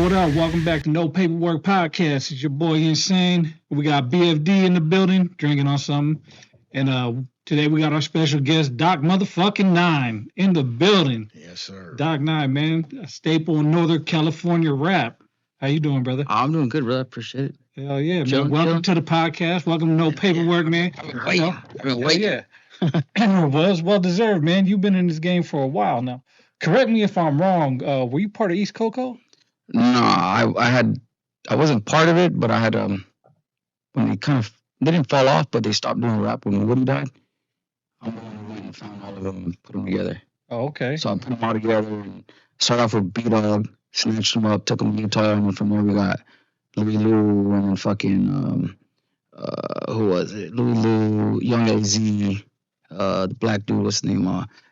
What up? Welcome back to No Paperwork Podcast. It's your boy N-Sane. We got BFD in the building, drinking on something. And today we got our special guest, Doc motherfucking 9 in the building. Yes, sir. Doc 9, man, a staple in Northern California rap. How you doing, brother? I'm doing good, brother. Appreciate it. Hell yeah, man. Chilling, Welcome to the podcast. Welcome to No Paperwork, man. I've been waiting. Yeah. Well, it's well deserved, man. You've been in this game for a while now. Correct me if I'm wrong. Were you part of East Coco? No, I wasn't part of it, but I had when they didn't fall off, but they stopped doing rap when Woodie died. I went and found all of them and put them together. Oh, okay. So I put them all together and started off with B-Dawg, snatched them up, took them to Utah, and then from there we got Louis Lou and then fucking who was it? Louis Lou, Young AZ, the black dude, what's his name?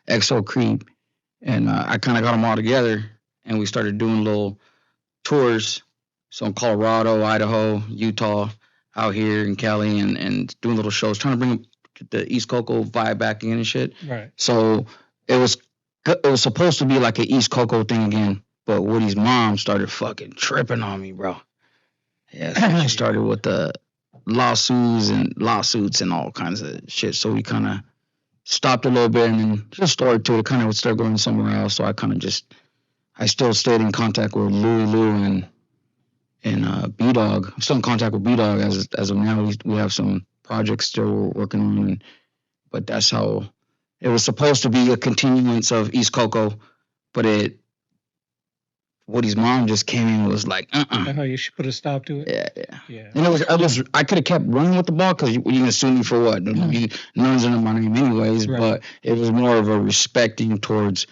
XO Creep, and I kind of got them all together, and we started doing little tours. So in Colorado, Idaho, Utah, out here in Cali, and doing little shows, trying to bring the East Coco vibe back in and shit. Right. So it was supposed to be like an East Coco thing again, but Woodie's mom started fucking tripping on me, bro. Yeah, so she started with the lawsuits and all kinds of shit. So we kind of stopped a little bit, and then just started to it. Kind of would start going somewhere else. So I still stayed in contact with Lou and B-Dawg. I'm still in contact with B-Dawg as of now. We have some projects still we're working on, but that's how it was supposed to be, a continuance of East Coco, but Woody's mom just came in and was like, Oh, you should put a stop to it. Yeah. And I could have kept running with the ball because you can assume me for what? None's under my name anyways, right. But it was more of a respecting towards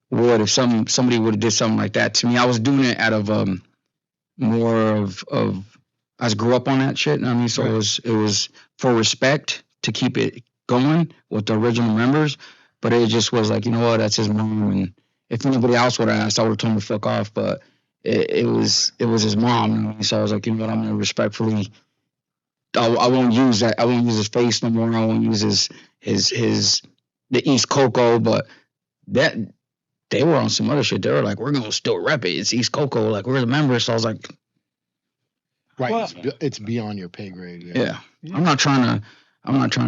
Wood. If somebody would have did something like that to me, I was doing it out of more of I just grew up on that shit. I mean, so right. It was for respect to keep it going with the original members, but it just was like, you know what, that's his mom, and if anybody else would have asked, I would have told him to fuck off, but it was his mom. You know? So I was like, you know what, I'm gonna respectfully. I won't use that. I won't use his face no more. I won't use the East Coco, but that. They were on some other shit. They were like, we're gonna still rep it. It's East Coco. Like, we're the members. So I was like, right. Well, it's beyond your pay grade. Yeah. I'm not trying to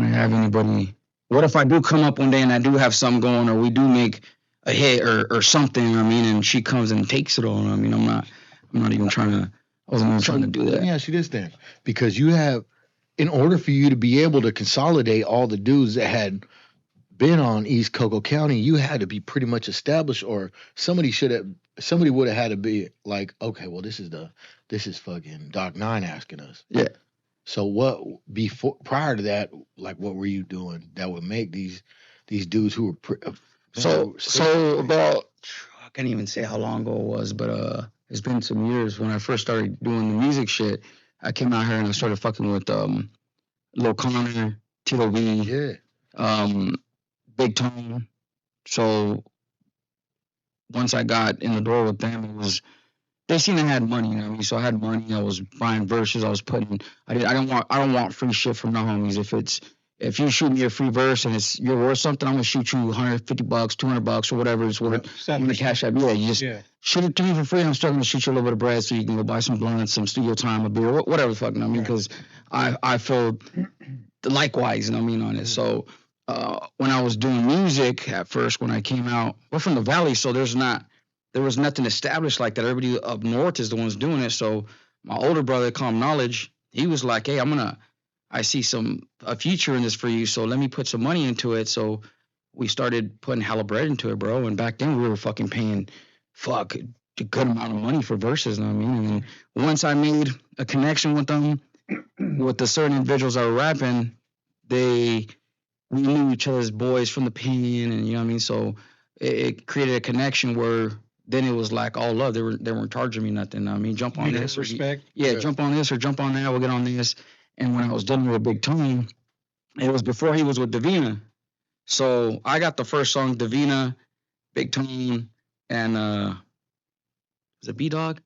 have anybody. What if I do come up one day and I do have something going, or we do make a hit or something? I mean, and she comes and takes it all. I mean, I wasn't even trying to do that. Let me ask you this then, because you have, in order for you to be able to consolidate all the dudes that had been on East Coco County, you had to be pretty much established, or somebody would have had to be like, okay, well, this is fucking Doc 9 asking us. Yeah. So prior to that, like, what were you doing that would make these dudes who were so about, I can't even say how long ago it was, but it's been some years. When I first started doing the music shit, I came out here and I started fucking with Lil Connor, Tito V, Big Tone. So once I got in the door with them, they seemed to have money, you know what I mean? So I had money. I was buying verses. I don't want free shit from no homies. If you shoot me a free verse and you're worth something, I'm gonna shoot you $150, $200, or whatever it's worth. I'm gonna cash out. Yeah, you just shoot it to me for free. I'm still gonna shoot you a little bit of bread so you can go buy some blunts, some studio time, a beer, whatever the fuck. You know what I mean? Because I feel likewise. You know what I mean on it. So. When I was doing music at first, when I came out, we're from the Valley, so there was nothing established like that. Everybody up north is the ones doing it. So my older brother, Calm Knowledge, he was like, hey, I see a future in this for you, so let me put some money into it. So we started putting hella bread into it, bro. And back then we were fucking paying a good amount of money for verses, you know what I mean? And then once I made a connection with them, with the certain individuals that were rapping, we knew each other's boys from the pen, and you know what I mean. So it created a connection where then it was like all love. They weren't charging me nothing. I mean, jump on this, respect. Jump on this or jump on that. We'll get on this. And when I was dealing with Big Tone, it was before he was with Davina. So I got the first song, Davina, Big Tone, and was it B-Dawg? I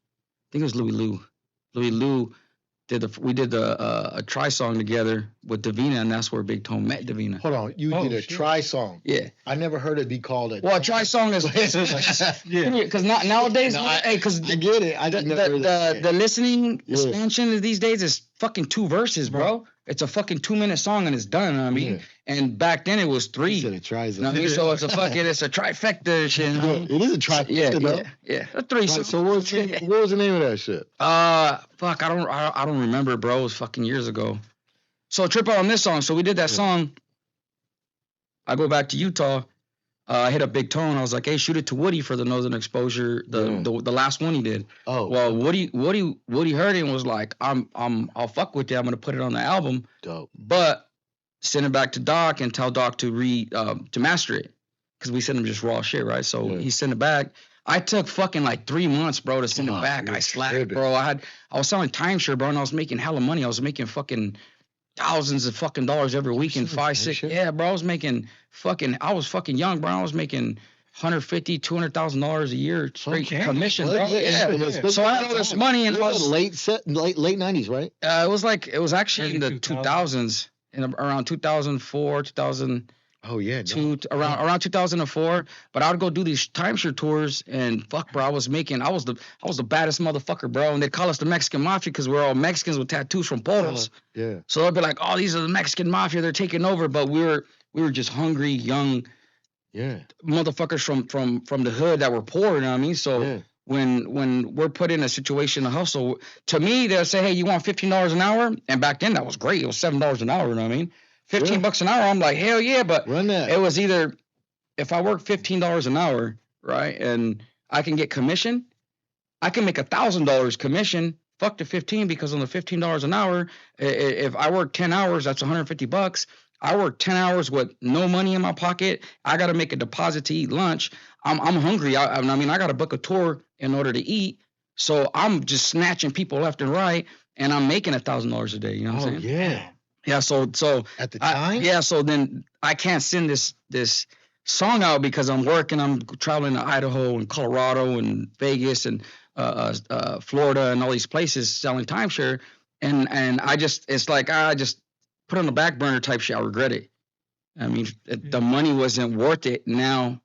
think it was Louis Lou. we did a try song together with Davina, and that's where Big Tone met Davina. Hold on, you did a try song. Yeah. I never heard it be called a. Well, a try song is Yeah. because nowadays, because I get it. I just never heard it. the listening expansion of these days is fucking 2 verses, bro. It's a fucking 2-minute song and it's done. You know what I mean, and back then it was 3. You said it tries. You know what I mean? So it's a trifecta shit. You know? It is a trifecta. Yeah. A 3. So what was the name of that shit? Fuck, I don't remember, bro. It was fucking years ago. So trip out on this song. So we did that song. I go back to Utah. I hit up Big Tone. I was like, "Hey, shoot it to Woodie for the Northern Exposure, the last one he did." Oh, well, Woodie heard it and was like, "I'll fuck with you. I'm gonna put it on the album." Dope. But send it back to Doc and tell Doc to to master it, because we sent him just raw shit, right? So he sent it back. I took fucking like 3 months, bro, to send it back. I slacked, bro. I was selling timeshare, bro, and I was making hella money. I was making fucking thousands of fucking dollars every weekend, 5, 6. Yeah, bro. I was fucking young, bro. I was making $150,000, $200,000 a year straight commission, bro. Yeah. So I had all this money, and it was late 90s, right? It was actually in the 2000s, around 2004, 2000. Oh yeah, around 2004. But I would go do these timeshare tours, and fuck, bro, I was the baddest motherfucker, bro. And they call us the Mexican Mafia because we're all Mexicans with tattoos from Poros. Yeah. So they'd be like, "Oh, these are the Mexican Mafia. They're taking over." But we were just hungry, young, motherfuckers from the hood that were poor. You know what I mean? So when we're put in a situation to hustle, to me they'll say, "Hey, you want $15 an hour?" And back then that was great. It was $7 an hour. You know what I mean? $15 an hour, I'm like, hell yeah, but it was either if I work $15 an hour, right, and I can get commission, I can make $1,000 commission. Fuck the 15, because on the $15 an hour, if I work 10 hours, that's $150. I work 10 hours with no money in my pocket. I got to make a deposit to eat lunch. I'm hungry. I mean, I got to book a tour in order to eat. So I'm just snatching people left and right, and I'm making $1,000 a day. You know what I'm saying? Yeah. Yeah, so at the time, so then I can't send this song out because I'm working. I'm traveling to Idaho and Colorado and Vegas and Florida and all these places selling timeshare, and it's like I just put on the back burner type shit. I regret it. I mean, the money wasn't worth it. Now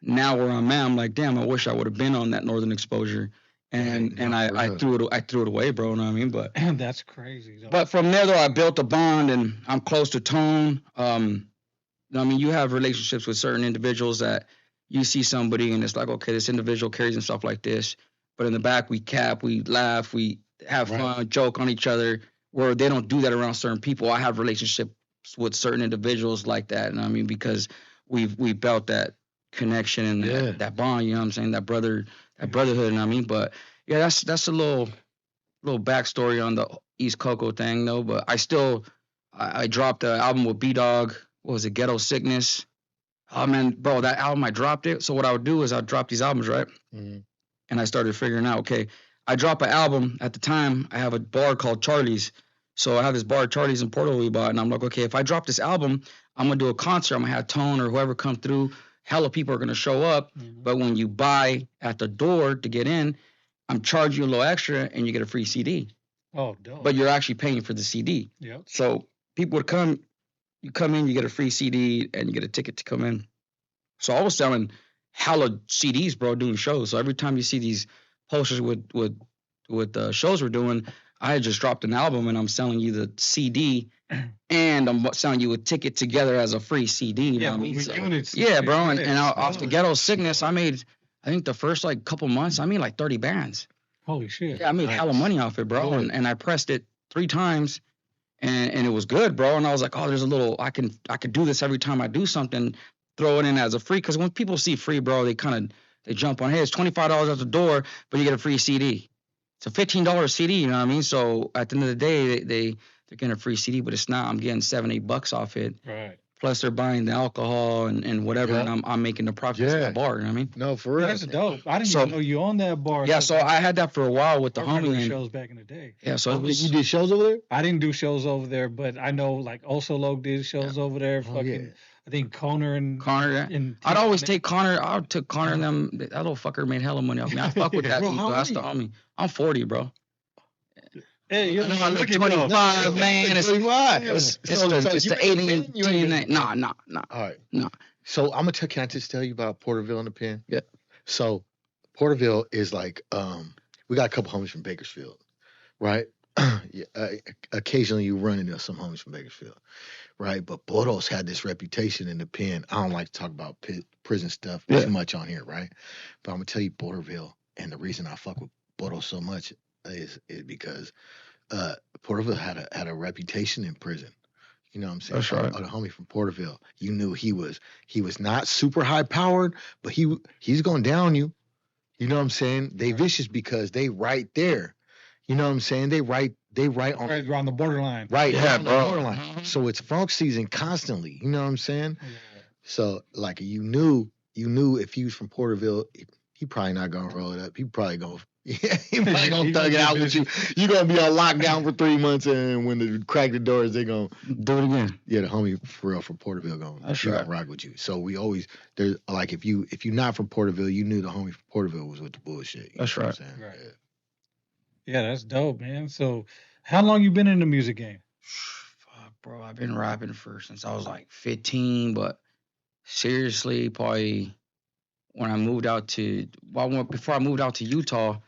where I'm at, I'm like, damn, I wish I would have been on that Northern Exposure. And I threw it away, bro. You know what I mean? But that's crazy. But from there, though, I built a bond, and I'm close to Tone. I mean, you have relationships with certain individuals that you see somebody, and it's like, okay, this individual carries himself like this, but in the back, we cap, we laugh, we have fun, joke on each other. Where they don't do that around certain people. I have relationships with certain individuals like that, and I mean, because we built that connection and that bond. You know what I'm saying? That brotherhood. And I mean, but yeah, that's a little backstory on the East Coco thing, though. But I dropped an album with B-Dawg. What was it? Ghetto Sickness. Oh man, bro, that album, I dropped it. So what I would do is I'd drop these albums, right? Mm-hmm. And I started figuring out, okay, I drop an album. At the time, I have a bar called Charlie's. So I have this bar, Charlie's in Porterville, we bought, and I'm like, okay, if I drop this album, I'm gonna do a concert. I'm gonna have Tone or whoever come through. Hella people are gonna show up, but when you buy at the door to get in, I'm charging you a little extra, and you get a free CD. Oh, dope. But you're actually paying for the CD. Yep. So people would come, you come in, you get a free CD, and you get a ticket to come in. So I was selling hella CDs, bro, doing shows. So every time you see these posters with shows we're doing, I had just dropped an album, and I'm selling you the CD. And I'm selling you a ticket together as a free CD. You know what I mean? So, bro. And off the Ghetto Sickness, I think the first like couple months, I made like 30 bands. Holy shit. Yeah, I made hella money off it, bro. And I pressed it 3 times, and it was good, bro. And I was like, oh, there's a little, I can do this every time I do something, throw it in as a free. Because when people see free, bro, they jump on, hey, it's $25 at the door, but you get a free CD. It's a $15 CD, you know what I mean? So at the end of the day, they're getting a free CD, but it's not. I'm getting $7-8 off it. Right. Plus they're buying the alcohol and whatever, and I'm making the profits at the bar. You know what I mean? No, for real. That's dope. I didn't even know you owned that bar. Yeah, so I had that for a while with the homie. Shows back in the day. Yeah, so you did shows over there? I didn't do shows over there, but I know like Osolog did shows over there. I think Connor. I'd always take Connor. I took Connor and them. That little fucker made hella money off me. I fuck with that dude. That's the homie. I'm 40, bro. Hey, you I know I look look at 25, man. It's 25. it's So the you 8 ain't and been- you ain't 10. been- Nah. All right. No. So can I just tell you about Porterville and the Pen? Yeah. So Porterville is like, we got a couple homies from Bakersfield, right? Yeah, occasionally you run into some homies from Bakersfield, right? But Boros had this reputation in the pen. I don't like to talk about prison stuff too much on here, right? But I'm gonna tell you Porterville, and the reason I fuck with Boros so much is because Porterville had a reputation in prison. You know what I'm saying? That's right. A homie from Porterville. You knew he was not super high powered, but he's going down you. You know what I'm saying? They vicious because they right there. You know what I'm saying? They right on right on the borderline. right Yeah, on the bro. borderline. So it's funk season constantly. You know what I'm saying? Yeah. So like you knew if he was from Porterville, he probably not gonna roll it up. He probably gonna he probably gonna thug it out with you. You gonna be on lockdown for 3 months, and when they crack the doors, they gonna Do it again. yeah, the homie for real from Porterville That's gonna right. rock with you. So we always there's like if you're not from Porterville, you knew the homie from Porterville was with the bullshit. You That's know what right. I'm saying? Right. Yeah. Yeah, that's dope, man. So, how long you been in the music game? Fuck, bro. I've been rapping since I was like 15, but seriously, probably when I moved out to before I moved out to Utah,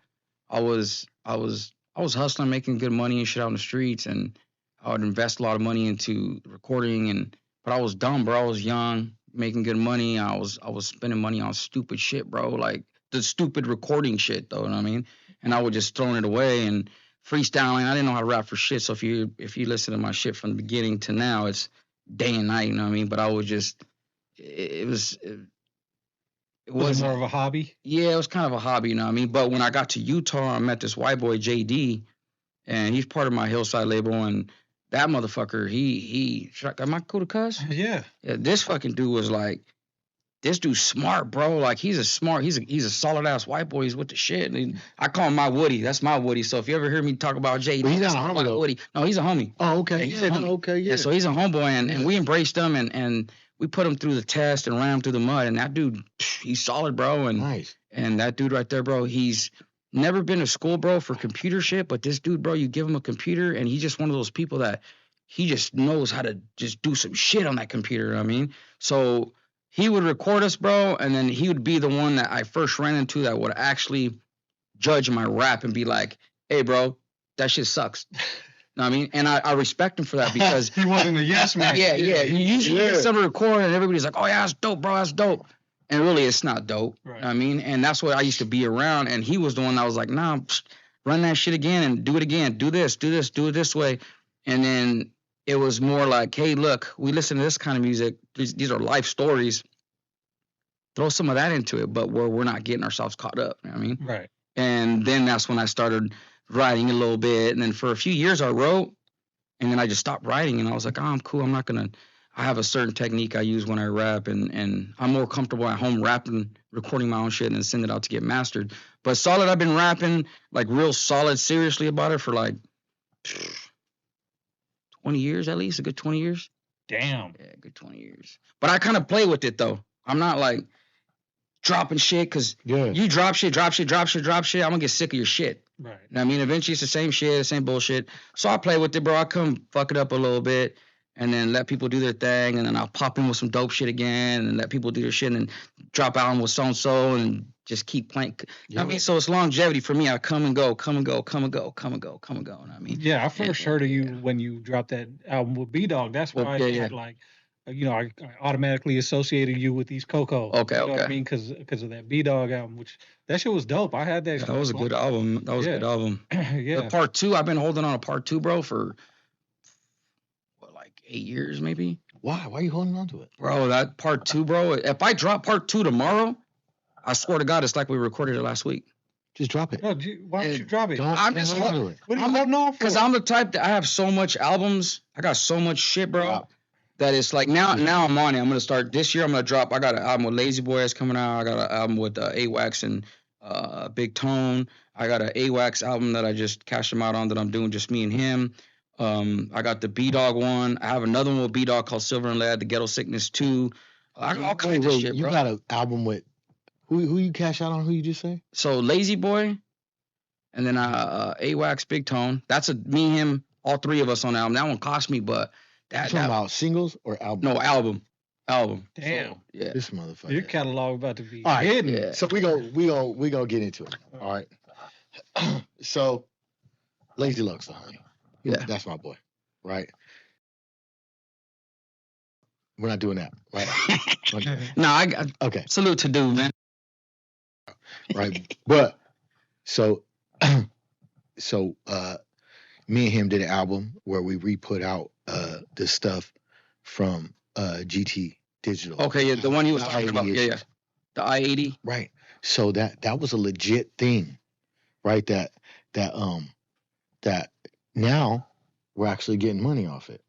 I was hustling, making good money and shit out in the streets, and I would invest a lot of money into recording, but I was dumb, bro. I was young, making good money. I was spending money on stupid shit, bro. Like the stupid recording shit, though. You know what I mean? And I was just throwing it away and freestyling. I didn't know how to rap for shit. So if you listen to my shit from the beginning to now, it's day and night. You know what I mean? But I was just it was Was it more of a hobby? yeah, it was kind of a hobby, you know what I mean? But when I got to Utah, I met this white boy, JD, and he's part of my Hillside label. And that motherfucker, am I cool to cuss? Yeah. Yeah, this fucking dude was like, this dude's smart, bro. Like he's a solid ass white boy. He's with the shit. And I call him my Woody. That's my Woody. So if you ever hear me talk about JD, But he's not that's a homie my though. Woody. No, he's a homie. Oh, okay. Yeah, he's a homie. Okay, yeah. Yeah, so he's a homeboy, and we embraced him, and we put him through the test and ran him through the mud. And that dude, he's solid, bro. And Nice. and that dude right there, bro, he's never been to school, bro, for computer shit. But this dude, bro, you give him a computer, and he's just one of those people that he just knows how to just do some shit on that computer. You know what I mean? So he would record us, bro, and then he would be the one that I first ran into that would actually judge my rap and be like, hey, bro, that shit sucks. Know what I mean? And I respect him for that because he wasn't a yes man. yeah. You usually get someone to record and everybody's like, oh yeah, that's dope, bro, that's dope. And really it's not dope. Right. You know what I mean? And that's what I used to be around. And he was the one that was like, nah, run that shit again and do it again. Do this, do it this way. And then it was more like, hey, look, we listen to this kind of music. These are life stories. Throw some of that into it, but where we're not getting ourselves caught up. You know what I mean? Right. And then that's when I started writing a little bit. And then for a few years I wrote, and then I just stopped writing. And I was like, oh, I'm cool. I have a certain technique I use when I rap, and I'm more comfortable at home rapping, recording my own shit, and then send it out to get mastered. But solid, I've been rapping like real solid, seriously about it for like 20 years at least, a good 20 years. Damn. Yeah, good 20 years. But I kind of play with it though. I'm not like dropping shit because you drop shit, I'm gonna get sick of your shit. Right. You know what I mean? Eventually it's the same shit, the same bullshit. So I play with it, bro. I come fuck it up a little bit and then let people do their thing, and then I'll pop in with some dope shit again and let people do their shit and drop album with so-and-so and just keep playing. You know what I mean? So it's longevity for me. I come and go. You know what I mean? Yeah, I first heard of you when you dropped that album with B-Dawg. That's why I thought like, you know, I automatically associated you with East Coco. Okay, you know what I mean? Because of that B-Dawg album, which that shit was dope. I had that. Yeah, that was a good album. That was a good album. Yeah. The part 2, I've been holding on to part 2, bro, for what, like 8 years maybe. Why? Why are you holding on to it? Bro, that part 2, bro. If I drop part 2 tomorrow, I swear to God, it's like we recorded it last week. Just drop it. No, why don't you drop it? I'm just holding it. What are you holding on for? Because I'm the type that I have so much albums. I got so much shit, bro. Wow. That it's like now I'm on it. I'm gonna start this year. I'm gonna drop. I got an album with Lazy Boy that's coming out. I got an album with AWAX and Big Tone. I got an AWAX album that I just cashed him out on that I'm doing just me and him. I got the B-Dawg one. I have another one with B-Dawg called Silver and Lead, the Ghetto Sickness 2. I got all kinds of shit, you bro. You got an album with who you cash out on? Who you just say? So Lazy Boy, And then A-Wax, Big Tone. That's me, him, all three of us on the album. That one cost me, but You talking about singles or album? No, album. Damn. So, yeah. This motherfucker. Your catalog about to be All right, hidden. yeah. So we gonna get into it. All right. So Lazy Luck's the homie. Yeah. That's my boy. Right. We're not doing that, right? Okay. No, I got Okay. salute to dude, man. Right. But so me and him did an album where we re-put out this stuff from GT Digital. Okay, yeah, the one he was The talking I-80 about. Yeah, yeah. issues. The I-80. Right. So that was a legit thing, right? That now we're actually getting money off it,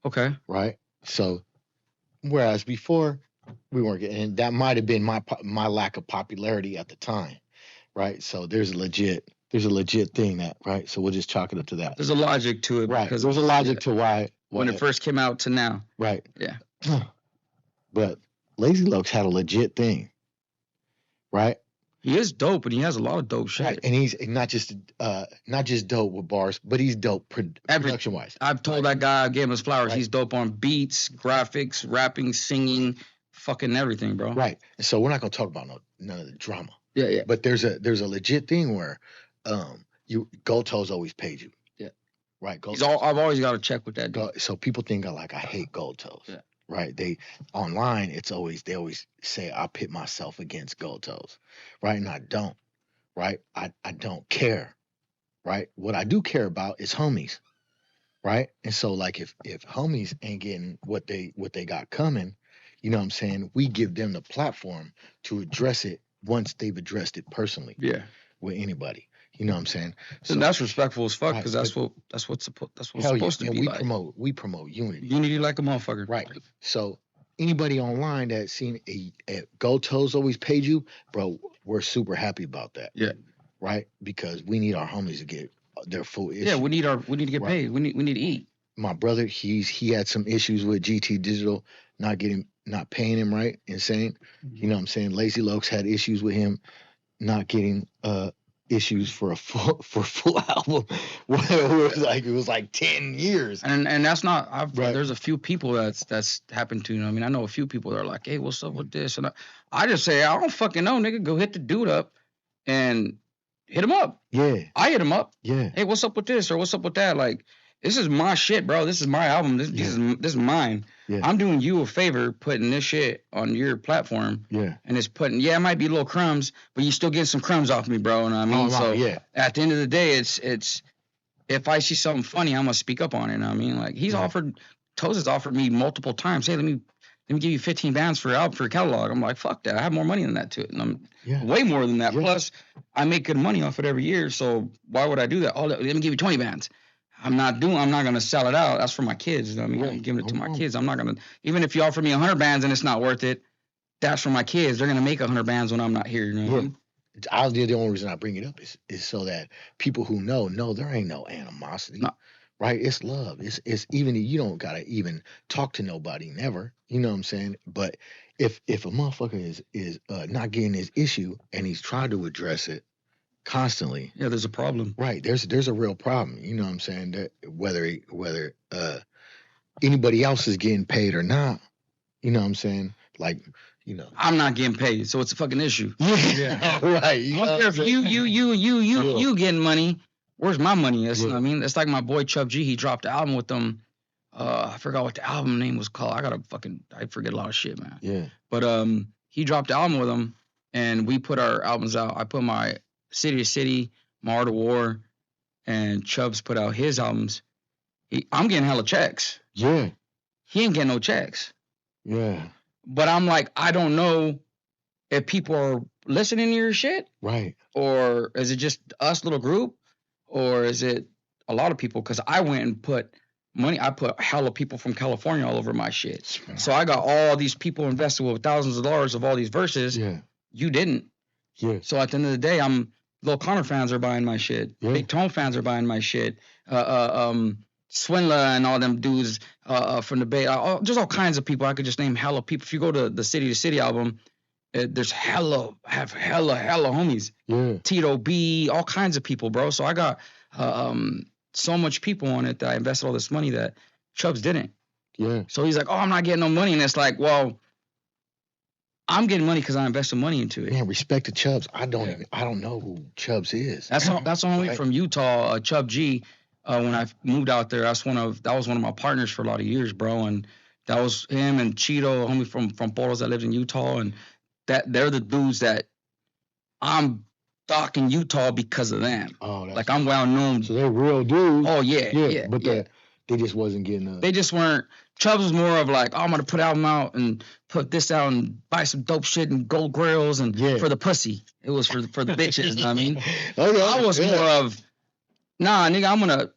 Okay. right? So whereas before we weren't getting, and that might have been my lack of popularity at the time, right? So there's a legit thing that, right? So we'll just chalk it up to that. There's a logic to it. Right. Because There's a logic to why when it first came out to now. right. Yeah. But Lazy Luck's had a legit thing, right? He is dope, and he has a lot of dope shit. Right. And he's not just dope with bars, but he's dope production wise. I've told that guy, I gave him his flowers. Right. He's dope on beats, graphics, rapping, singing, fucking everything, bro. Right. And so we're not gonna talk about none of the drama. Yeah, yeah. But there's a legit thing where Gold Toes always paid you. Yeah. Right. I've always got to check with that dude. So people think I hate Gold Toes. Yeah. Right. They online they always say I pit myself against Gold Toes. Right. And I don't. Right. I don't care. Right. What I do care about is homies. Right. And so like if homies ain't getting what they got coming, you know what I'm saying? We give them the platform to address it once they've addressed it personally. Yeah. With anybody. You know what I'm saying? So that's respectful as fuck, Right, because that's what's supposed hell yeah. to And be like. we promote unity. Unity like a motherfucker. Right. So anybody online that's seen a Gold Toes always paid you, bro, we're super happy about that. Yeah. Right? Because we need our homies to get their full issue. Yeah, we need to get Right. paid. We need to eat. My brother, he had some issues with GT Digital not paying him right, N-Sane. You know what I'm saying? Lazy Luck's had issues with him not getting issues for a full album. it was like 10 years. And that's not. Right. There's a few people that's happened to. You know, I mean, I know a few people that are like, "Hey, what's up with this?" And I just say, "I don't fucking know, nigga. Go hit the dude up and hit him up." Yeah. I hit him up. Yeah. Hey, what's up with this or what's up with that? Like, this is my shit, bro. This is my album. This is mine. Yeah. I'm doing you a favor putting this shit on your platform. Yeah. And it's it might be little crumbs, but you still get some crumbs off me, bro. And I mean, so yeah. at the end of the day, it's if I see something funny, I'm gonna speak up on it. I mean, like Toes has offered me multiple times. Hey, let me give you 15 bands for a catalog. I'm like, fuck that. I have more money than that to it. And I'm way more than that. Yeah. Plus, I make good money off it every year. So why would I do that? Let me give you 20 bands. I'm not gonna sell it out. That's for my kids. I mean, I'm giving it to my kids. I'm not gonna, even if you offer me 100 bands and it's not worth it, that's for my kids. They're gonna make 100 bands when I'm not here. You know what I mean? The only reason I bring it up is so that people who know there ain't no animosity. No. Right? It's love. It's even, you don't gotta even talk to nobody, never. You know what I'm saying? But if a motherfucker is not getting his issue and he's trying to address it constantly, Yeah, there's a problem. right? There's a real problem. You know what I'm saying? That whether anybody else is getting paid or not, you know what I'm saying? Like, you know, I'm not getting paid, so it's a fucking issue. yeah, right. I don't care if you getting money. Where's my money? That's, Yeah. I mean, it's like my boy Chubb G. He dropped the album with them. I forgot what the album name was called. I forget a lot of shit, man. Yeah. But he dropped the album with them, and we put our albums out. I put my City to City, my Art of War, and Chubbs put out his albums. I'm getting hella checks. Yeah. He ain't getting no checks. Yeah. But I'm like, I don't know if people are listening to your shit, Right. or is it just us little group, or is it a lot of people? Because I went and put money. I put hella people from California all over my shit. So I got all these people invested with thousands of dollars of all these verses. Yeah. You didn't. Yeah. So at the end of the day, Lil Connor fans are buying my shit. Yeah. Big Tone fans are buying my shit. Swindler and all them dudes from the Bay. There's all kinds of people. I could just name hella people. If you go to the City album, there's hella homies. Yeah. Tito B, all kinds of people, bro. So I got so much people on it that I invested all this money that Chubbs didn't. Yeah. So he's like, oh, I'm not getting no money. And it's like, well, I'm getting money because I invested money into it. Man, respect to Chubbs. I don't know who Chubbs is. That's only Right. from Utah, Chubb G. When I moved out there, that was one of my partners for a lot of years, bro. And that was him and Cheeto, a homie from Porterville that lives in Utah, and that they're the dudes that I'm stalking Utah because of them. Oh, Like I'm well known. so they're real dudes. Oh yeah. But they just wasn't getting They just weren't. Chubbs was more of like, oh, I'm gonna put album out and put this out and buy some dope shit and gold grills and for the pussy. It was for the bitches. You know what I mean, Okay, I was more of, nah, nigga, I'm gonna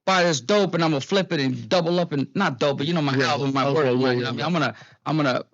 buy this dope and I'm gonna flip it and double up and not dope, but you know my album, my work. You know what I mean? I'm gonna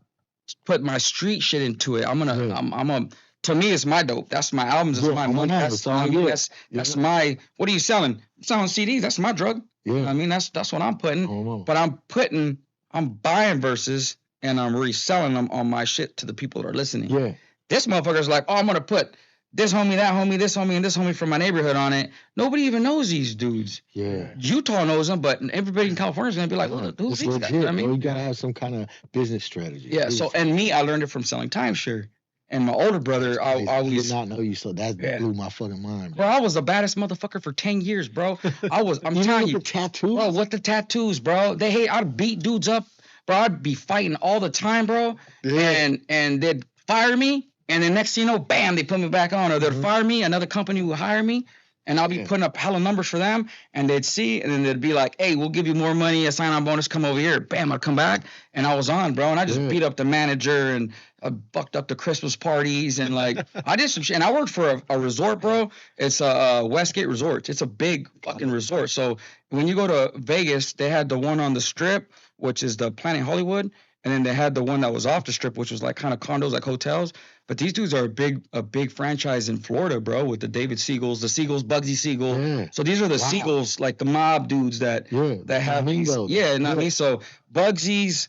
put my street shit into it. I'm gonna. To me, it's my dope. That's my albums. That's my money. That's my. What are you selling? I'm selling CDs. That's my drug. Yeah. I mean, that's what I'm putting. But I'm buying verses and I'm reselling them on my shit to the people that are listening. Yeah. This motherfucker's like, oh, I'm gonna put this homie, that homie, this homie, and this homie from my neighborhood on it. Nobody even knows these dudes. Yeah. Utah knows them, but everybody in California is gonna be like, well, who's these guys? You know what I mean? You gotta have some kind of business strategy. Yeah. So, and me, I learned it from selling timeshare. And my older brother, I always did not know you, so that blew my fucking mind. Bro, I was the baddest motherfucker for 10 years, bro. I'm telling you, the tattoos, bro. What the tattoos, bro? I'd beat dudes up, bro. I'd be fighting all the time, bro. Yeah. And they'd fire me, and then next thing you know, bam, they put me back on, or they'd fire me. Another company would hire me, and I'll be putting up hella numbers for them, and they'd see, and then they'd be like, hey, we'll give you more money, a sign-on bonus, come over here. Bam, I'd come back, and I was on, bro, and I just beat up the manager, and I fucked up the Christmas parties, and like, I did some shit, and I worked for a resort, bro. It's a Westgate Resort. It's a big fucking resort. So when you go to Vegas, they had the one on the Strip, which is the Planet Hollywood, and then they had the one that was off the Strip, which was like kind of condos, like hotels. But these dudes are a big franchise in Florida, bro, with the David Seagulls, Bugsy Siegel. Yeah. So these are the Seagulls, like the mob dudes that have these. Yeah, not me. So Bugsy's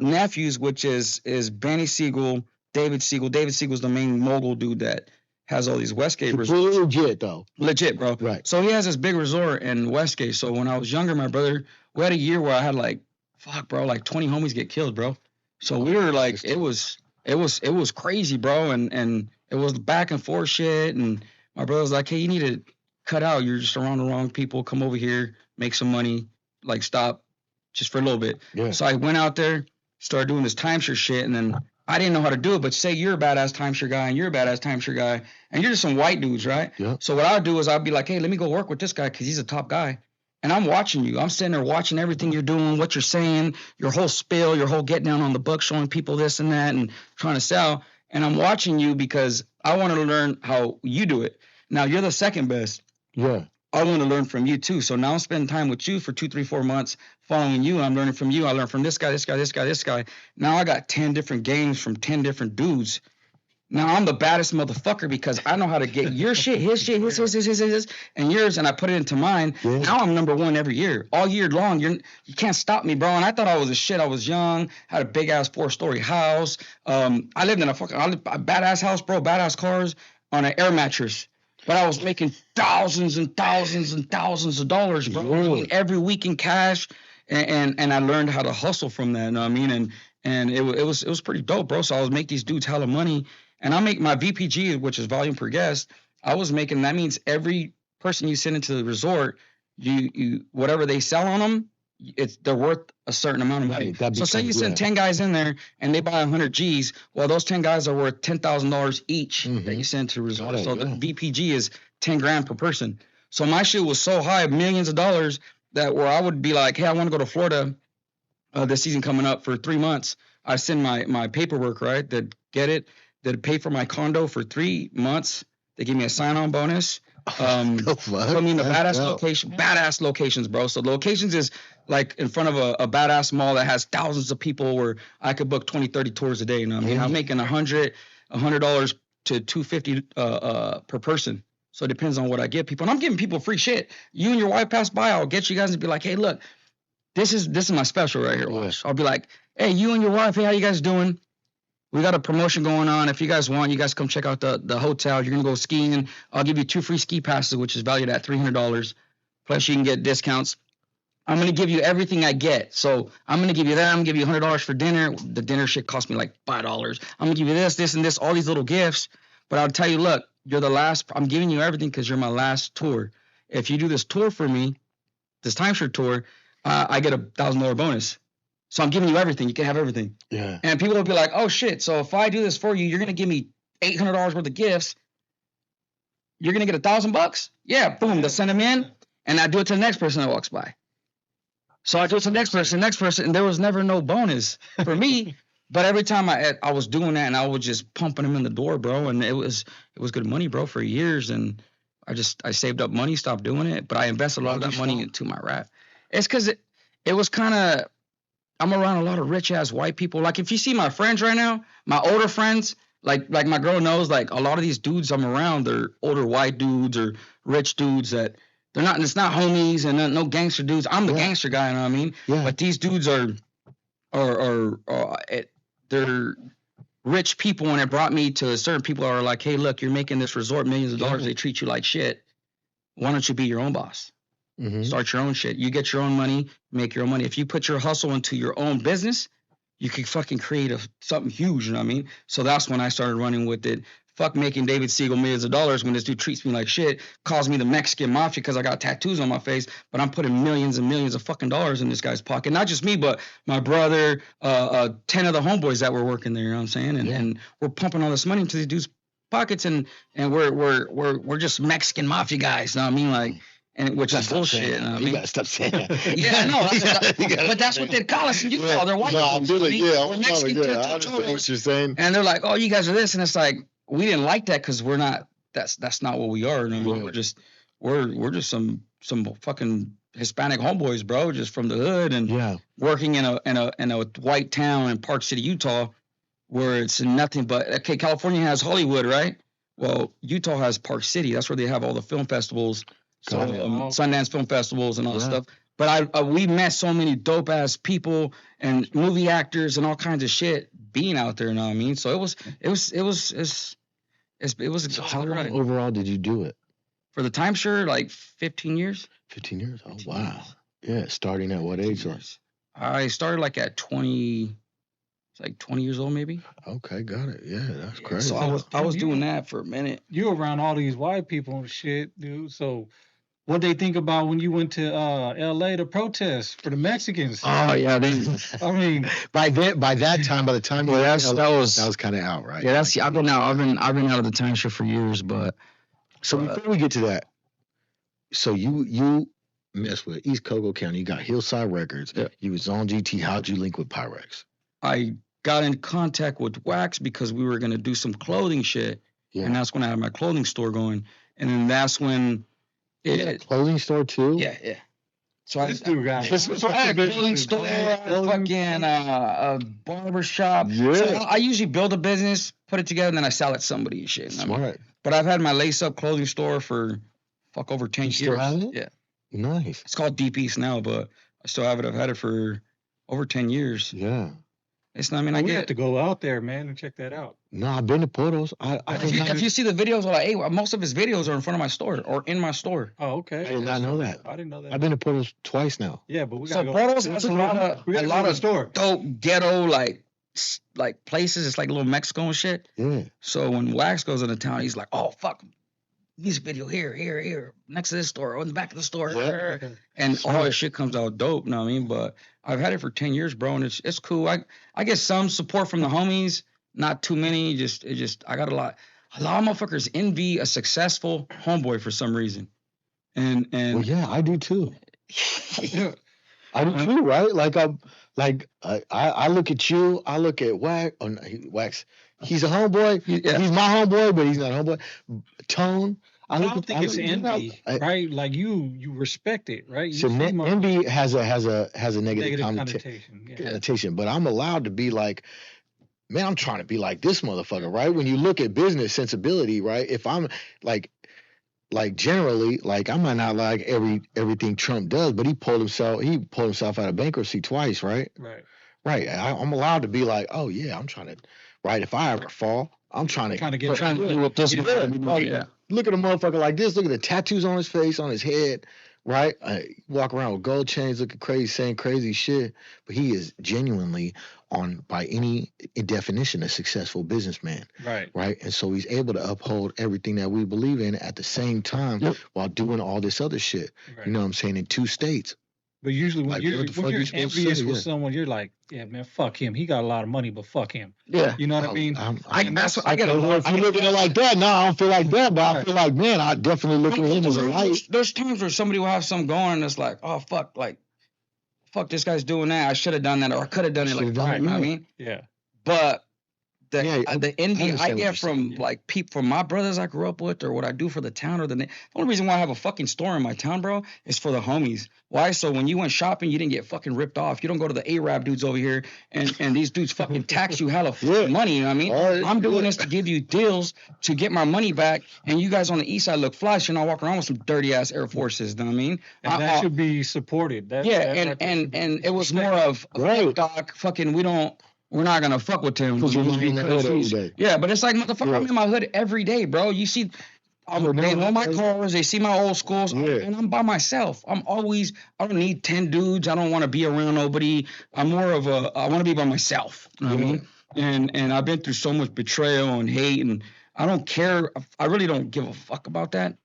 nephews, which is Benny Siegel, David Siegel. David Siegel's the main mogul dude that has all these Westgate resorts. Legit though. Legit, bro. Right. So he has this big resort in Westgate. So when I was younger, my brother, we had a year where I had like 20 homies get killed, bro. So we were like, it was crazy, bro. And it was back and forth shit. And my brother was like, hey, you need to cut out. You're just around the wrong people. Come over here, make some money, like stop just for a little bit. Yeah. So I went out there, started doing this timeshare shit. And then I didn't know how to do it, but say you're a badass timeshare guy and you're a badass timeshare guy and you're just some white dudes, right? Yeah. So what I'd do is I'd be like, hey, let me go work with this guy because he's a top guy. And I'm watching you. I'm sitting there watching everything you're doing, what you're saying, your whole spill, your whole get down on the book, showing people this and that and trying to sell. And I'm watching you because I want to learn how you do it. Now, you're the second best. Yeah. I want to learn from you, too. So now I'm spending time with you for 2, 3, 4 months following you. I'm learning from you. I learned from this guy, this guy, this guy, this guy. Now I got 10 different games from 10 different dudes. Now I'm the baddest motherfucker because I know how to get your shit, his shit, his, and yours, and I put it into mine. Yeah. Now I'm number one every year, all year long. You can't stop me, bro. And I thought I was a shit. I was young, had a big ass 4-story house. I lived in a badass house, bro, badass cars on an air mattress. But I was making thousands and thousands and thousands of dollars, bro. I mean, every week in cash, and I learned how to hustle from that. You know what I mean? And it was pretty dope, bro. So I was making these dudes hella money. And I make my VPG, which is volume per guest. I was making, that means every person you send into the resort, you whatever they sell on them, they're worth a certain amount of money. So say you send 10 guys in there and they buy 100 G's, well, those 10 guys are worth $10,000 each that you send to the resort. So the VPG is 10 grand per person. So my shit was so high, millions of dollars, that where I would be like, hey, I want to go to Florida this season coming up for 3 months. I send my paperwork, right, that get it. They'd pay for my condo for 3 months. They give me a sign-on bonus. Put me in the badass locations, bro. So locations is like in front of a badass mall that has thousands of people where I could book 20, 30 tours a day. You know what I mean? I'm making $100 to $250 per person. So it depends on what I give people. And I'm giving people free shit. You and your wife pass by, I'll get you guys and be like, hey, look, this is my special right here. Watch. I'll be like, hey, you and your wife, hey, how you guys doing? We got a promotion going on. If you guys want, you guys come check out the hotel. You're gonna go skiing. I'll give you 2 free ski passes, which is valued at $300. Plus, you can get discounts. I'm gonna give you everything I get. So I'm gonna give you that. I'm gonna give you $100 for dinner. The dinner shit cost me like $5. I'm gonna give you this, and this, all these little gifts. But I'll tell you, look, you're the last. I'm giving you everything because you're my last tour. If you do this tour for me, this timeshare tour, I get a $1,000 bonus. So I'm giving you everything. You can have everything. Yeah. And people will be like, oh shit. So if I do this for you, you're gonna give me $800 worth of gifts. You're gonna get $1,000. Yeah, boom. They'll send them in, and I do it to the next person that walks by. So I do it to the next person, and there was never no bonus for me. But every time I was doing that, and I was just pumping them in the door, bro, and it was good money, bro, for years. And I saved up money, stopped doing it, but I invested a lot of that money into my rap. It's because it was kind of, I'm around a lot of rich ass white people. Like if you see my friends right now, my older friends, like my girl knows, like a lot of these dudes I'm around, they're older white dudes or rich dudes that. They're not. It's not homies and no gangster dudes. I'm the gangster guy. You know what I mean? Yeah. But these dudes are they're rich people, and it brought me to certain people who are like, hey, look, you're making this resort millions of dollars. They treat you like shit. Why don't you be your own boss? Mm-hmm. Start your own shit. You get your own money, make your own money. If you put your hustle into your own business, you could fucking create something huge. You know what I mean? So that's when I started running with it. Fuck making David Siegel millions of dollars when this dude treats me like shit, calls me the Mexican mafia because I got tattoos on my face, but I'm putting millions and millions of fucking dollars in this guy's pocket. Not just me, but my brother, 10 of the homeboys that were working there, you know what I'm saying? And we're pumping all this money into these dudes' pockets, and we're just Mexican mafia guys, you know what I mean? Like, and which is bullshit. You better stop saying that. Yeah, no, but that's what they call us in Utah. They're white. No, I'm doing it. Yeah, we're I'm Mexican. I understand what you're saying. And they're like, "Oh, you guys are this," and it's like we didn't like that because we're not. That's not what we are. You know? We're just some fucking Hispanic homeboys, bro, just from the hood and working in a white town in Park City, Utah, where it's nothing but okay. California has Hollywood, right? Well, Utah has Park City. That's where they have all the film festivals. So Sundance Film Festivals and all that stuff. But we met so many dope ass people and movie actors and all kinds of shit being out there. You know what I mean? So it was. So how long overall did you do it? For the timeshare, like 15 years. 15 years. Oh wow. Yeah. Starting at what age? I started like at 20. It's like 20 years old, maybe. Okay, got it. Yeah, that's crazy. So I was doing that for a minute. You around all these white people and shit, dude. So what they think about when you went to L.A. to protest for the Mexicans? Oh yeah, I mean, by that time, that was kind of out, right? Yeah, I've been out of the timeshare for years, but so before we get to that, so you mess with East Coco County, you got Hillside Records, you was on GT. How'd you link with Pyrex? I got in contact with Wax because we were gonna do some clothing shit, and that's when I had my clothing store going, and then that's when. Clothing store too? Yeah. So this dude got I had a clothing store, fucking a barber shop. Yeah. So I usually build a business, put it together, and then I sell it to somebody and shit. Smart. I mean, but I've had my lace up clothing store for over 10 years. Still have it? Yeah. Nice. It's called Deep East now, but I still have it. I've had it for over 10 years. Yeah. It's not. I mean, we have to go out there, man, and check that out. No, I've been to Portos. If you see the videos, like, hey, most of his videos are in front of my store or in my store. Oh, okay. I did not know that. I didn't know that. I've been to Portos twice now. Yeah, but we got to go. Portos has a lot of store. Dope ghetto like places. It's like a little Mexico and shit. Yeah. So when Wax goes into town, he's like, oh fuck, music video here, next to this store, or in the back of the store. Yeah. And all this shit comes out dope, you know what I mean? But I've had it for 10 years, bro, and it's cool. I get some support from the homies, not too many. Just I got a lot of motherfuckers envy a successful homeboy for some reason. And well, yeah, I do too. I do too, right? I look at you, I look at Wax. Oh, no, Wax. He's a homeboy. Yeah. He's my homeboy, but he's not a homeboy. Tone. I don't think it's envy, right? Like you respect it, right? So envy has a negative connotation, but I'm allowed to be like, man, I'm trying to be like this motherfucker, right? When you look at business sensibility, right? If I'm like generally, like I might not like everything Trump does, but he pulled himself out of bankruptcy twice, right? Right. I'm allowed to be like, oh yeah, I'm trying to right? If I ever fall, I'm trying to get trying to do what this yeah, yeah. Look at a motherfucker like this. Look at the tattoos on his face, on his head, right? Walk around with gold chains, looking crazy, saying crazy shit. But he is genuinely by any definition, a successful businessman. Right. Right. And so he's able to uphold everything that we believe in at the same time while doing all this other shit. Right. You know what I'm saying? In 2 states. But usually when Like, you're, what the fuck when you're you supposed to envious say? with Yeah. someone, you're like, yeah, man, fuck him. He got a lot of money, but fuck him. Yeah. You know what I mean? That's what I get. If you looking at it like that, no, I don't feel like that. But I feel like, man, I definitely look at him as a light. There's times where somebody will have something going and it's like, oh, fuck, this guy's doing that. I should have done that, or I could have done it. Like, fuck, you know what I mean? Yeah. But the envy I understand what get you're from saying. from my brothers I grew up with, or what I do for the town, or the only reason why I have a fucking store in my town, bro, is for the homies. Why? So when you went shopping, you didn't get fucking ripped off. You don't go to the Arab dudes over here and these dudes fucking tax you hella money. You know what I mean? I'm doing this to give you deals to get my money back, and you guys on the east side look fly. So you're not walking around with some dirty ass Air Forces. You know what I mean? And that should be supported. And it was more of Doc, fucking we're not gonna fuck with him. Yeah, but it's like, motherfucker, I'm in my hood every day, bro. You see, they know my cars, they see my old schools, and I'm by myself. I don't need 10 dudes. I don't want to be around nobody. I'm more of I want to be by myself. You know what I mean? And I've been through so much betrayal and hate, and I don't care. I really don't give a fuck about that.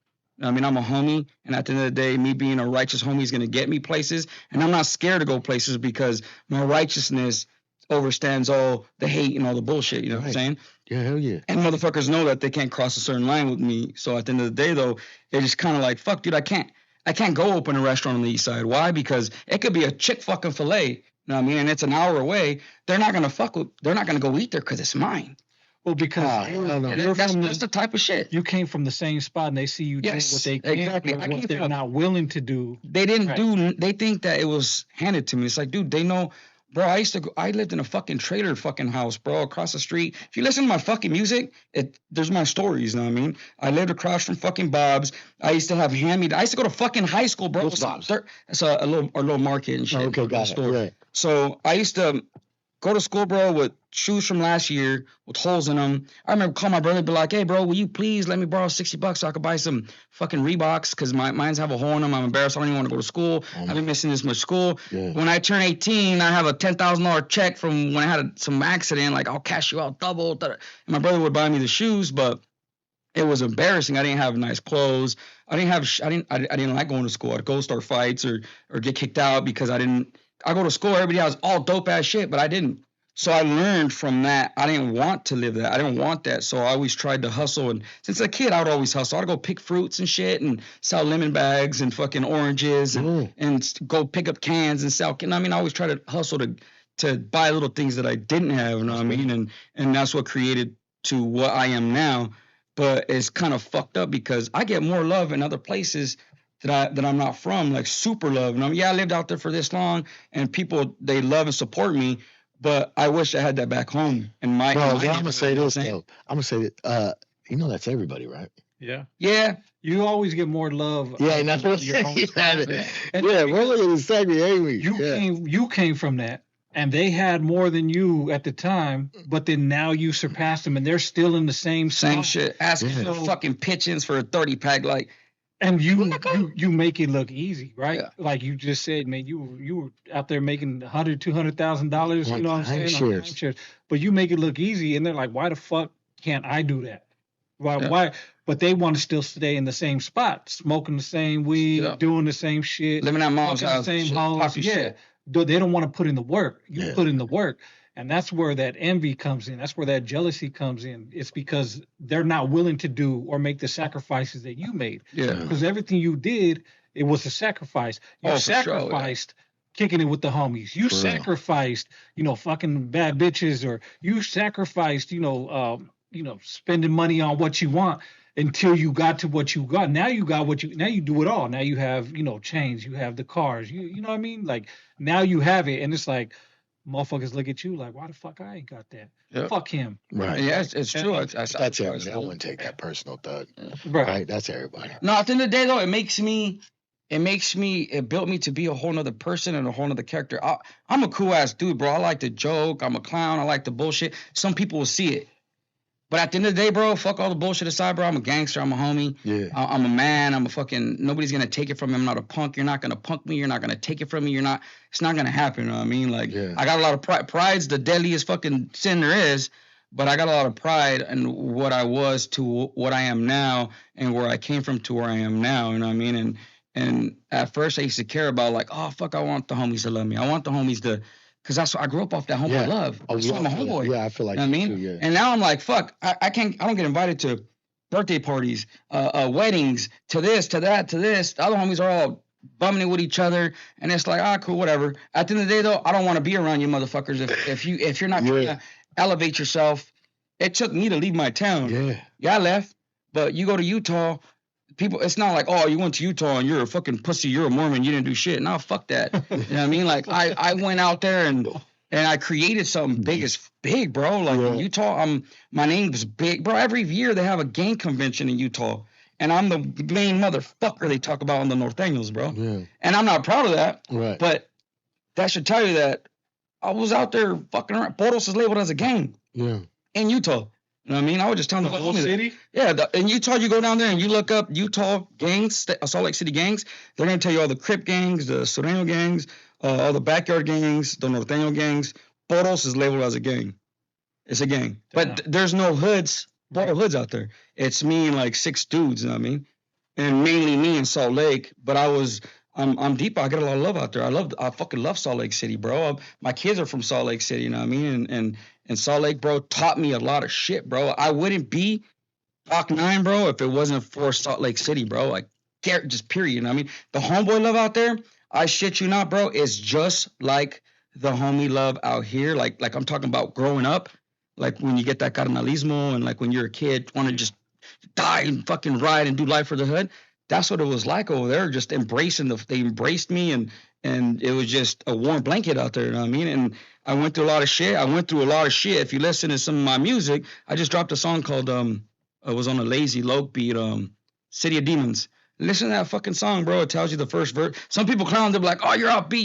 I mean, I'm a homie, and at the end of the day, me being a righteous homie is gonna get me places, and I'm not scared to go places because my righteousness overstands all the hate and all the bullshit, you know what I'm saying? Yeah, hell yeah. And motherfuckers know that they can't cross a certain line with me. So at the end of the day, though, they're just kind of like, fuck, dude, I can't go open a restaurant on the east side. Why? Because it could be a chick fucking filet, you know what I mean? And it's an hour away. They're not gonna go eat there because it's mine. Well, because that's the type of shit. You came from the same spot, and they see you doing what they can't, what they're not willing to do. They didn't do. They think that it was handed to me. It's like, dude, they know. Bro, I lived in a fucking trailer fucking house, bro, across the street. If you listen to my fucking music, there's my stories, you know what I mean? I lived across from fucking Bob's. I used to have I used to go to fucking high school, bro. What's Bob's? It's a little market and shit. Oh, okay, got it. Right. So I used to go to school, bro, with shoes from last year with holes in them. I remember calling my brother and be like, hey, bro, will you please let me borrow $60 so I could buy some fucking Reeboks because mine's have a hole in them. I'm embarrassed. I don't even want to go to school. I've been missing this much school. Yeah. When I turn 18, I have a $10,000 check from when I had some accident. Like, I'll cash you out double. And my brother would buy me the shoes, but it was embarrassing. I didn't have nice clothes. I didn't like going to school. I'd go start fights or get kicked out because I go to school, everybody has all dope ass shit, but I didn't. So I learned from that. I didn't want to live that. I didn't want that. So I always tried to hustle. And since a kid, I would always hustle. I'd go pick fruits and shit and sell lemon bags and fucking oranges and go pick up cans and sell. I mean, I always try to hustle to buy little things that I didn't have. You know what I mean? And that's what created to what I am now. But it's kind of fucked up because I get more love in other places that I'm not from, like super love. And I lived out there for this long, and people, they love and support me. But I wish I had that back home. And I'm gonna say this though. I'm gonna say that. That's everybody, right? Yeah. Yeah. You always get more love. Yeah, and that's what we're looking at segment, ain't we? You came from that, and they had more than you at the time, but then now you surpassed them, and they're still in the same shit. Asking for fucking pitch-ins for a 30-pack, like. And you make it look easy, right? Yeah. Like you just said, man, you were out there making $100,000-$200,000, you know what I'm saying? Timeshares. But you make it look easy, and they're like, why the fuck can't I do that? Why? But they want to still stay in the same spot, smoking the same weed, doing the same shit, living at mom's house, the same house. Yeah, they don't want to put in the work. You put in the work. And that's where that envy comes in. That's where that jealousy comes in. It's because they're not willing to do or make the sacrifices that you made. Yeah. Because everything you did, it was a sacrifice. You sacrificed kicking it with the homies. You sacrificed, fucking bad bitches, or you sacrificed, spending money on what you want until you got to what you got. Now you got now you do it all. Now you have, chains, you have the cars, you know what I mean? Like now you have it, and it's like, motherfuckers look at you like, why the fuck I ain't got that? Yep. Fuck him. Right. Yeah, it's true. That's everybody. I wouldn't take that personal, Doug. Right. That's everybody. No, at the end of the day, though, it makes me it built me to be a whole nother person and a whole nother character. I'm a cool ass dude, bro. I like to joke. I'm a clown. I like the bullshit. Some people will see it. But at the end of the day, bro, fuck all the bullshit aside, bro. I'm a gangster. I'm a homie. Yeah. I'm a man. I'm a fucking, nobody's going to take it from me. I'm not a punk. You're not going to punk me. You're not going to take it from me. It's not going to happen. You know what I mean? Like, I got a lot of pride. Pride's the deadliest fucking sin there is. But I got a lot of pride in what I was to what I am now and where I came from to where I am now. You know what I mean? And at first I used to care about like, oh, fuck, I want the homies to love me. I want the homies to, because that's what I grew up off that homeboy love. That's why I'm a homeboy. Yeah, I feel like you know what I mean? Too, yeah. And now I'm like, fuck, I don't get invited to birthday parties, weddings, to this, to that, to this. The other homies are all bumming it with each other. And it's like, cool, whatever. At the end of the day, though, I don't want to be around you motherfuckers if you're not trying to elevate yourself. It took me to leave my town. Yeah, I left. But you go to Utah, people, it's not like, oh, you went to Utah and you're a fucking pussy, you're a Mormon, you didn't do shit. No, fuck that. You know what I mean? Like, I went out there and I created something big, bro. Like, in Utah, my name was big. Bro, every year they have a gang convention in Utah. And I'm the main motherfucker they talk about on the Norteños, bro. Yeah. And I'm not proud of that. Right. But that should tell you that I was out there fucking around. Portos is labeled as a gang. Yeah. In Utah. You know what I mean? I was just telling the whole city? In Utah, you go down there and you look up Utah gangs, Salt Lake City gangs. They're going to tell you all the Crip gangs, the Sureno gangs, all the backyard gangs, the Norteño gangs. Portos is labeled as a gang. It's a gang. Damn. But there's no hoods, hoods out there. It's me and like 6 dudes, you know what I mean? And mainly me in Salt Lake. But I'm deep. I get a lot of love out there. I fucking love Salt Lake City, bro. My kids are from Salt Lake City, you know what I mean? And Salt Lake, bro, taught me a lot of shit, bro. I wouldn't be Doc 9, bro, if it wasn't for Salt Lake City, bro. Like, just period, you know what I mean? The homeboy love out there, I shit you not, bro, is just like the homie love out here. Like I'm talking about growing up, like when you get that carnalismo and like when you're a kid, want to just die and fucking ride and do life for the hood. That's what it was like over there, just they embraced me and it was just a warm blanket out there, you know what I mean? And I went through a lot of shit. If you listen to some of my music, I just dropped a song called, it was on a Lazy Loke beat, City of Demons. Listen to that fucking song, bro. It tells you the first verse. Some people clown, they're like, oh, you're offbeat,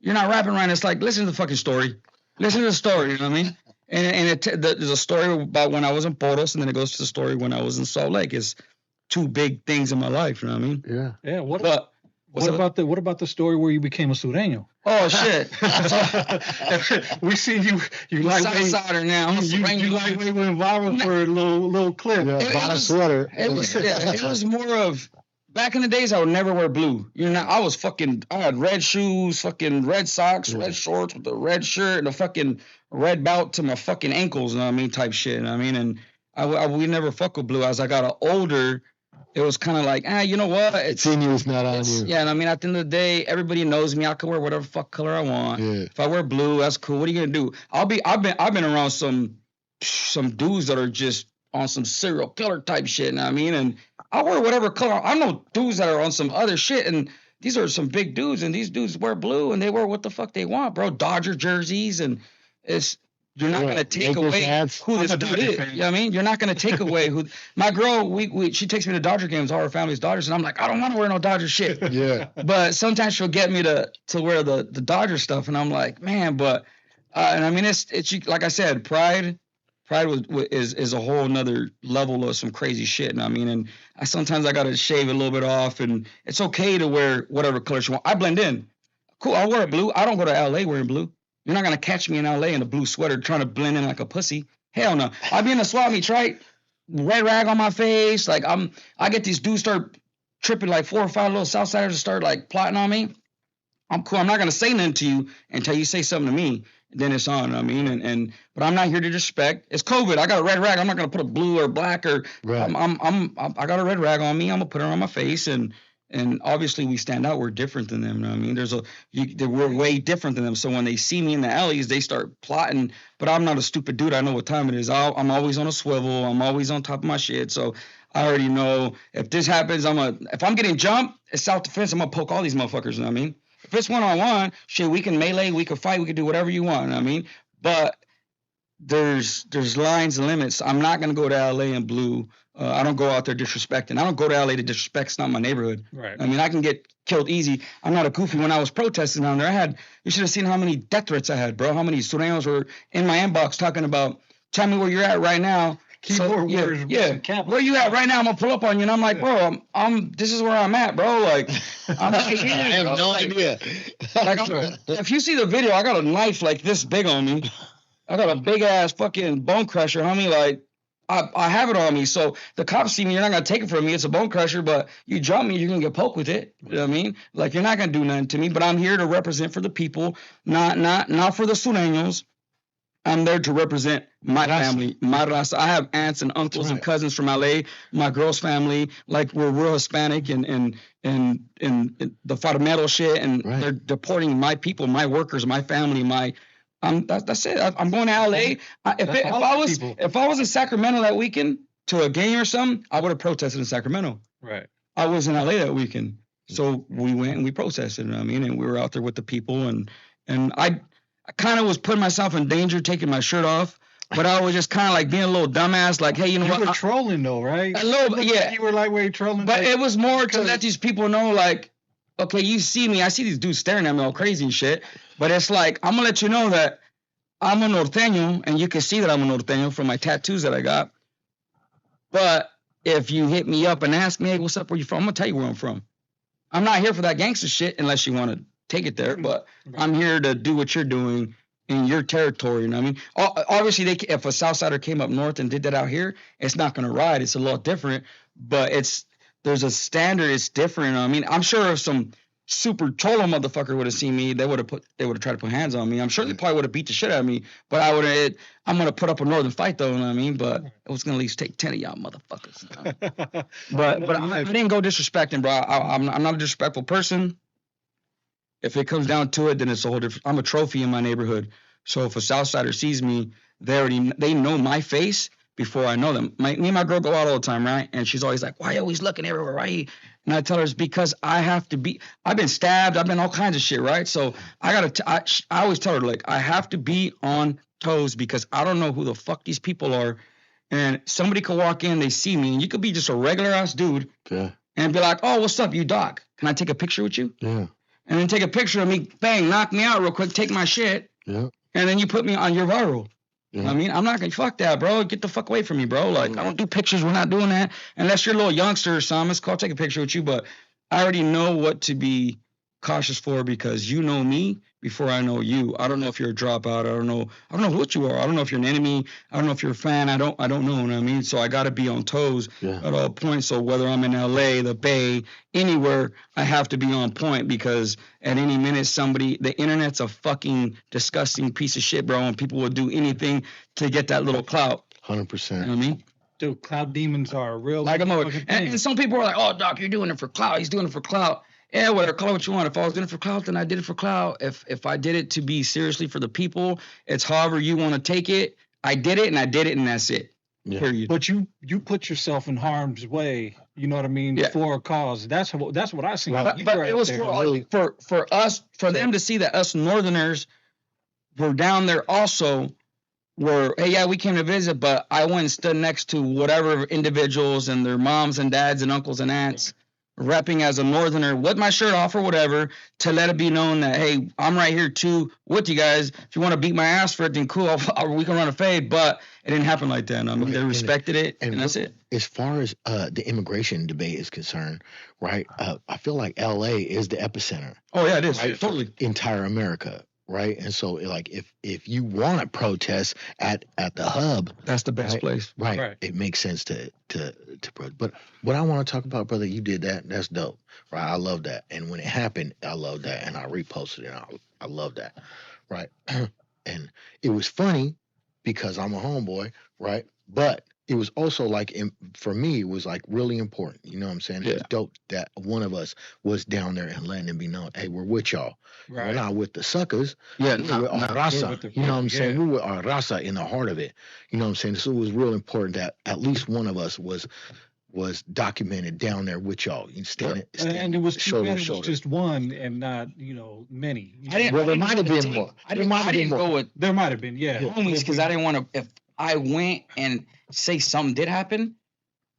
you're not rapping right. It's like, listen to the fucking story. Listen to the story, you know what I mean? And there's a story about when I was in Portos, and then it goes to the story when I was in Salt Lake. It's 2 big things in my life, you know what I mean? Yeah. Yeah. What about the story where you became a Sureno? Oh shit! We see you lightweight now. You lightweight went viral for a little clip. Yeah, bought a sweater. It was more of back in the days. I would never wear blue. I had red shoes, fucking red socks, red shorts with a red shirt and a fucking red belt to my fucking ankles. You know what I mean? Type shit. You know what I mean? And we never fuck with blue. As I got older, it was kind of like, you know what? It's in you, it's not on you. Yeah, and I mean, at the end of the day, everybody knows me. I can wear whatever fuck color I want. Yeah. If I wear blue, that's cool. What are you gonna do? I've been around some dudes that are just on some serial killer type shit. You know what I mean? And I wear whatever color. I know dudes that are on some other shit, and these are some big dudes, and these dudes wear blue, and they wear what the fuck they want, bro. Dodger jerseys, and you're not going to take away who this dude is. You know what I mean? You're not going to take away who. My girl, she takes me to Dodger games, all her family's Dodgers, and I'm like, I don't want to wear no Dodger shit. Yeah. But sometimes she'll get me to wear the Dodger stuff, and I'm like, man, but, and I mean, it's like I said, pride is a whole nother level of some crazy shit. And I mean, and sometimes I got to shave a little bit off, and it's okay to wear whatever color you want. I blend in. Cool, I'll wear blue. I don't go to LA wearing blue. You're not going to catch me in LA in a blue sweater trying to blend in like a pussy. Hell no. I'll be in a swap meet, right? Red rag on my face. Like I get these dudes start tripping like 4 or 5 little Southsiders start like plotting on me. I'm cool. I'm not going to say nothing to you until you say something to me. Then it's on, I mean, but I'm not here to disrespect. It's COVID. I got a red rag. I'm not going to put a blue or black or right. I got a red rag on me. I'm going to put it on my face and obviously we stand out. We're different than them. You know what I mean? We're way different than them. So when they see me in the alleys, they start plotting. But I'm not a stupid dude. I know what time it is. I'm always on a swivel. I'm always on top of my shit. So I already know if this happens, if I'm getting jumped, it's self-defense. I'm going to poke all these motherfuckers. You know what I mean? If it's one-on-one, shit, we can melee, we can fight, we can do whatever you want. You know what I mean? But there's lines and limits. I'm not gonna go to LA in blue. I don't go out there disrespecting. I don't go to LA to disrespect. It's not my neighborhood. Right. I mean, I can get killed easy. I'm not a goofy. When I was protesting down there, you should have seen how many death threats I had, bro. How many Surenos were in my inbox talking about, tell me where you're at right now. Keyboard words. Yeah. Where you at right now? I'm gonna pull up on you. And I'm like, bro, this is where I'm at, bro. Like, I'm I have no idea. Like, if you see the video, I got a knife like this big on me. I got a big ass fucking bone crusher, homie. Like, I have it on me. So the cops see me, you're not gonna take it from me. It's a bone crusher, but you jump me, you're gonna get poked with it. You know what I mean? Like, you're not gonna do nothing to me. But I'm here to represent for the people, not for the Sureños. I'm there to represent my family, my raza. I have aunts and uncles and cousins from LA. My girl's family, like, we're real Hispanic and the Farmero shit, and they're deporting my people, my workers, my family, that's it. I'm going to LA. If I was in Sacramento that weekend to a game or something, I would have protested in Sacramento. Right. I was in LA that weekend, so we went and we protested. You know what I mean, and we were out there with the people, and I kind of was putting myself in danger, taking my shirt off, but I was just kind of like being a little dumbass, like, hey, you know what? You were trolling though, right? A little bit, yeah. You were lightweight trolling, but it was more to let these people know, like, okay, you see me, I see these dudes staring at me all crazy and shit, but it's like, I'm gonna let you know that I'm a norteño, and you can see that I'm a norteño from my tattoos that I got. But if you hit me up and ask me, hey, what's up, where you from? I'm gonna tell you where I'm from. I'm not here for that gangster shit unless you want to take it there, but I'm here to do what you're doing in your territory. You know what I mean? Obviously, if a Southsider came up north and did that out here, it's not gonna ride. It's a lot different, but there's a standard. It's different. I mean, I'm sure if some super cholo motherfucker would have seen me, they would have tried to put hands on me. I'm sure they probably would have beat the shit out of me, but I'm gonna put up a northern fight though, you know what I mean? But it was gonna at least take 10 of y'all motherfuckers. You know? but I didn't go disrespecting, bro. I'm not a disrespectful person. If it comes down to it, then it's a whole different. I'm a trophy in my neighborhood, so if a Southsider sees me, they know my face before I know them. Me and my girl go out all the time, right? And she's always like, why are you always looking everywhere, right? And I tell her it's because I have to be. I've been stabbed. I've been all kinds of shit, right? So I always tell her, like, I have to be on toes because I don't know who the fuck these people are. And somebody could walk in, they see me, and you could be just a regular ass dude, and be like, oh, what's up, you doc? Can I take a picture with you? Yeah. And then take a picture of me, bang, knock me out real quick, take my shit, and then you put me on your viral. You know what I mean? I'm not gonna fuck that, bro. Get the fuck away from me, bro. Like, I don't do pictures. We're not doing that. Unless you're a little youngster or something, it's cool. I'll take a picture with you, but I already know what to be cautious for because you know me before I know you. I don't know if you're a dropout. I don't know what you are. I don't know if you're an enemy. I don't know if you're a fan. I don't know, you know what I mean? So I gotta be on toes at all points. So whether I'm in LA, the Bay, anywhere, I have to be on point because at any minute the internet's a fucking disgusting piece of shit, bro, and people will do anything to get that little clout. 100%. You know what I mean? Dude, clout demons are a real like and some people are like, oh, doc, you're doing it for clout. He's doing it for clout. Yeah, whatever, call it what you want. If I was doing it for clout, then I did it for clout. If I did it to be seriously for the people, it's however you want to take it. I did it, and that's it. Yeah. Period. But you put yourself in harm's way, you know what I mean, for a cause. That's what I see. But it was for us, for them to see that us Northerners were down there also. Hey, yeah, we came to visit, but I went and stood next to whatever individuals and their moms and dads and uncles and aunts, repping as a Northerner with my shirt off or whatever, to let it be known that, hey, I'm right here too with you guys. If you want to beat my ass for it, then cool, we can run a fade. But it didn't happen like that. I mean, they respected it, and that's it. As far as the immigration debate is concerned, right, I feel like L.A. is the epicenter. Oh, yeah, it is. Right, totally. Entire America. Right. And so, like, if you want to protest at the hub, that's the best place. Right. It makes sense to protest. But what I want to talk about, brother, you did that. That's dope. Right. I love that. And when it happened, I love that. And I reposted it. And I love that. Right. And it was funny because I'm a homeboy. Right. But it was also like, for me, it was like really important. You know what I'm saying? It was dope that one of us was down there and letting it be known, hey, we're with y'all. Right. We're not with the suckers. Yeah, we're with our raza. You know what I'm saying? We're with our raza in the heart of it. You know what I'm saying? So it was real important that at least one of us was was documented down there with y'all. You standing and it was too shoulder bad to it was shoulder. just one and not, many. Well, there might have been more. I didn't go with There might have been, yeah. homies because I didn't want to. If I went and say something did happen,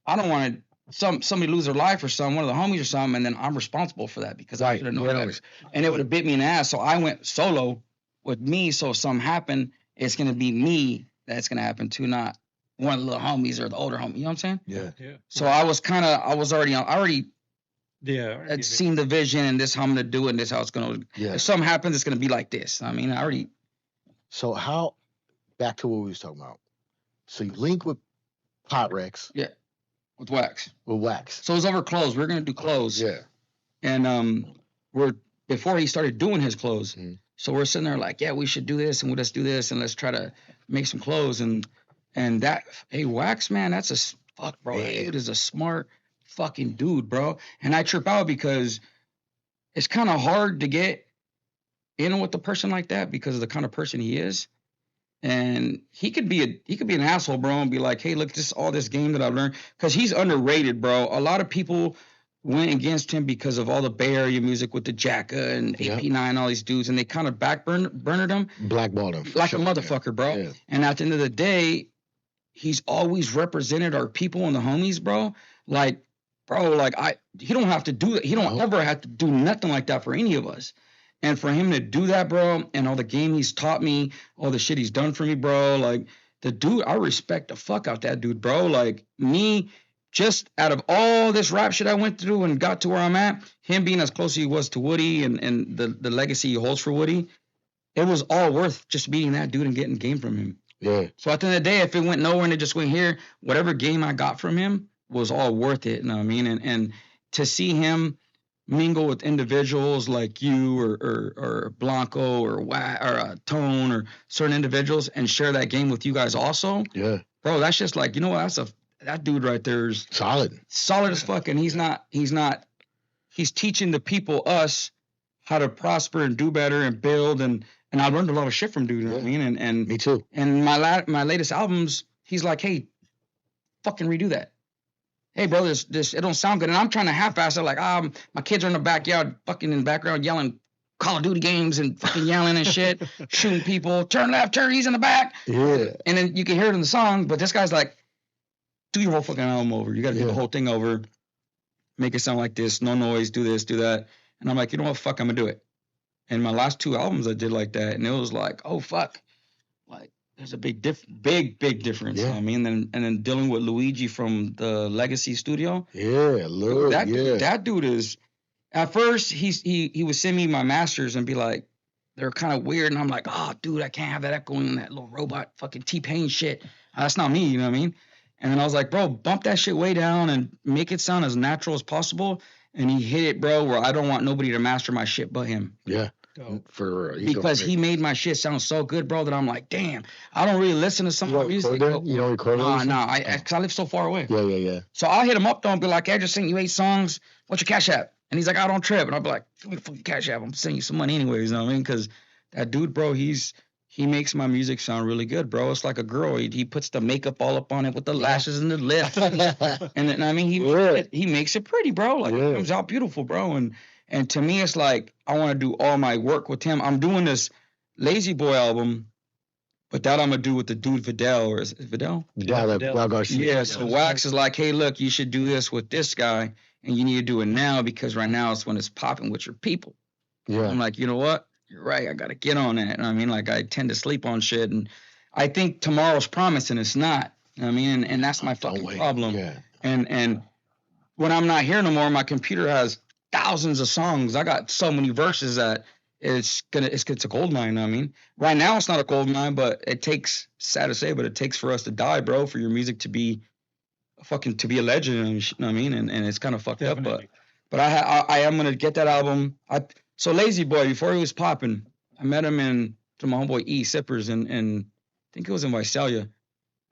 I don't want to somebody lose their life or something, one of the homies or something, and then I'm responsible for that because I should have known better. And it would have bit me in the ass. So I went solo with me. So if something happened, it's gonna be me that's gonna happen to, not one of the little homies or the older homie. You know what I'm saying? Yeah. So I was already Yeah. had seen the vision and this how I'm gonna do it and this how it's gonna. Yeah. If something happens, it's gonna be like this. I mean, I already. So how? Back to what we was talking about. So you link with Pot Rex. Yeah. With Wax. With Wax. So it was over clothes. We were gonna do clothes. Yeah. And we're before he started doing his clothes. Mhm. So we're sitting there like, yeah, we should do this and let's do this and let's try to make some clothes and that Wax, man, that's fuck, bro. That dude is a smart fucking dude, bro. And I trip out because it's kind of hard to get in with a person like that because of the kind of person he is. And he could be an asshole, bro, and be like, hey, look, all this game that I've learned. Because he's underrated, bro. A lot of people went against him because of all the Bay Area music with the Jacka and AP9, all these dudes, and they kind of backburnered him. Blackballed him. Like a motherfucker, bro. Yeah. And at the end of the day, he's always represented our people and the homies, bro. Like, bro, he don't have to do it. He don't ever have to do nothing like that for any of us. And for him to do that, bro, and all the game he's taught me, all the shit he's done for me, bro, like, the dude, I respect the fuck out that dude, bro. Like, me, just out of all this rap shit I went through and got to where I'm at, him being as close as he was to Woodie and the legacy he holds for Woodie, it was all worth just meeting that dude and getting game from him. Yeah. So at the end of the day, if it went nowhere and it just went here, whatever game I got from him was all worth it, you know what I mean? And to see him mingle with individuals like you or Blanco or Tone or certain individuals and share that game with you guys also. Yeah. Bro, that's just like, you know what? That dude right there is solid as fuck. And he's teaching the people, us, how to prosper and do better and build. And I learned a lot of shit from dude, you know what I mean? And me too. And my latest albums, he's like, hey, fucking redo that. Hey, bro, this it don't sound good. And I'm trying to half-ass it, like, my kids are in the backyard, fucking in the background yelling Call of Duty games and fucking yelling and shit, shooting people, turn left, turn, he's in the back. Yeah. And then you can hear it in the song, but this guy's like, do your whole fucking album over. You got to do the whole thing over, make it sound like this, no noise, do this, do that. And I'm like, you know what, fuck, I'm going to do it. And my last 2 albums I did like that, and it was like, oh, fuck. Like, there's a big difference. Yeah. You know what I mean, and then dealing with Luigi from the Legacy Studio. Yeah, Lord, that dude is. At first, he would send me my masters and be like, they're kind of weird, and I'm like, oh, dude, I can't have that echoing in that little robot fucking T-Pain shit. That's not me, you know what I mean? And then I was like, bro, bump that shit way down and make it sound as natural as possible. And he hit it, bro, where I don't want nobody to master my shit but him. Yeah. Because he made my shit sound so good, bro, that I'm like, damn, I don't really listen to some of the music. You don't record it? No, because I live so far away. Yeah. So I'll hit him up, though, and be like, hey, I just sent you 8 songs. What's your Cash App? And he's like, I don't trip. And I'll be like, give me the fucking Cash App. I'm sending you some money anyways, you know what I mean? Because that dude, bro, he makes my music sound really good, bro. It's like a girl. He puts the makeup all up on it with the lashes and the lips. and I mean, he makes it pretty, bro. Like, it comes out beautiful, bro. And to me, it's like, I want to do all my work with him. I'm doing this Lazy Boy album, but that I'm going to do with the dude Vidal, or is it Vidal? Vidal Garcia. Yeah, so Wax is like, hey, look, you should do this with this guy, and you need to do it now because right now it's when it's popping with your people. Yeah. I'm like, you know what? You're right. I got to get on that. I mean, like, I tend to sleep on shit, and I think tomorrow's promising. It's not. I mean, and that's my fucking problem. Yeah. And when I'm not here no more, my computer has thousands of songs. I got so many verses that it's a gold mine. I mean, right now it's not a gold mine, but it takes, sad to say, but it takes for us to die, bro, for your music to be a legend. You know what I mean? And it's kind of fucked up, but I am gonna get that album. So Lazy Boy, before he was popping, I met him to my homeboy E Sippers and I think it was in Visalia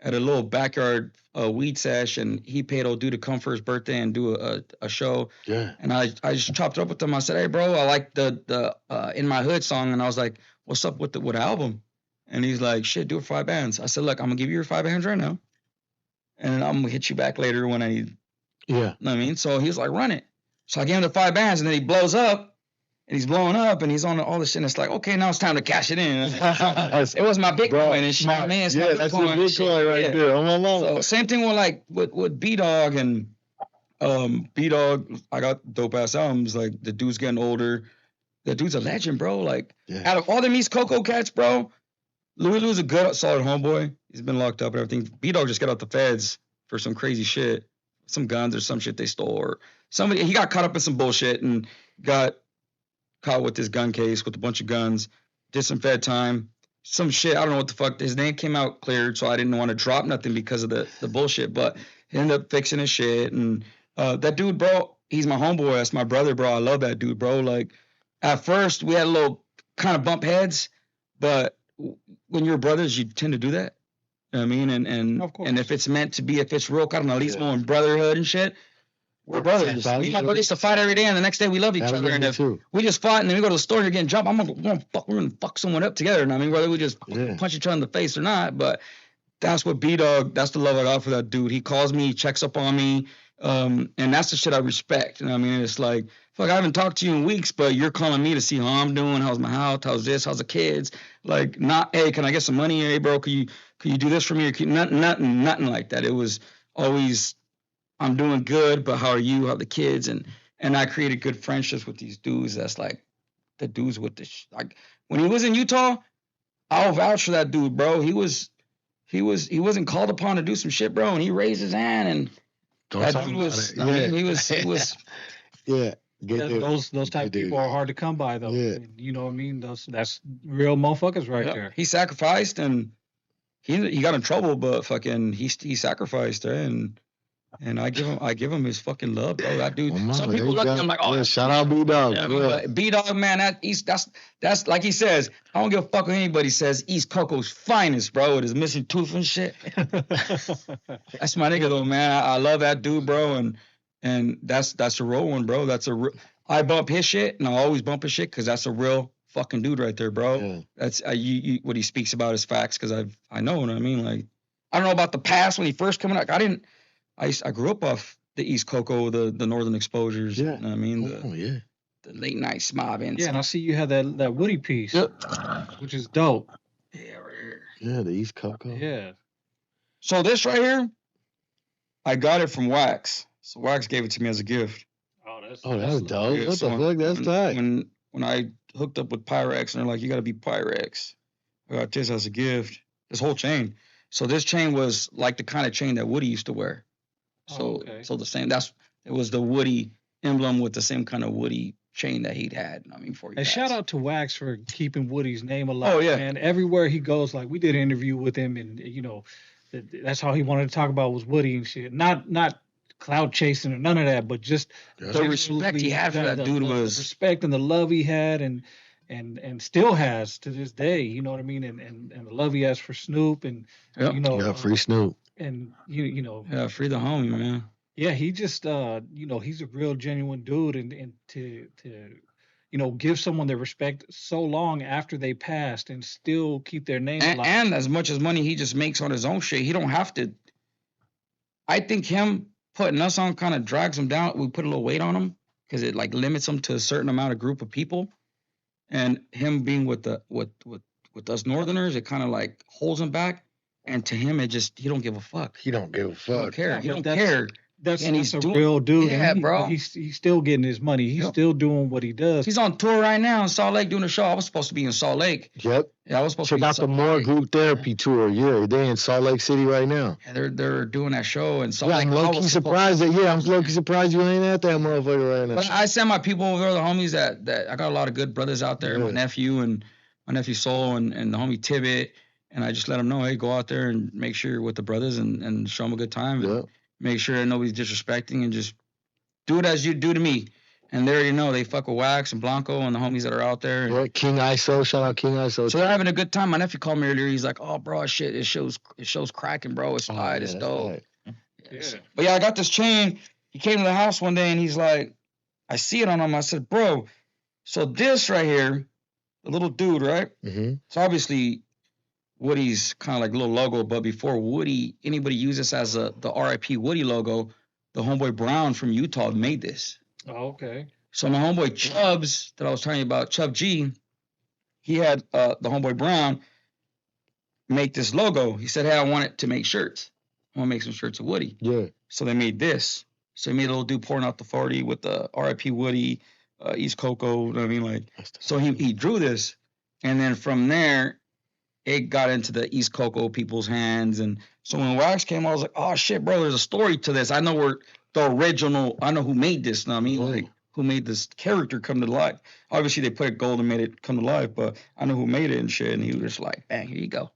at a little backyard weed sesh, and he paid old dude to come for his birthday and do a show. Yeah. And I just chopped it up with him. I said, hey, bro, I like the In My Hood song. And I was like, what's up with the album? And he's like, shit, do it for 5 bands. I said, look, I'm going to give you your 5 bands right now. And I'm going to hit you back later when I Yeah. You know what I mean? So he was like, run it. So I gave him the 5 bands, and then he blows up, and he's blowing up, and he's on all this shit. And it's like, okay, now it's time to cash it in. It was my Bitcoin and shit. Man, it's my that's Bitcoin the Bitcoin right there. Oh my mama. So same thing with like with B-Dawg and B-Dawg. I got dope ass albums. Like the dude's getting older. The dude's a legend, bro. Like out of all them East Coco cats, bro, Lou's a good, solid homeboy. He's been locked up and everything. B-Dawg just got out the feds for some crazy shit, some guns or some shit they stole, or somebody. He got caught up in some bullshit and got caught with this gun case with a bunch of guns. Did some fed time, some shit. I don't know what the fuck. His name came out cleared, so I didn't want to drop nothing because of the bullshit. But he ended up fixing his shit. And that dude, bro, he's my homeboy. That's my brother, bro. I love that dude, bro. Like at first we had a little kind of bump heads, but when you're brothers, you tend to do that. You know what I mean? And if it's meant to be, if it's real kind of at least more in brotherhood and shit, we're brothers. Me and my brother used to fight every day, and the next day we loved each other. And if we just fought, and then we go to the store and you're getting jumped, we're gonna fuck someone up together. You know what I mean? Whether we just punch each other in the face or not. But that's what B-Dawg, that's the love I got for that dude. He calls me, he checks up on me. And that's the shit I respect. You know what I mean? It's like, fuck, I haven't talked to you in weeks, but you're calling me to see how I'm doing, how's my house, how's this, how's the kids. Like, not, hey, can I get some money? Hey, bro, could you do this for me? Nothing like that. It was always, I'm doing good, but how are you? How are the kids? And I created good friendships with these dudes. That's like the dudes with the like when he was in Utah, I'll vouch for that dude, bro. He wasn't called upon to do some shit, bro, and he raised his hand and that dude was. I mean, he was. Yeah. Those type of people are hard to come by, though. Yeah. You know what I mean? That's real motherfuckers right there. He sacrificed and he got in trouble, but fucking he sacrificed, and I give him his fucking love, bro. That dude. Some people look at him like, oh, shout out B-Dawg. Yeah, B-Dawg, man, that's like he says. I don't give a fuck what anybody says. East Coco's finest, bro. With his missing tooth and shit. That's my nigga though, man. I love that dude, bro, and that's a real one, bro. I bump his shit, and I always bump his shit because that's a real fucking dude right there, bro. Yeah. That's what he speaks about is facts because I know what I mean. Like I don't know about the past when he first coming out. I grew up off the East Coco, the Northern Exposures. Yeah. You know what I mean? The late night smobbing. Yeah, and I see you have that Woodie piece, which is dope. Yeah, right here. Yeah, the East Coco. Yeah. So this right here, I got it from Wax. So Wax gave it to me as a gift. That's dope. Yeah, what the fuck? That's tight. When I hooked up with Pyrex, and they're like, you got to be Pyrex. I got this as a gift. This whole chain. So this chain was like the kind of chain that Woodie used to wear. So the same. It was the Woodie emblem with the same kind of Woodie chain that he'd had. I mean, and shout out to Wax for keeping Woodie's name alive. Oh yeah, man. Everywhere he goes, like we did an interview with him, and you know, that's all he wanted to talk about was Woodie and shit. Not cloud chasing or none of that, but just the respect he had for that dude was the respect and the love he had, and still has to this day. You know what I mean? And the love he has for Snoop, and you know, free Snoop. And you know, free the homie, man. Yeah, he just you know, he's a real genuine dude, and to you know, give someone their respect so long after they passed and still keep their name alive. And as much as money he just makes on his own shit, he don't have to. I think him putting us on kind of drags him down. We put a little weight on him because it like limits him to a certain amount of group of people, and him being with us Northerners, it kind of like holds him back. And to him, he don't give a fuck. He don't give a fuck. He don't care. He don't care. That's a real dude. Yeah, bro. He's still getting his money. He's still doing what he does. He's on tour right now in Salt Lake doing a show. I was supposed to be in Salt Lake. Yep. Yeah, I was supposed to be in Salt Lake. Check out the More Group Therapy Tour. Yeah, they're in Salt Lake City right now. Yeah, they're doing that show in Salt Lake. I'm low-key surprised I'm low-key surprised you ain't at that motherfucker right now. But I send my people over there, the homies that I got a lot of good brothers out there. Yeah. My nephew Soul and the homie Tibbet. And I just let them know, hey, go out there and make sure you're with the brothers and show them a good time. And make sure that nobody's disrespecting and just do it as you do to me. And they already know they fuck with Wax and Blanco and the homies that are out there. And, King ISO, shout out King ISO. So they're having a good time. My nephew called me earlier. He's like, oh, bro, shit, it shows cracking, bro. It's tight. It's dope. Right. Yeah. But yeah, I got this chain. He came to the house one day and he's like, I see it on him. I said, bro, so this right here, the little dude, right? Mm-hmm. So obviously Woodie's kind of like a little logo, but before Woodie, anybody use this as the RIP Woodie logo, the homeboy Brown from Utah made this. Oh, okay. So my homeboy Chubbs that I was telling you about, Chubb G, he had the homeboy Brown make this logo. He said, hey, I want it to make shirts. I want to make some shirts of Woody. Yeah. So they made this. So he made a little dude pouring out the 40 with the RIP Woody, East Coco. You know what I mean? Like, so he drew this. And then from there, it got into the East Coco people's hands. And so when Wax came, I was like, oh shit, bro, there's a story to this. I know the original, I know who made this. You know what I mean? Like, who made this character come to life. Obviously, they put it gold and made it come to life, but I know who made it and shit. And he was just like, bang, here you go.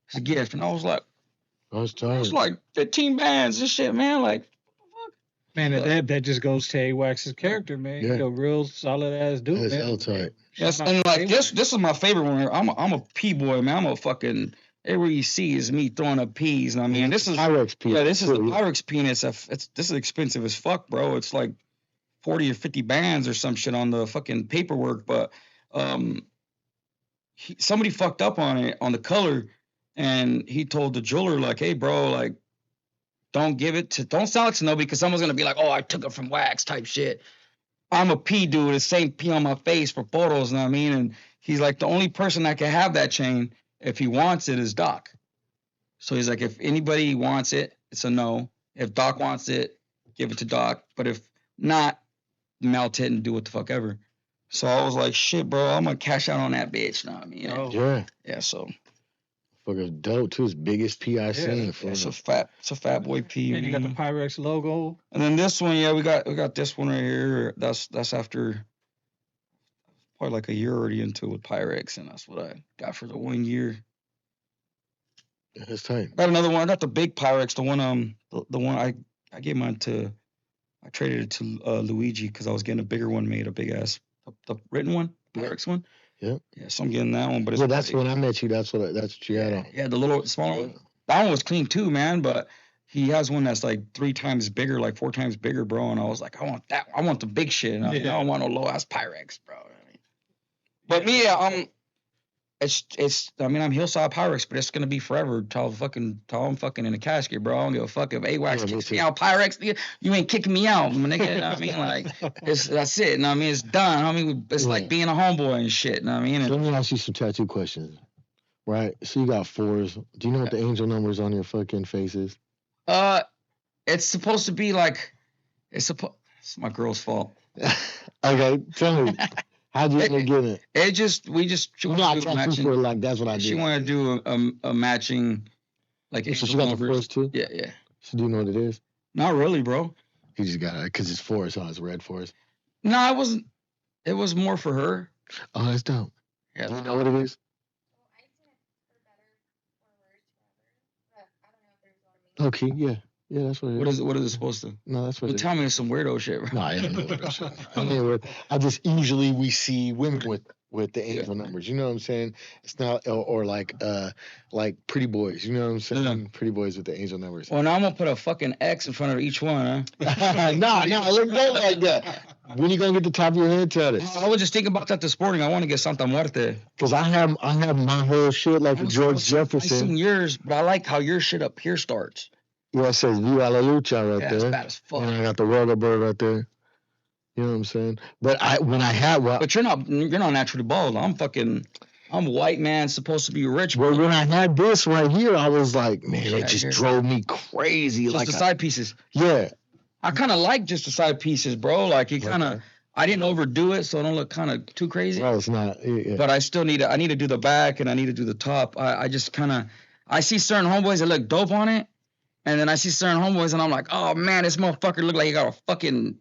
It's a gift. And I was like, it's like 15 bands and shit, man. Like, man, that just goes to A-Wax's character, man. Yeah. He's a real solid ass dude, That's man. hell tight. yes, and like this is my favorite one. I'm a P-boy, man. I'm a fucking, everywhere you see is me throwing up P's. And I mean, this is Pyrex penis. Yeah, this is the Pyrex penis. This is expensive as fuck, bro. It's like 40 or 50 bands or some shit on the fucking paperwork. But somebody fucked up on it, on the color, and he told the jeweler, like, hey, bro, like, don't sell it to nobody because someone's going to be like, oh, I took it from Wax type shit. I'm a P dude, the same P on my face for photos, you know what I mean? And he's like, the only person that can have that chain, if he wants it, is Doc. So he's like, if anybody wants it, it's a no. If Doc wants it, give it to Doc. But if not, melt it and do what the fuck ever. So I was like, shit, bro, I'm going to cash out on that bitch. You know what I mean? Oh. Yeah. Yeah, so. Fucking dope, too. His biggest P I seen. It's a fat boy P. And you got the Pyrex logo. And then this one, yeah, we got this one right here. That's after probably like a year already into it with Pyrex, and that's what I got for the 1 year. Yeah, that's tight. I got another one. I got the big Pyrex, the one the one I gave mine to, I traded it to Luigi because I was getting a bigger one made, a big ass, the written one, Pyrex one. Yeah. Yeah, so I'm getting that one, but it's that's when I met you. That's what you had on. Yeah, the little smaller one. That one was clean too, man. But he has one that's like 3 times bigger, like 4 times bigger, bro. And I was like, I want that. I want the big shit. And I don't want no low ass Pyrex, bro. I mean, but me, I mean, I'm Hillside Pyrex, but it's gonna be forever till I'm fucking in a casket, bro. I don't give a fuck if A-Wax kicks me out. Pyrex, you ain't kicking me out, nigga. You know what I mean, like, that's it. You know what I mean, it's done. I mean, it's like being a homeboy and shit. You know what I mean? So let me ask you some tattoo questions. Right. So you got 4s. Do you know what the angel numbers on your fucking face is? It's supposed to be like, it's my girl's fault. Okay, tell me. How'd you end up getting it? We just She wanted to do matching. Like, that's what I did. She wanted to do a matching, like. So she got the first 2? Yeah. So do you know what it is? Not really, bro. You just got it because it's 4, so it's red 4s. No, it wasn't. It was more for her. Oh, that's dope. Yeah. Do you know what it is? Okay, yeah. Yeah, that's what it is. What is it supposed to? No, that's what it is. Tell me it's some weirdo shit, bro. No, I didn't know weirdo shit. I mean, I just usually we see women with the angel numbers. You know what I'm saying? It's not or like pretty boys. You know what I'm saying? Yeah. Pretty boys with the angel numbers. Well, now I'm gonna put a fucking X in front of each one, huh? No, look like that. When you gonna get the top of your head tatted? I was just thinking about that this morning. I want to get Santa Muerte. Because I have my whole shit like a George Jefferson. I've seen yours, but I like how your shit up here starts. Yeah, it says Viva la Lucha right there. That's bad as fuck. And I got the Roller Bird right there. You know what I'm saying? But But you're not naturally bald. I'm a white man supposed to be rich. Well, when I had this right here, I was like, man, it just drove me crazy. Just like the side pieces. Yeah. I kind of like just the side pieces, bro. Like you kind of, I didn't overdo it, so I don't look kind of too crazy. No, it's not. Yeah. But I still need to do the back and I need to do the top. I just kind of, I see certain homeboys that look dope on it. And then I see certain homeboys and I'm like, oh man, this motherfucker look like he got a fucking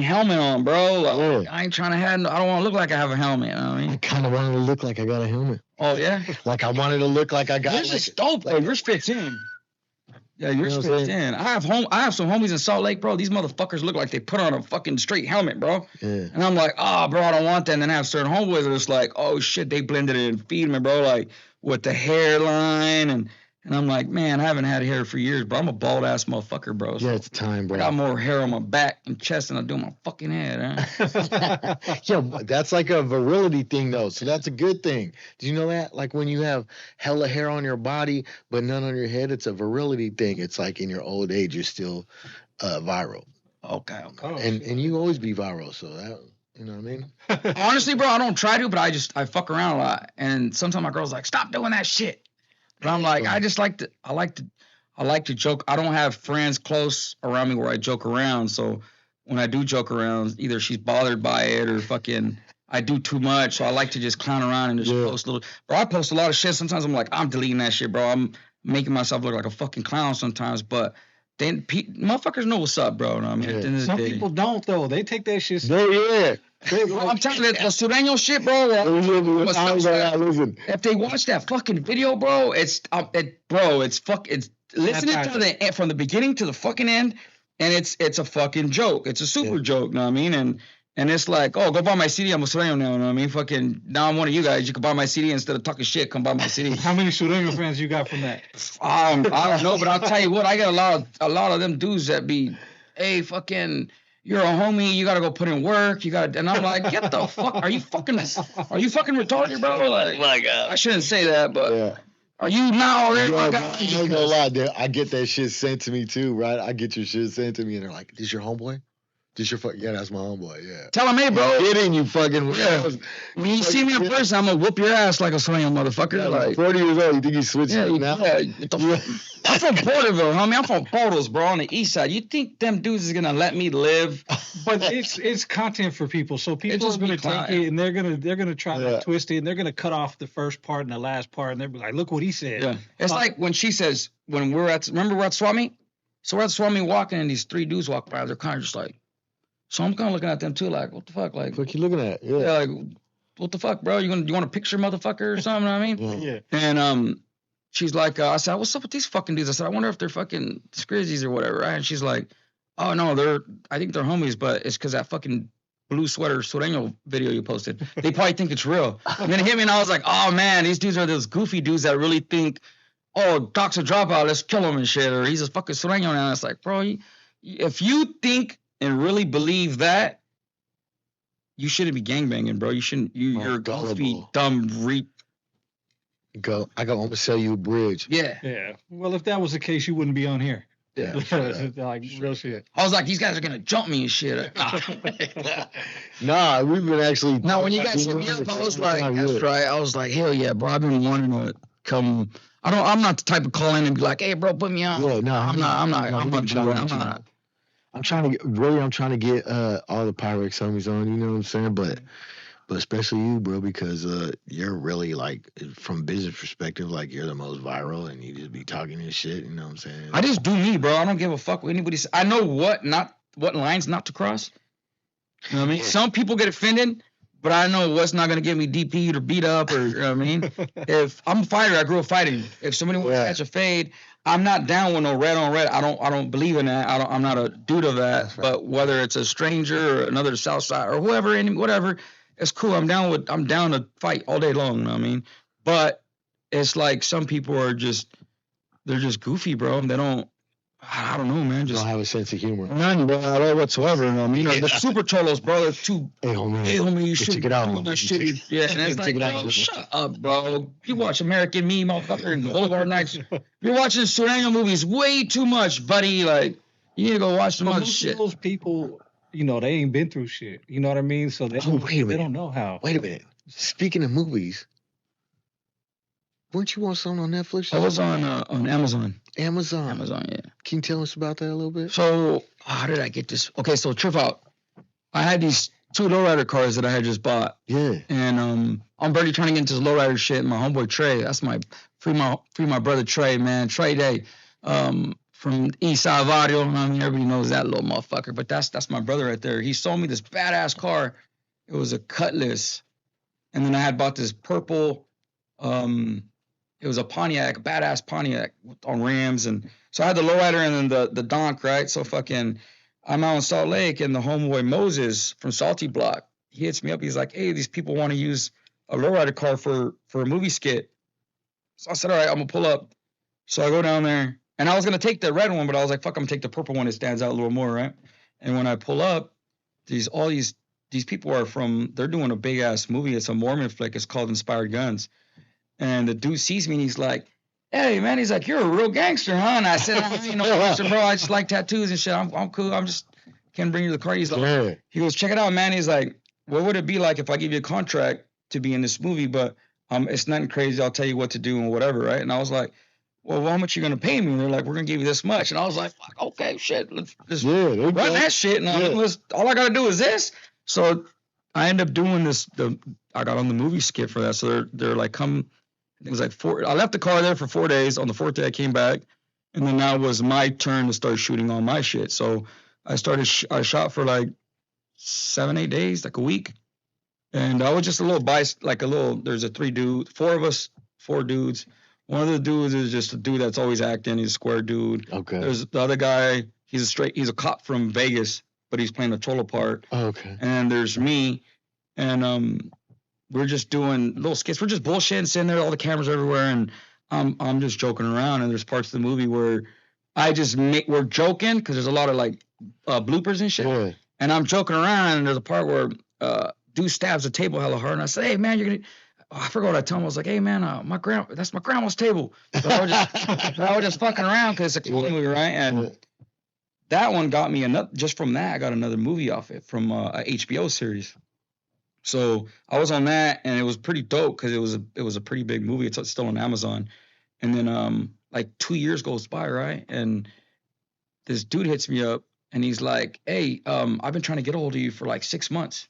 helmet on, bro. Like, I ain't trying to have, I don't want to look like I have a helmet. You know what I mean? I kind of wanted to look like I got a helmet. Oh yeah? Like I wanted to look like I got. Yours is dope, though. Yours fits in. Yeah, yours fits in. I have some homies in Salt Lake, bro. These motherfuckers look like they put on a fucking straight helmet, bro. Yeah. And I'm like, bro, I don't want that. And then I have certain homeboys that are just like, oh shit, they blended it and feed me, bro, like with the hairline and I'm like, man, I haven't had hair for years, bro. I'm a bald ass motherfucker, bro. So yeah, it's time, bro. I got more hair on my back and chest than I do on my fucking head, huh? Yeah, that's like a virility thing, though. So that's a good thing. Do you know that? Like when you have hella hair on your body, but none on your head, it's a virility thing. It's like in your old age, you're still viral, Okay. Oh, and you always be viral. So that, you know what I mean? Honestly, bro, I don't try to, but I fuck around a lot. And sometimes my girl's like, stop doing that shit. But I'm like, I like to joke. I don't have friends close around me where I joke around. So when I do joke around, either she's bothered by it or fucking I do too much. So I like to just clown around and just post little. Bro, I post a lot of shit. Sometimes I'm like, I'm deleting that shit, bro. I'm making myself look like a fucking clown sometimes. But then motherfuckers know what's up, bro. I mean, at the end of the some day. people don't though. They take that shit. I'm telling you, the Sureno shit, bro. If they watch that fucking video, bro, it's listening to from the beginning to the fucking end, and it's a fucking joke. It's a super joke, know what I mean? And it's like, oh, go buy my CD. I'm a Sureno now, you know what I mean? Fucking now I'm one of you guys. You can buy my CD instead of talking shit. Come buy my CD. How many Sureno fans you got from that? I don't know, but I'll tell you what, I get a lot of them dudes that be, hey, fucking. You're a homie. You gotta go put in work. And I'm like, get the fuck. Are you fucking retarded, bro? Like, my God. I shouldn't say that, but are you now? I ain't gonna lie, I get that shit sent to me too, right? I get your shit sent to me, and they're like, "This your homeboy? This your yeah, that's my homeboy, yeah." Tell him, hey, bro. Get in, you fucking. Yeah. When you see me in person, I'm gonna whoop your ass like a Sureno motherfucker. Yeah, like 40 years old, you think you switched now? Yeah. I'm from Porterville, homie. I'm from Portals, bro, on the east side. You think them dudes is gonna let me live? But it's content for people, so people are gonna take it and they're gonna try to twist it and they're gonna cut off the first part and the last part and they're like, look what he said. Yeah, it's like when she says when we're at swap meet. So we're at swap meet walking and these three dudes walk by. They're kind of just like. So I'm kind of looking at them too, like, what the fuck, like, what you looking at? Yeah, like, what the fuck, bro? You want a picture, motherfucker, or something? You know what I mean? Yeah. And she's like, I said, what's up with these fucking dudes? I said, I wonder if they're fucking Scrizzies or whatever, right? And she's like, oh no, I think they're homies, but it's because that fucking blue sweater Sureno video you posted. They probably think it's real. And then it hit me, and I was like, oh man, these dudes are those goofy dudes that really think, oh, Doc's a dropout, let's kill him and shit, or he's a fucking Sureno now. It's like, bro, if you think and really believe that, you shouldn't be gangbanging, bro. You shouldn't. You're a goofy, dumb Go. I got to sell you a bridge. Yeah. Yeah. Well, if that was the case, you wouldn't be on here. Yeah. Like real shit. I was like, these guys are gonna jump me and shit. Nah, we've been actually. No, when you guys hit me up, I was like, that's right. I was like, hell yeah, bro. I've been wanting to come. I'm not the type of call in and be like, hey, bro, put me on. Yeah, no, I'm not. I'm trying to get all the PaperWork homies on, you know what I'm saying? But especially you, bro, because you're really like from business perspective, like you're the most viral and you just be talking this shit, you know what I'm saying? I just do me, bro. I don't give a fuck what anybody says. I know what lines not to cross. You know what I mean? Some people get offended, but I know what's not gonna get me DP'd or beat up or you know what I mean? If I'm a fighter, I grew up fighting. If somebody wants to catch a fade, I'm not down with no red on red. I don't believe in that. I'm not a dude of that. Right. But whether it's a stranger or another South Side or whoever, whatever, it's cool. I'm down to fight all day long. You know what I mean? But it's like some people they're just goofy, bro. They don't. I don't know, man. Just don't have a sense of humor. None, bro, at all whatsoever. You know what I mean? The super cholos, bro. They're too. Hey, homie, you should check it out. Yeah, and it's like, bro, shut up, bro. You watch American Me, motherfucker, and Boulevard Nights. You're watching Sureno movies way too much, buddy. Like, you need to go watch some other shit. Those people, you know, they ain't been through shit. You know what I mean? So they don't know how. Wait a minute. Speaking of movies, weren't you on something on Netflix? I was on Amazon. Amazon, yeah. Can you tell us about that a little bit? So, how did I get this? Okay, so trip out. I had these 2 lowrider cars that I had just bought. Yeah. And I'm barely trying to get into this lowrider shit. My homeboy Trey, that's my free my brother Trey, man. Trey Day, from East Side of Audio. I mean, everybody knows that little motherfucker. But that's my brother right there. He sold me this badass car. It was a Cutlass, and then I had bought this purple. It was a Pontiac, a badass Pontiac on rims. And so I had the lowrider and then the donk, right? So fucking, I'm out in Salt Lake and the homeboy Moses from Salty Block, he hits me up. He's like, hey, these people want to use a lowrider car for a movie skit. So I said, all right, I'm going to pull up. So I go down there and I was going to take the red one, but I was like, fuck, I'm going to take the purple one. It stands out a little more, right? And when I pull up, all these people they're doing a big ass movie. It's a Mormon flick. It's called Inspired Guns. And the dude sees me and he's like, hey, man, he's like, you're a real gangster, huh? And I said, I ain't no gangster, bro. I just like tattoos and shit. I'm cool. I'm just can't bring you the car. He's like, he goes, check it out, man. He's like, what would it be like if I give you a contract to be in this movie, but it's nothing crazy. I'll tell you what to do and whatever, right? And I was like, well, how much you gonna pay me? And they're like, we're gonna give you this much. And I was like, fuck, okay, shit, let's run that shit. And all I gotta do is this. So I end up doing this. I got on the movie skit for that. So they're like, come. It was like I left the car there for 4 days. On the 4th day, I came back, and then now it was my turn to start shooting all my shit. So I shot for like 7-8 days, like a week, and I was just a little there's four of us, 4 dudes. One of the dudes is just a dude that's always acting. He's a square dude. Okay. There's the other guy. He's a cop from Vegas, but he's playing a cholo part. Okay. And then there's me, and we're just doing little skits. We're just bullshitting, sitting there, all the cameras everywhere, and I'm just joking around. And there's parts of the movie where we're joking because there's a lot of like bloopers and shit. Yeah. And I'm joking around, and there's a part where dude stabs the table hella hard, and I said, "Hey man, you're gonna." Oh, I forgot what I told him. I was like, "Hey man, that's my grandma's table." So I was just fucking around because it's a movie, right? And that one got me just from that, I got another movie off it from a HBO series. So I was on that, and it was pretty dope because it was a pretty big movie. It's still on Amazon. And then like 2 years goes by, right? And this dude hits me up, and he's like, "Hey, I've been trying to get a hold of you for like 6 months."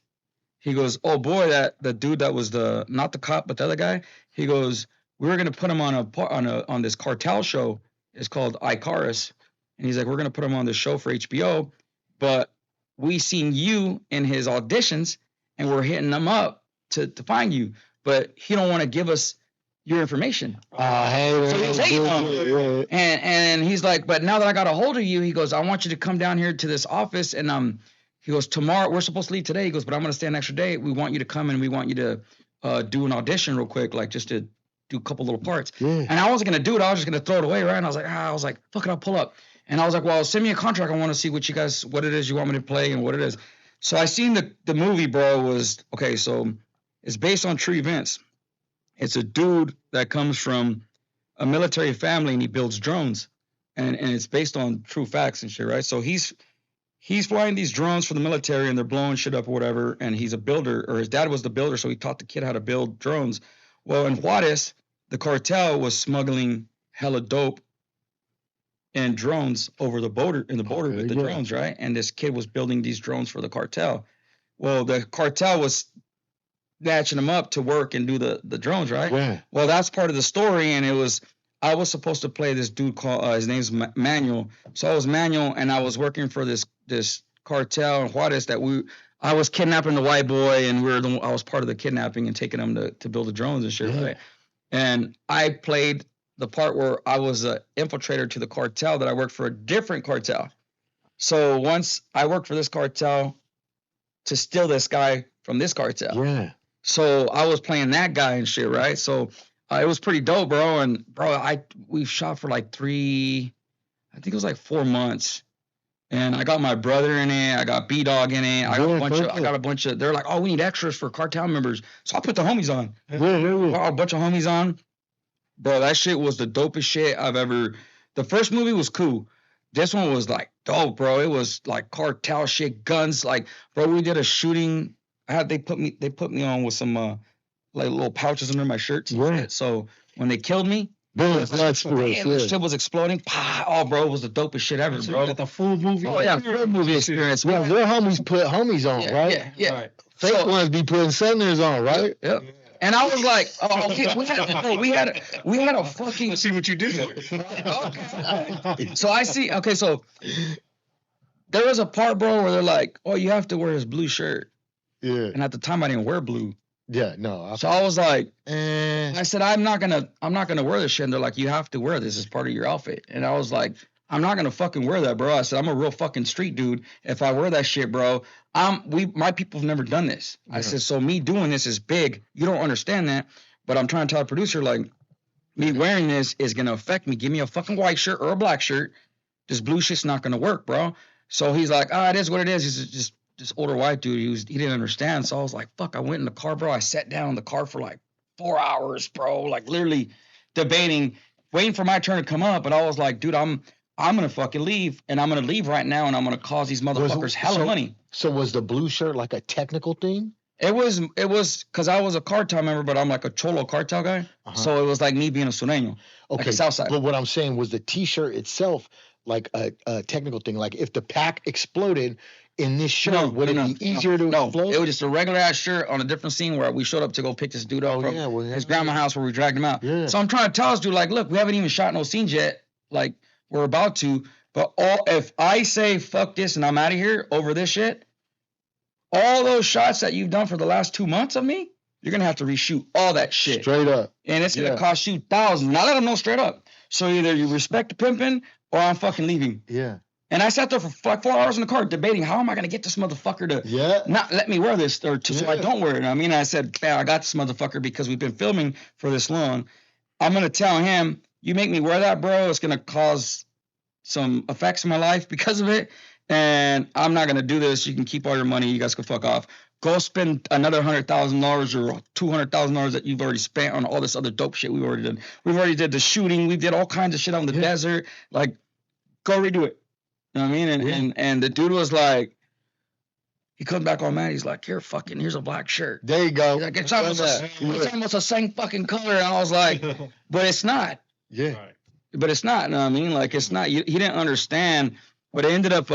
He goes, "Oh boy, the dude that was not the cop but the other guy." He goes, "We were gonna put him on this cartel show. It's called Icarus." And he's like, "We're gonna put him on this show for HBO, but we seen you in his auditions, and we're hitting them up to find you, but he don't want to give us your information." And he's like, "But now that I got a hold of you," he goes, "I want you to come down here to this office, and he goes, tomorrow, we're supposed to leave today." He goes, "But I'm going to stay an extra day. We want you to come, and we want you to do an audition real quick, like just to do a couple little parts." Yeah. And I wasn't going to do it. I was just going to throw it away, right? And I was like, fuck it, I'll pull up. And I was like, well, send me a contract. I want to see what it is you want me to play and what it is. So I seen the movie, bro, was, okay, so it's based on true events. It's a dude that comes from a military family, and he builds drones. And it's based on true facts and shit, right? So he's flying these drones for the military, and they're blowing shit up or whatever, and he's a builder, or his dad was the builder, so he taught the kid how to build drones. Well, in Juarez, the cartel was smuggling hella dope and drones over the border with the drones, right? And this kid was building these drones for the cartel. Well, the cartel was snatching them up to work and do the drones, right? Yeah. Well, that's part of the story, and I was supposed to play this dude called his name's Manuel. So I was Manuel, and I was working for this cartel in Juarez I was kidnapping the white boy, and I was part of the kidnapping and taking him to build the drones and shit, right? And I played the part where I was an infiltrator to the cartel that I worked for a different cartel. So once I worked for this cartel to steal this guy from this cartel. Yeah. So I was playing that guy and shit, right? So it was pretty dope, bro. And bro, we shot for like 4 months. And I got my brother in it. I got B-Dawg in it. I got a bunch of. They're like, "Oh, we need extras for cartel members." So I put the homies on. A bunch of homies on. Bro, that shit was the dopest shit I've ever. The first movie was cool. This one was like dope, bro. It was like cartel shit, guns. Like, bro, we did a shooting. They put me on with some like little pouches under my shirt. Yeah. So when they killed me. The shit was exploding. Oh, bro, it was the dopest shit ever, bro. Got the full movie. Oh yeah, full movie experience. Yeah, their homies put homies on, right? Yeah. Right. Fake ones be putting Southerners on, right? Yep. And I was like, oh, okay, we had a fucking. See what you did there. Okay. So I see. Okay, so there was a part, bro, where they're like, "Oh, you have to wear his blue shirt." Yeah. And at the time, I didn't wear blue. Yeah. No. So I was like, I said, I'm not gonna wear this shit. And they're like, "You have to wear this as part of your outfit." And I was like, I'm not gonna fucking wear that, bro. I said, I'm a real fucking street dude. If I wear that shit, bro, my people have never done this. I said, so me doing this is big. You don't understand that, but I'm trying to tell the producer, like, me wearing this is gonna affect me. Give me a fucking white shirt or a black shirt. This blue shit's not gonna work, bro. So he's like, it is what it is. He's just this older white dude. He didn't understand. So I was like, fuck. I went in the car, bro. I sat down in the car for like 4 hours, bro. Like literally debating. waiting for my turn to come up, but I was like, dude, I'm gonna fucking leave, and I'm gonna leave right now, and I'm gonna cause these motherfuckers hella money. So was the blue shirt like a technical thing? It was because I was a cartel member, but I'm like a cholo cartel guy. So it was like me being a Sureno, like a Southside. But what I'm saying was the T-shirt itself like a technical thing. Like if the pack exploded in this shirt, would it be easier to explode? It was just a regular ass shirt on a different scene where we showed up to go pick this dude up from his grandma's house where we dragged him out. Yeah. So I'm trying to tell this dude, like, look, we haven't even shot no scenes yet. Like, we're about to. But if I say fuck this and I'm out of here over this shit, all those shots that you've done for the last 2 months of me, you're going to have to reshoot all that shit. Straight up. And it's going to cost you thousands. And I let them know straight up. So either you respect the pimping or I'm fucking leaving. Yeah. And I sat there for like 4 hours in the car debating, how am I going to get this motherfucker to not let me wear this so I don't wear it. I mean, I said, man, I got this motherfucker because we've been filming for this long. I'm going to tell him, you make me wear that, bro, it's going to cause some effects in my life because of it. And I'm not going to do this. You can keep all your money. You guys can fuck off. Go spend another $100,000 or $200,000 that you've already spent on all this other dope shit we've already done. We've already did the shooting. We did all kinds of shit out in the desert. Like, go redo it. You know what I mean? And the dude was like, he comes back all mad. He's like, here's a black shirt. There you go. He's like, it's almost the same fucking color. And I was like, but it's not. Yeah. Right. But it's not. You know what I mean? Like, it's not. He didn't understand. But it ended up,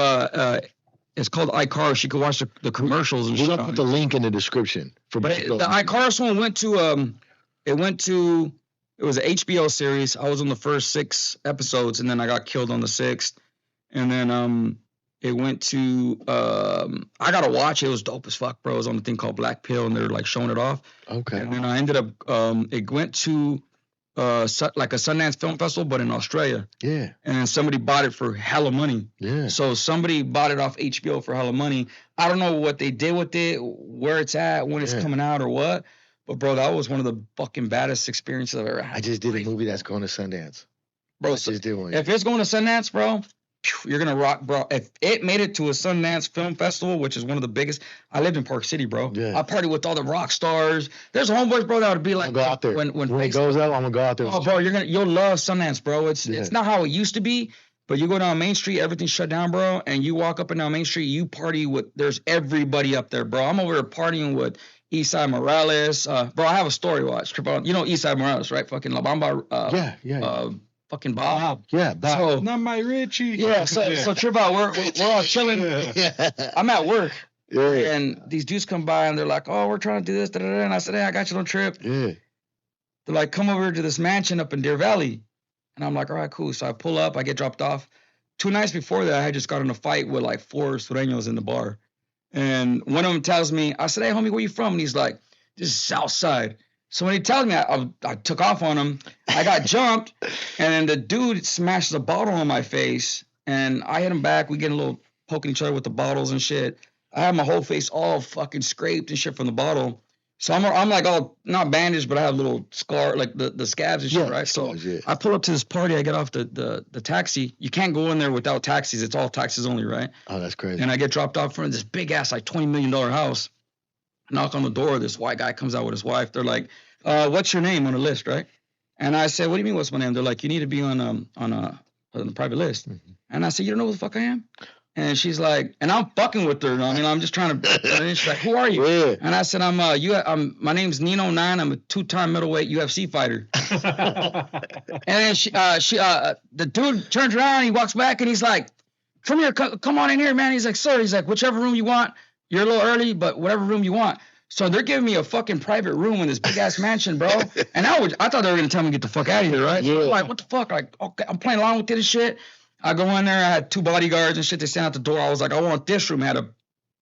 it's called iCars. You can watch the commercials and shit. We're going to put the link in the description. The iCars one went to, it was an HBO series. I was on the first 6 episodes, and then I got killed on the 6th. And then it went to, I got to watch it. It was dope as fuck, bro. It was on the thing called Black Pill, and they're like showing it off. Okay. And then I ended up, it went to like a Sundance Film Festival, but in Australia. Yeah. And then somebody bought it for hella money. Yeah. So somebody bought it off HBO for hella money. I don't know what they did with it, where it's at, when it's coming out or what. But, bro, that was one of the fucking baddest experiences I've ever had. I just did a movie that's going to Sundance. Bro, just did one. If it's going to Sundance, bro, you're going to rock, bro. If it made it to a Sundance Film Festival, which is one of the biggest. I lived in Park City, bro. Yeah. I partied with all the rock stars. There's homeboys, bro, that would be like. I'll go out there. When it goes up, I'm going to go out there. Oh, bro, you'll love Sundance, bro. It's not how it used to be, but you go down Main Street, everything's shut down, bro, and you walk up and down Main Street, you party with, there's everybody up there, bro. I'm over there partying with Eastside Morales. Bro, I have a story watch. You know Eastside Morales, right? Fucking La Bamba. Yeah. Fucking Bob. Yeah, Bob. So, Not my Richie. Yeah, so trip out. We're all chilling. Yeah. I'm at work. Yeah. And these dudes come by and they're like, oh, we're trying to do this. Da, da, da. And I said, hey, I got you on a trip. Yeah. They're like, come over to this mansion up in Deer Valley. And I'm like, all right, cool. So I pull up, I get dropped off. 2 nights before that, I had just got in a fight with like 4 Sureños in the bar. And one of them tells me, I said, hey, homie, where you from? And he's like, this is Southside. So when he tells me, I took off on him. I got jumped, and then the dude smashes a bottle on my face, and I hit him back. We get a little poking each other with the bottles and shit. I have my whole face all fucking scraped and shit from the bottle. So I'm like all, not bandaged, but I have a little scar, like the scabs and shit, right? So I pull up to this party. I get off the taxi. You can't go in there without taxis. It's all taxis only, right? Oh, that's crazy. And I get dropped off from this big-ass, like $20 million house. Knock on the door. This white guy comes out with his wife. They're like, what's your name on the list, right? And I said, what do you mean, what's my name? They're like, you need to be on a private list. Mm-hmm. And I said, you don't know who the fuck I am? And she's like, and I'm fucking with her. You know? I mean, I'm just trying to. And she's like, who are you? Yeah. And I said, my name's Nino 9. I'm a 2-time middleweight UFC fighter. And then the dude turns around, he walks back, and he's like, come here, come on in here, man. He's like, sir. He's like, whichever room you want. You're a little early, but whatever room you want. So they're giving me a fucking private room in this big ass mansion, bro. And I thought they were gonna tell me to get the fuck out of here, right? Yeah. So I'm like, what the fuck? Like, okay, I'm playing along with this shit. I go in there. I had 2 bodyguards and shit. They stand out the door. I was like, I want this room. I had a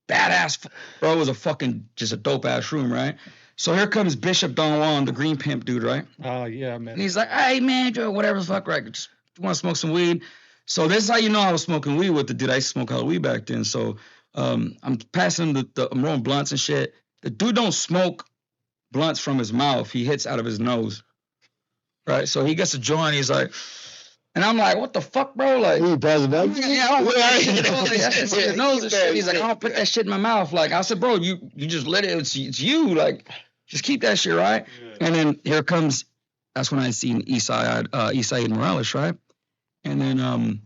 badass, bro. It was just a dope ass room, right? So here comes Bishop Don Juan, the green pimp dude, right? Oh yeah, man. And he's like, hey man, whatever the fuck, right? Just want to smoke some weed. So this is how you know I was smoking weed with the dude. I used to smoke hella weed back then. So I'm passing I'm rolling blunts and shit. The dude don't smoke blunts from his mouth. He hits out of his nose. Right? So he gets a joint. He's like, and I'm like, what the fuck, bro? Like, you passing out? Yeah, I don't put that shit in your nose and shit. He's like, I don't put that shit in my mouth. Like, I said, bro, you just let it. It's you. Like, just keep that shit, right? Yeah. And then here comes that's when I seen Eastside Morales, right? And then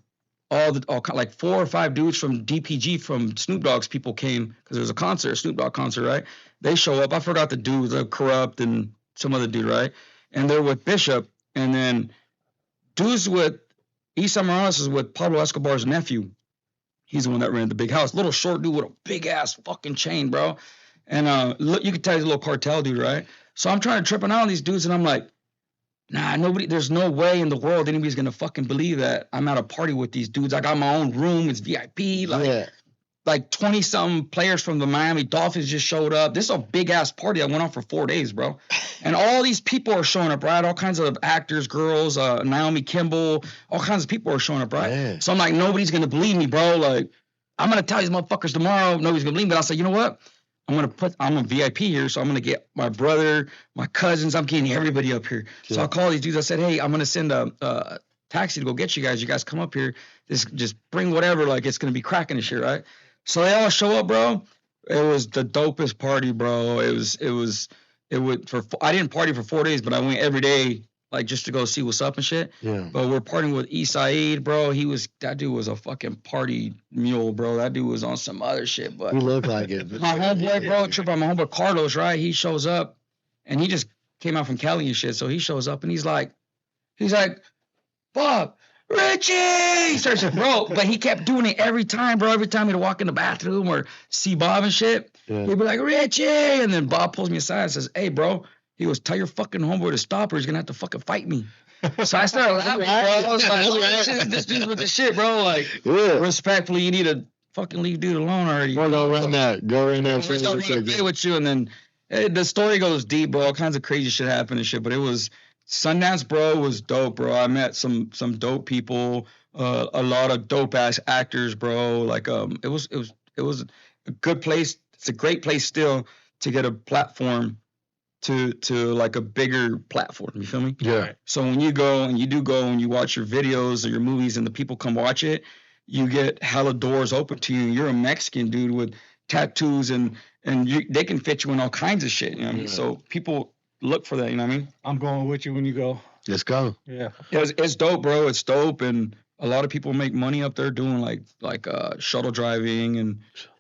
all like 4 or 5 dudes from DPG from Snoop Dogg's people came because there was a concert, a Snoop Dogg concert, right? They show up. I forgot the dudes, Corrupt and some other dude, right? And they're with Bishop, and then dudes with Eastside Morales is with Pablo Escobar's nephew. He's the one that ran the big house. Little short dude with a big ass fucking chain, bro. And look, you could tell he's a little cartel dude, right? So I'm trying to trip out on these dudes, and I'm like, nah, there's no way in the world anybody's gonna fucking believe that I'm at a party with these dudes. I got my own room, it's VIP, like 20-something players from the Miami Dolphins just showed up. This is a big ass party that went on for 4 days, bro. And all these people are showing up, right? All kinds of actors, girls, Naomi Kimball, all kinds of people are showing up, right? Yeah. So I'm like, nobody's gonna believe me, bro. Like, I'm gonna tell these motherfuckers tomorrow, nobody's gonna believe me. But I said, you know what? I'm a VIP here, so I'm gonna get my brother, my cousins. I'm getting everybody up here. So I call these dudes. I said, hey, I'm gonna send a taxi to go get you guys. You guys come up here. Just bring whatever. Like, it's gonna be cracking this shit, right? So they all show up, bro. It was the dopest party, bro. I didn't party for 4 days, but I went every day, like, just to go see what's up and shit. Yeah. But we're partying with Eastside, bro. That dude was a fucking party mule, bro. That dude was on some other shit. But You look like it. my homeboy, bro, trip on my homeboy Carlos, right? He shows up, and he just came out from Cali and shit. So he shows up, and he's like, Bob, Richie! He starts, bro, but he kept doing it every time, bro. Every time he'd walk in the bathroom or see Bob and shit, he'd be like, Richie! And then Bob pulls me aside and says, hey, bro, he goes, tell your fucking homeboy to stop or he's gonna have to fucking fight me. So I started laughing, bro. I was like, oh, this dude's with the shit, bro. Like, respectfully, you need to fucking leave dude alone already. Well, go run that. Go in there. Play with you, and then the story goes deep, bro. All kinds of crazy shit happened and shit. But it was Sundance, bro, was dope, bro. I met some dope people, a lot of dope ass actors, bro. Like, it was a good place. It's a great place still to get a platform to like a bigger platform. You feel me? Yeah. So when you go and you watch your videos or your movies and the people come watch it, you get hella doors open to you. You're a Mexican dude with tattoos and they can fit you in all kinds of shit. You know what I mean? So people look for that. You know what I mean? I'm going with you when you go. Let's go. Yeah. It's dope, bro. It's dope, and a lot of people make money up there doing like shuttle driving and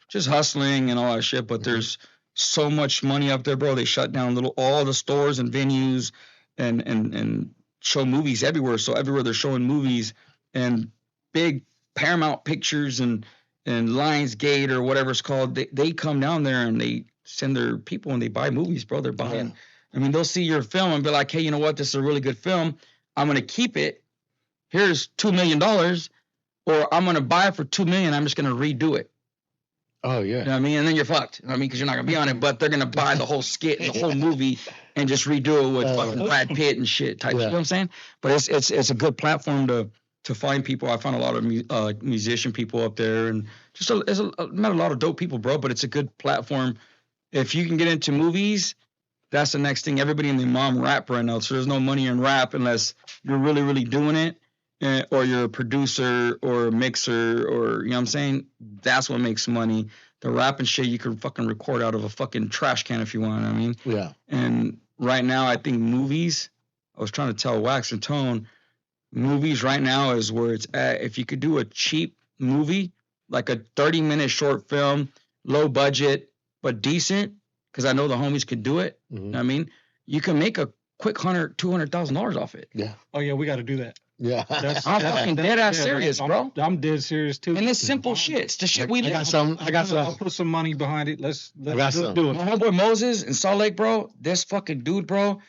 just hustling and all that shit. But there's so much money up there, bro. They shut down all the stores and venues and show movies everywhere. So everywhere they're showing movies and big Paramount Pictures and Lionsgate or whatever it's called, they come down there and they send their people and they buy movies, bro. They're buying. I mean, they'll see your film and be like, hey, you know what? This is a really good film. I'm going to keep it. Here's $2 million, or I'm going to buy it for $2 million. I'm just going to redo it. Oh, yeah. You know what I mean? And then you're fucked. You know what I mean? Because you're not going to be on it, but they're going to buy the whole skit, the whole movie, and just redo it with fucking Brad Pitt and shit type. You know what I'm saying? But it's a good platform to find people. I found a lot of musician people up there, and just met a lot of dope people, bro. But it's a good platform. If you can get into movies, that's the next thing. Everybody and their mom rap right now, so there's no money in rap unless you're really, really doing it, or you're a producer or a mixer, or, you know what I'm saying? That's what makes money. The rap and shit you can fucking record out of a fucking trash can if you want. I mean, Yeah. And right now, I think movies. I was trying to tell Wax and Tone. Movies right now is where it's at. If you could do a cheap movie, like a 30-minute short film, low budget but decent, because I know the homies could do it. Mhm. You know what I mean? You can make a quick $200,000 off it. Yeah. Oh yeah, we got to do that. Yeah. I'm fucking dead ass serious, bro. I'm dead serious too. And it's simple shit. It's the shit we I got live. some. I got I'll some. put some money behind it. Let's got some. do My it. homeboy Moses in Salt Lake, bro. This fucking dude, bro.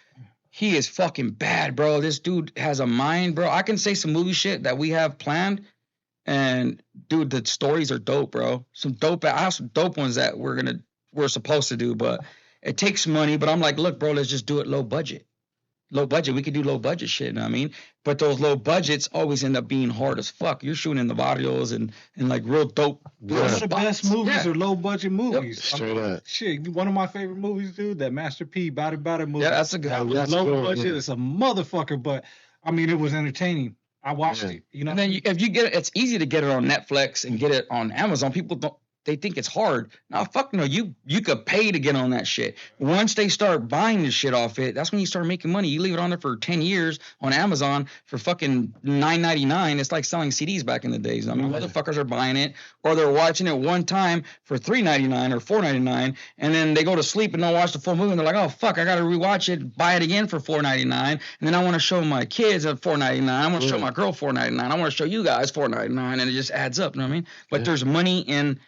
He is fucking bad, bro. This dude has a mind, bro. I can say some movie shit that we have planned, and dude, the stories are dope, bro. I have some dope ones that we're supposed to do, but it takes money. But I'm like, look, bro, let's just do it low budget. Low budget. We could do low budget shit, you know what I mean? But those low budgets always end up being hard as fuck. You're shooting in the barrios and like real dope. One of the best movies Yeah. are low budget movies. Straight up. Shit, one of my favorite movies, dude, that Master P Body movie. Yeah, that's a good one. That's low cool, budget. yeah. It's a motherfucker, but I mean, it was entertaining. I watched it. You know, And then if you get it, it's easy to get it on Netflix and get it on Amazon. People don't. they think it's hard. No, fuck no. You could pay to get on that shit. Once they start buying the shit off it, that's when you start making money. You leave it on there for 10 years on Amazon for fucking $9.99. It's like selling CDs back in the days. I mean, motherfuckers are buying it, or they're watching it one time for $3.99 or $4.99, and then they go to sleep and don't watch the full movie, and they're like, oh fuck, I gotta rewatch it, buy it again for $4.99, and then I want to show my kids at $4.99. I want to show my girl $4.99. I want to show you guys $4.99, and it just adds up. You know what I mean? But there's money in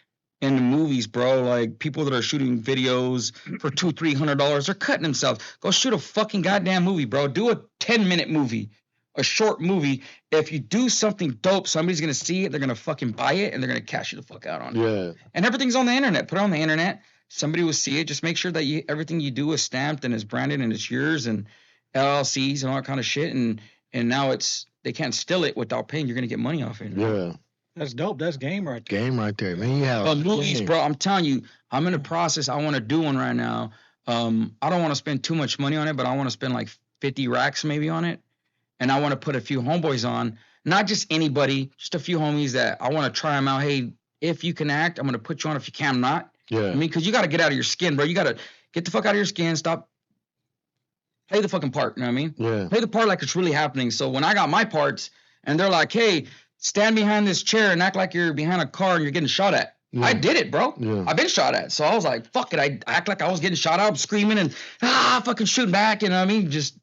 the movies, bro. Like people that are shooting videos for $200-$300, they're cutting themselves. Go shoot a fucking goddamn movie, bro. Do a 10-minute movie, a short movie. If you do something dope, somebody's gonna see it. They're gonna fucking buy it, and they're gonna cash you the fuck out on it. Yeah. And everything's on the internet. Put it on the internet. Somebody will see it. Just make sure that everything you do is stamped and is branded and it's yours and LLCs and all that kind of shit. And now they can't steal it without paying. You're gonna get money off it. Yeah. That's dope. That's game right there. Game right there, man. You have movies, bro. I'm telling you, I'm in the process. I want to do one right now. I don't want to spend too much money on it, but I want to spend like 50 racks maybe on it. And I want to put a few homeboys on, not just anybody, just a few homies that I want to try them out. Hey, if you can act, I'm going to put you on. If you can, I'm not. Yeah. I mean, because you got to get out of your skin, bro. You got to get the fuck out of your skin. Stop. Play the fucking part. You know what I mean? Yeah. Play the part like it's really happening. So when I got my parts and they're like, hey, stand behind this chair and act like you're behind a car and you're getting shot at. Yeah. I did it, bro. Yeah. I've been shot at. So I was like, fuck it. I act like I was getting shot at. I'm screaming and fucking shooting back. You know what I mean? Just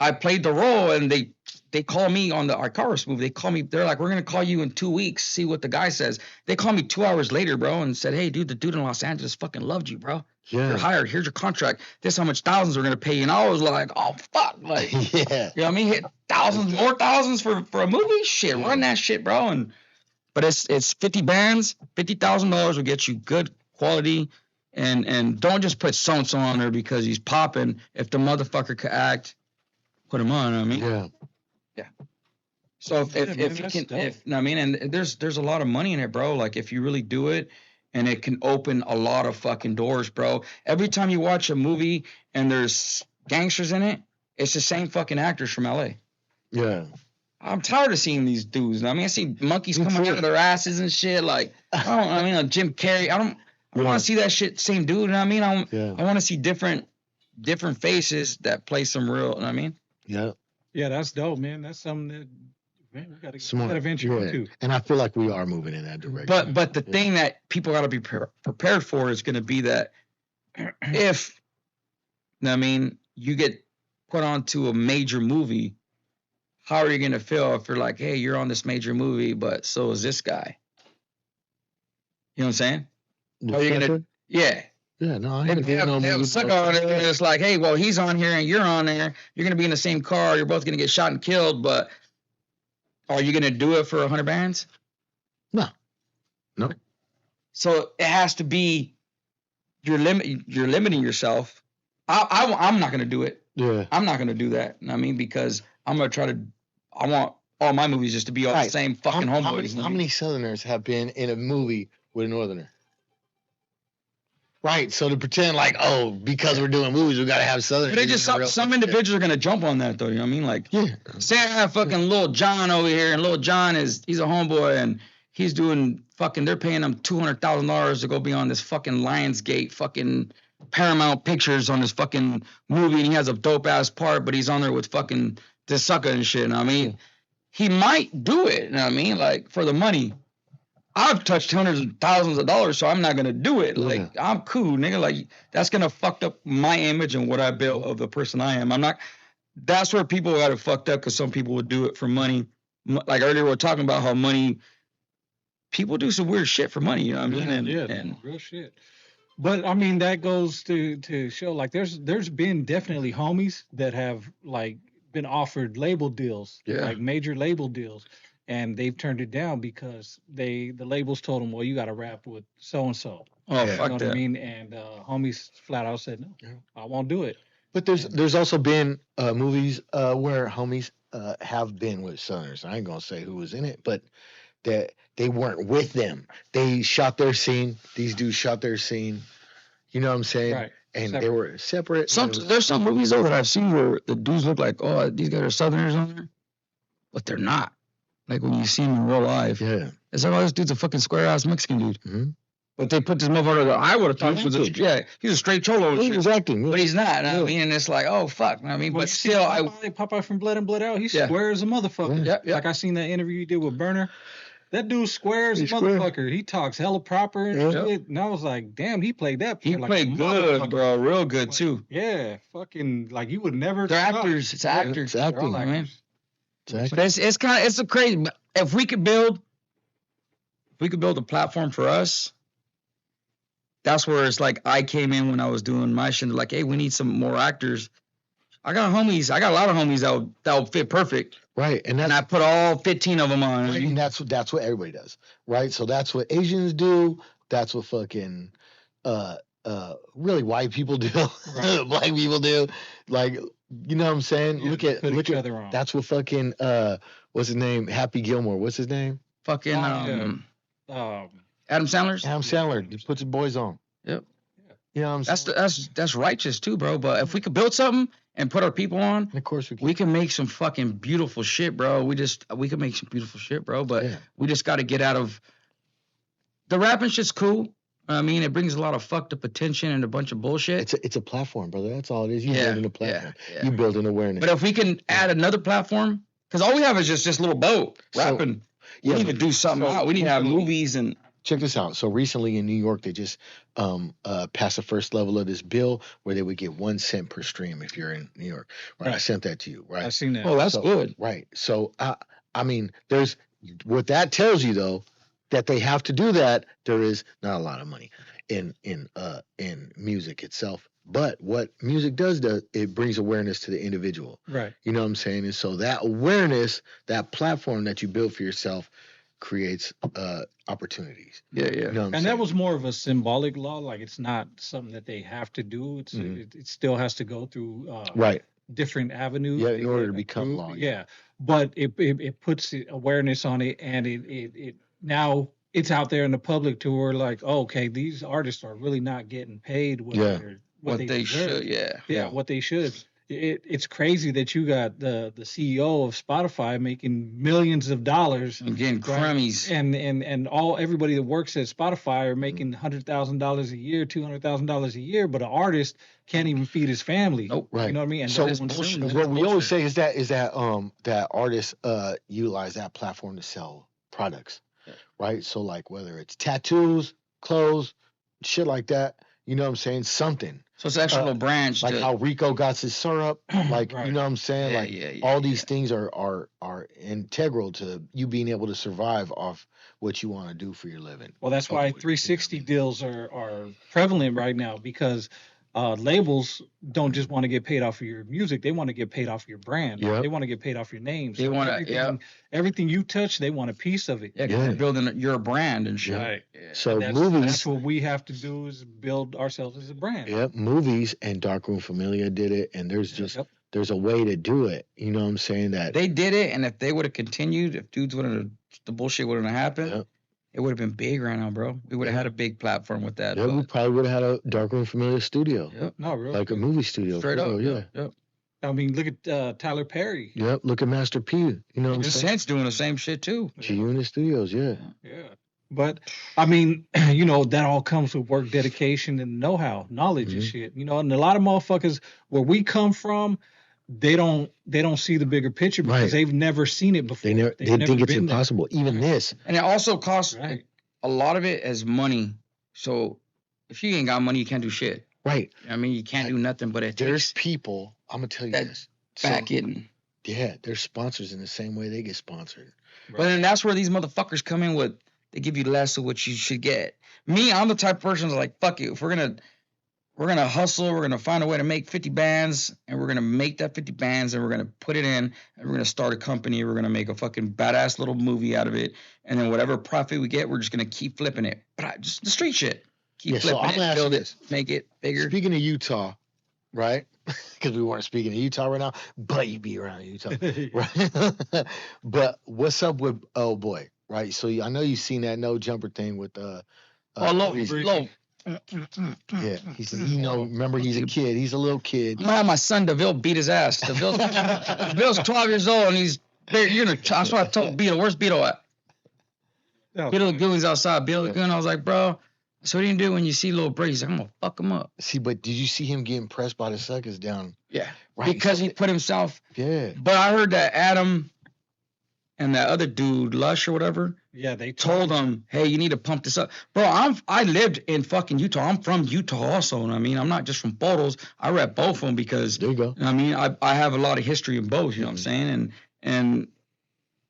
I played the role, and they call me on the Arcaris movie. They call me. They're like, we're gonna call you in 2 weeks. See what the guy says. They call me 2 hours later, bro, and said, hey, dude, the dude in Los Angeles fucking loved you, bro. Yeah. You're hired. Here's your contract. This is how much thousands we're gonna pay you. And I was like, oh fuck, like, yeah, you know what I mean? Hit more thousands for a movie. Shit, run that shit, bro. But it's 50 bands, $50,000 will get you good quality, and don't just put so-and-so on there because he's popping. If the motherfucker could act, put him on. I mean, yeah. So if you can, I mean, and there's a lot of money in it, bro. Like if you really do it. And it can open a lot of fucking doors, bro. Every time you watch a movie and there's gangsters in it, it's the same fucking actors from LA. Yeah. I'm tired of seeing these dudes. I mean, I see monkeys coming out of their asses and shit. Like, Jim Carrey. I don't want to see that shit. Same dude. You know what I mean? I want to see different faces that play some real. You know what I mean? Yeah. Yeah, that's dope, man. That's something that. Man, we got to venture into. And I feel like we are moving in that direction. But the thing that people got to be prepared for is going to be that if, I mean, you get put onto a major movie, how are you going to feel if you're like, hey, you're on this major movie, but so is this guy? You know what I'm saying? Are you going to, yeah. Yeah, no, I they have sucker on it, and it's like, hey, well, he's on here and you're on there. You're going to be in the same car. You're both going to get shot and killed, but are you going to do it for 100 bands? No. So it has to be you're limiting yourself. I'm not going to do it. Yeah. I'm not going to do that. I mean, because I'm going to I want all my movies just to be all the same fucking homeboys. How many Southerners have been in a movie with a Northerner? Right, so to pretend like, oh, because we're doing movies, we gotta have Southern. But some individuals are gonna jump on that though. You know what I mean? Like, say I have fucking Lil John over here, and Lil John he's a homeboy, and he's doing fucking. They're paying him $200,000 to go be on this fucking Lionsgate fucking Paramount Pictures on this fucking movie, and he has a dope ass part, but he's on there with fucking this sucker and shit. You know what I mean? He might do it. You know what I mean? Like for the money. I've touched hundreds of thousands of dollars, so I'm not gonna do it. Like I'm cool, nigga. Like that's gonna fuck up my image and what I built of the person I am. I'm not. That's where people got it fucked up because some people would do it for money. Like earlier, we were talking about how money. People do some weird shit for money. You know what I mean? And real shit. But I mean, that goes to show like there's been definitely homies that have like been offered label deals, like major label deals. And they've turned it down because the labels told them, well, you got to rap with so and so. Oh, fuck that. What I mean? And homies flat out said, no, I won't do it. But there's also been movies where homies have been with Southerners. I ain't gonna say who was in it, but that they weren't with them. They shot their scene. These dudes shot their scene. You know what I'm saying? Right. And they were separate. There's some movies though that I've seen where the dudes look like, oh, these guys are Southerners on there, but they're not. Like when you see him in real life, it's like, oh, this dude's a fucking square ass Mexican dude. Mm-hmm. But they put this motherfucker that I would have thought he was he's a straight cholo. He was acting, but he's not. I mean, and it's like, oh fuck. I mean, but still, Popeye from Blood and Blood Out. He's square as a motherfucker. Yeah. Like I seen that interview you did with Burner. That dude's square as a motherfucker. He talks hella proper and shit. And I was like, damn, he played that. He played good, bro. Real good too. Yeah, fucking like you would never. They're actors. It's actors. It's acting, man. But it's a crazy. If we could build a platform for us. That's where it's like I came in when I was doing my shit. Like, hey, we need some more actors. I got homies. I got a lot of homies that will fit perfect. Right, and I put all 15 of them on. Right, and that's what everybody does, right? So that's what Asians do. That's what fucking really white people do. Right. Black people do. Like, you know what I'm saying? Yeah, look at each other on. That's what fucking what's his name? Happy Gilmore. What's his name? Fucking Adam Sandler's. Adam Sandler just puts his boys on. Yep. You know what I'm saying? That's righteous too, bro. But if we could build something and put our people on, and of course we can make some fucking beautiful shit, bro. We can make some beautiful shit, bro. But we just got to get out of the rapping shit's cool. I mean, it brings a lot of fucked up attention and a bunch of bullshit. It's a platform, brother. That's all it is. You building a platform. Yeah. You building awareness. But if we can add another platform, because all we have is just little boat rapping. We need to do something out. We need to have movies and. Check this out. So recently in New York, they just passed the first level of this bill where they would get 1 cent per stream if you're in New York. Right? I sent that to you. Right. I've seen that. Oh, that's good. Right. So I mean, there's what that tells you though, that they have to do that. There is not a lot of money in music itself. But what music does, it brings awareness to the individual. Right. You know what I'm saying? And so that awareness, that platform that you build for yourself, creates opportunities. Yeah. You know and that was more of a symbolic law. Like it's not something that they have to do. It's it still has to go through different avenues. Yeah, in order to become law. Yeah, but it puts awareness on it, and it now it's out there in the public to where like, oh, okay, these artists are really not getting paid what they should. Yeah, what they should. It's crazy that you got the CEO of Spotify making millions of dollars and getting crummies, and everybody that works at Spotify are making $100,000 a year, $200,000 a year, but an artist can't even feed his family. Oh, right. You know what I mean? And so what we always say is that artists utilize that platform to sell products, right? So like whether it's tattoos, clothes, shit like that. You know what I'm saying? Something. So it's actually a branch. Like how Rico got his syrup. Like, you know what I'm saying? All these things are integral to you being able to survive off what you want to do for your living. Well, that's why 360 deals are prevalent right now because labels don't just want to get paid off of your music. They want to get paid off of your brand. Yep. They want to get paid off your name. So they want everything you touch, they want a piece of it. Yeah, because they're building your brand and shit. Right. Yeah. So movies. That's what we have to do is build ourselves as a brand. Yep. Movies and Darkroom Familia did it, and there's a way to do it. You know what I'm saying? That they did it, and if they would have continued, if dudes the bullshit wouldn't have happened. It would have been big right now, bro. We would have had a big platform with that. Yeah, we probably would have had a Darkroom Familia studio. Yep. No, really. Like a movie studio. Straight up. Yeah. I mean, look at Tyler Perry. Yep. Look at Master P. You know what I'm saying? Sense doing the same shit too. G-Unit Studios, yeah. But I mean, you know, that all comes with work, dedication, and know-how, knowledge and shit. You know, and a lot of motherfuckers where we come from, they don't see the bigger picture because they've never seen it before. They think it's impossible. Even this. And it also costs a lot of it as money. So if you ain't got money, you can't do shit. Right. I mean, you can't do nothing, but there's people, I'm going to tell you this. Yeah, they're sponsors in the same way they get sponsored. Right. But then that's where these motherfuckers come in with, they give you less of what you should get. Me, I'm the type of person that's like, fuck it. If we're gonna hustle. We're gonna find a way to make 50 bands, and we're gonna make that 50 bands, and we're gonna put it in, and we're gonna start a company. We're gonna make a fucking badass little movie out of it, and then whatever profit we get, we're just gonna keep flipping it. But just the street shit. Keep flipping it, build it, make it bigger. Speaking of Utah, right? Because we weren't speaking of Utah right now, but you be around Utah, right? But what's up with oh boy, right? So I know you've seen that no jumper thing with Low. Yeah, he's remember he's a kid. He's a little kid. My son DeVille beat his ass. DeVille's 12 years old and he's that's why I told Beetle, where's Beetle at? Beetle Lagoon's outside. Beetle Lagoon, I was like, bro, So what do you do when you see Lil Brazy? He's like, I'm gonna fuck him up. See, but did you see him getting pressed by the suckers down? Yeah. Right. Because he put himself. Yeah. But I heard that Adam and that other dude, Lush or whatever, Yeah, they told him, hey, you need to pump this up. Bro, I lived in fucking Utah. I'm from Utah also. I mean, I'm not just from photos. I rep both of them because, There you go. I mean, I have a lot of history in both, you know what I'm saying? And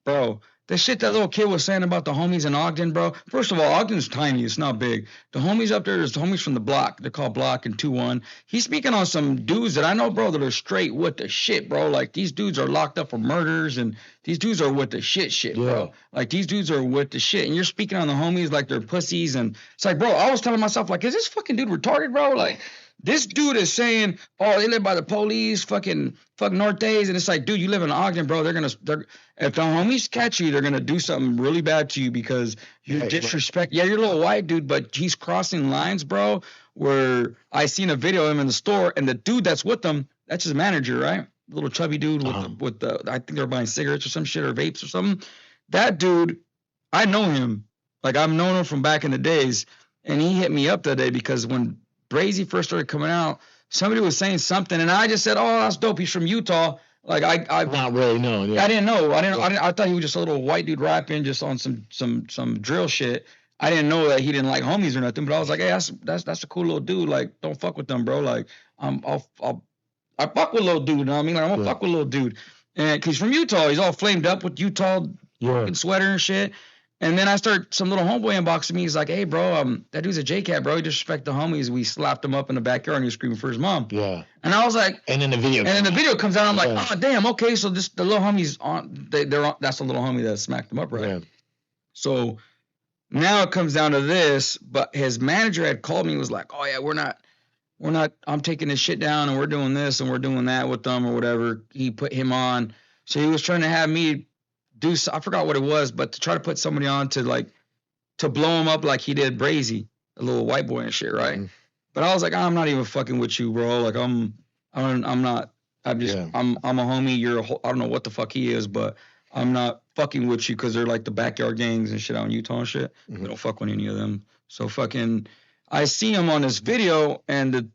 bro, the shit that little kid was saying about the homies in Ogden, bro. First of all, Ogden's tiny. It's not big. The homies up there is the homies from the block. They're called Block and 2-1. He's speaking on some dudes that I know, bro, that are straight with the shit, bro. Like, these dudes are locked up for murders, and these dudes are with the shit, bro. Like, these dudes are with the shit. And you're speaking on the homies like they're pussies. And it's like, bro, I was telling myself, like, is this fucking dude retarded, bro? Like, this dude is saying, oh, they live by the police, fucking Nortes. And it's like, dude, you live in Ogden, bro. If the homies catch you, they're going to do something really bad to you because you disrespect. Yeah, you're a little white dude, but he's crossing lines, bro, where I seen a video of him in the store, and the dude that's with them, that's his manager, right? The little chubby dude with the I think they're buying cigarettes or some shit or vapes or something. That dude, I know him. Like, I've known him from back in the days, and he hit me up that day because when Brazy first started coming out, somebody was saying something, and I just said, "Oh, that's dope. He's from Utah." Like I not really known. Yeah. I didn't know. I thought he was just a little white dude rapping just on some drill shit. I didn't know that he didn't like homies or nothing. But I was like, "Hey, that's a cool little dude. Like, don't fuck with them, bro. Like, I fuck with little dude. You know what I mean? Like, I'm gonna fuck with little dude, and 'cause he's from Utah. He's all flamed up with Utah fucking sweater and shit." And then some little homeboy inboxed me. He's like, hey, bro, that dude's a J-Cat, bro. He disrespect the homies. We slapped him up in the backyard and he was screaming for his mom. Yeah. And I was like. And then the video. And then the video comes out. I'm like, oh, damn, okay. So the little homie's on. They're on. That's the little homie that smacked him up, right? Yeah. So now it comes down to this. But his manager had called me and was like, oh, yeah, we're not. I'm taking this shit down and we're doing this and we're doing that with them or whatever. He put him on. So he was trying to have me I forgot what it was, but to try to put somebody on to blow him up like he did Brazy, a little white boy and shit, right? Mm-hmm. But I was like, I'm not even fucking with you, bro. Like I'm not. I'm just I'm a homie. I don't know what the fuck he is, but I'm not fucking with you because they're like the backyard gangs and shit out in Utah and shit. Mm-hmm. We don't fuck with any of them. So fucking, I see him on this video and the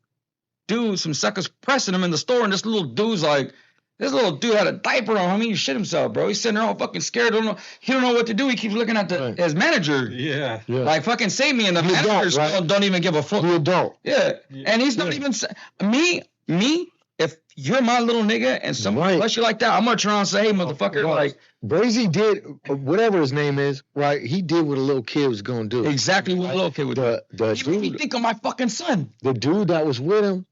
dude, some suckers pressing him in the store, and this little dude's like. This little dude had a diaper on him. He shit himself, bro. He's sitting there all fucking scared. He don't know what to do. He keeps looking at his manager. Yeah. Like, fucking save me. And the managers don't even give a fuck. The adult. Yeah. And he's not even... Me, if you're my little nigga and someone bless you like that, I'm going to turn around and say, hey, motherfucker. Like, Brazy did, whatever his name is, right? He did what a little kid was going to do. Exactly what a little kid would do. You made me think of my fucking son. The dude that was with him.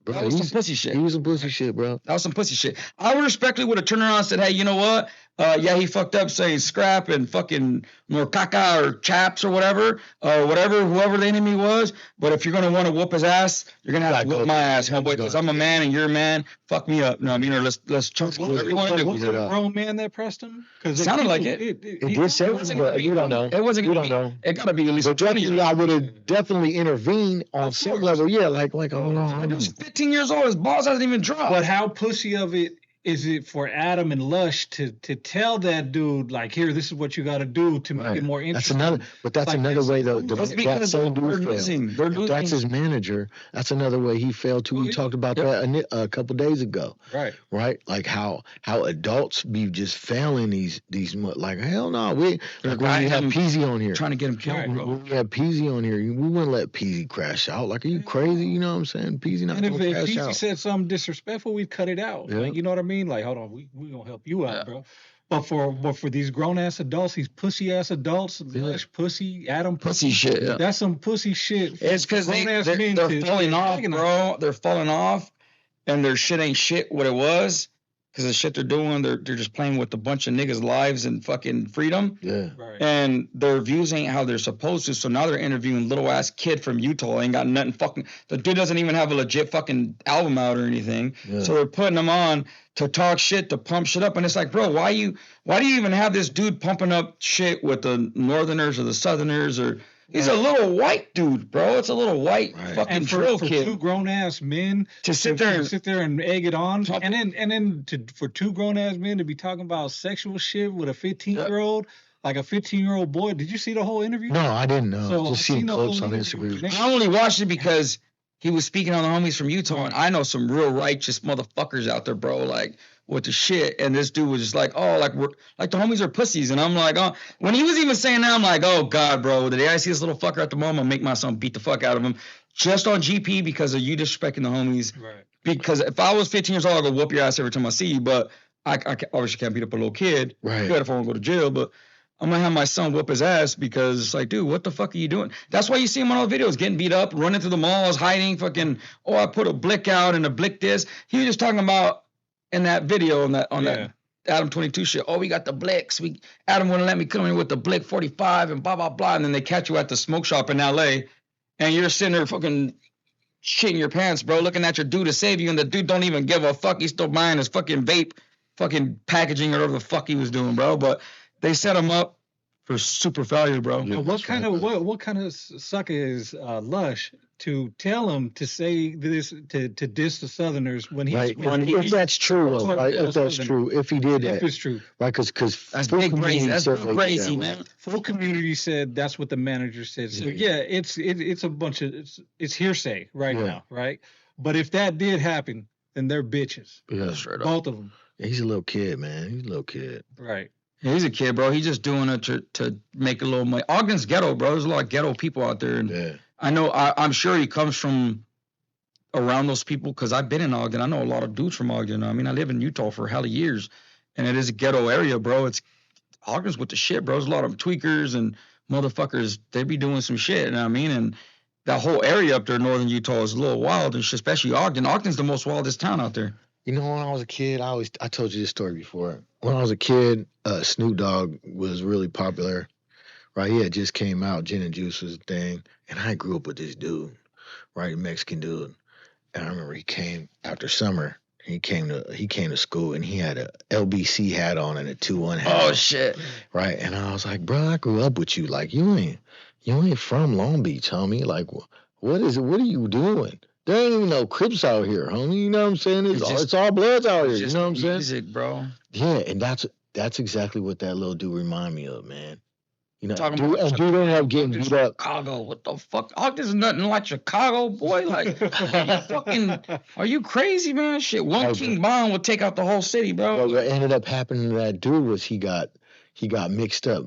Bro, that was some pussy shit. He was some pussy shit, bro. That was some pussy shit. I respectfully would have turned around and said, hey, you know what? Yeah, he fucked up saying scrap and fucking morcaca or chaps or whatever, whoever the enemy was. But if you're going to want to whoop his ass, you're going to have to whoop my ass, homeboy, because I'm a man and you're a man. Fuck me up. No, I mean, or let's chunk whatever you want to do. Was it a grown man that pressed him? It sounded like it. It did say it, but you don't know. It wasn't going to be. Know. It got to be at least 20 years. I would have definitely intervened on some level. Yeah, like oh no. He was 15 years old. His balls hasn't even dropped. But how pussy of it is it for Adam and Lush to tell that dude, like, here, this is what you got to do to make it more interesting? That's another way, though. That same dude failed. If that's his manager, that's another way he failed, too. We talked about that a couple days ago. Right? Like, how adults be just failing these like, hell no. We have Peasy on here. Trying to get him killed, bro. We have Peasy on here. We wouldn't let Peasy crash out. Like, are you crazy? You know what I'm saying? Peasy not going to crash out. And if Peasy said something disrespectful, we'd cut it out. Yeah. Like, you know what I mean? Like, hold on, we gonna help you out, bro. But for these grown ass adults, these pussy ass adults, Lush pussy, Adam pussy shit. Yeah. That's some pussy shit. It's because they're falling off, bro. They're falling off, and their shit ain't shit what it was. Because the shit they're doing, they're just playing with a bunch of niggas' lives and fucking freedom. Yeah. Right. And their views ain't how they're supposed to. So now they're interviewing little ass kid from Utah. Ain't got nothing fucking. The dude doesn't even have a legit fucking album out or anything. Yeah. So they're putting them on to talk shit, to pump shit up. And it's like, bro, why do you even have this dude pumping up shit with the Northerners or the Southerners or? He's a little white dude, bro. It's a little white fucking drill kid. For two grown ass men to sit there and egg it on, and then for two grown ass men to be talking about sexual shit with a 15-year-old, like a 15-year-old boy. Did you see the whole interview? No, I didn't know. So Just I seen seen the clips whole on interview. Instagram. I only watched it because he was speaking on the homies from Utah, and I know some real righteous motherfuckers out there, bro. Like with the shit, and this dude was just like, oh, like we're like the homies are pussies, and I'm like, oh, when he was even saying that, I'm like, oh God, bro, the day I see this little fucker at the moment, I'm gonna make my son beat the fuck out of him, just on GP because of you disrespecting the homies. Right. Because if I was 15 years old, I'd go whoop your ass every time I see you, but I obviously can't beat up a little kid. Right. Good if I want to go to jail, but I'm gonna have my son whoop his ass because it's like, dude, what the fuck are you doing? That's why you see him on all the videos, getting beat up, running through the malls, hiding, fucking. Oh, I put a blick out and a blick this. He was just talking about in that video on that Adam 22 shit. Oh, we got the blicks. Adam wouldn't let me come in with the blick 45 and blah blah blah. And then they catch you at the smoke shop in L.A. and you're sitting there fucking shitting your pants, bro, looking at your dude to save you, and the dude don't even give a fuck. He's still buying his fucking vape, fucking packaging or whatever the fuck he was doing, bro. But they set him up for super failure, bro. Yeah. What kind of sucker is Lush to tell him to say this to diss the Southerners when he's Right. when If that's true, though, right? If that's Southern. true, if he did If that, it's true. right? Because That's big crazy. That's crazy, man. Full community said that's what the manager said. So yeah, it's a bunch of it's hearsay right now, right? But if that did happen, then they're bitches. Yeah, Straight up. Both of them. he's a little kid, man. He's a little kid. Right. Yeah, he's a kid, bro. He's just doing it to make a little money. Ogden's ghetto, bro. There's a lot of ghetto people out there, and Yeah. I know. I'm sure he comes from around those people because I've been in Ogden. I know a lot of dudes from Ogden. I mean, I live in Utah for hella years, and it is a ghetto area, bro. It's Ogden's with the shit, bro. There's a lot of tweakers and motherfuckers. They be doing some shit, you know what I mean? And that whole area up there in northern Utah is a little wild, and shit, especially Ogden. Ogden's the most wildest town out there. You know, when I was a kid, I told you this story before. When I was a kid, Snoop Dogg was really popular, right? He had just came out. Gin and Juice was a thing, and I grew up with this dude, right, a Mexican dude. And I remember he came after summer. He came to school, and he had a LBC hat on and a 2-1 hat. Oh on, shit! right? And I was like, bro, I grew up with you. Like, you ain't from Long Beach, homie. Like, what is it? What are you doing? There ain't even no Crips out here, homie. You know what I'm saying? It's all Bloods out here. You know what I'm saying? Music, bro. Yeah, and that's exactly what that little dude remind me of, man. You know, Talking dude, about and dude ended up getting beat up. Chicago, what the fuck? Ogden's nothing like Chicago, boy. Like, are you crazy, man? Shit, one Okay. king bomb will take out the whole city, bro. Well, what ended up happening to that dude was he got mixed up.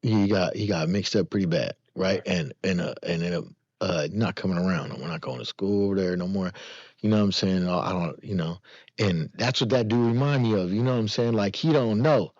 He got mixed up pretty bad, right? And ended up not coming around. We're not going to school over there no more. You know what I'm saying? I don't, you know. And that's what that dude remind me of. You know what I'm saying? Like, he don't know.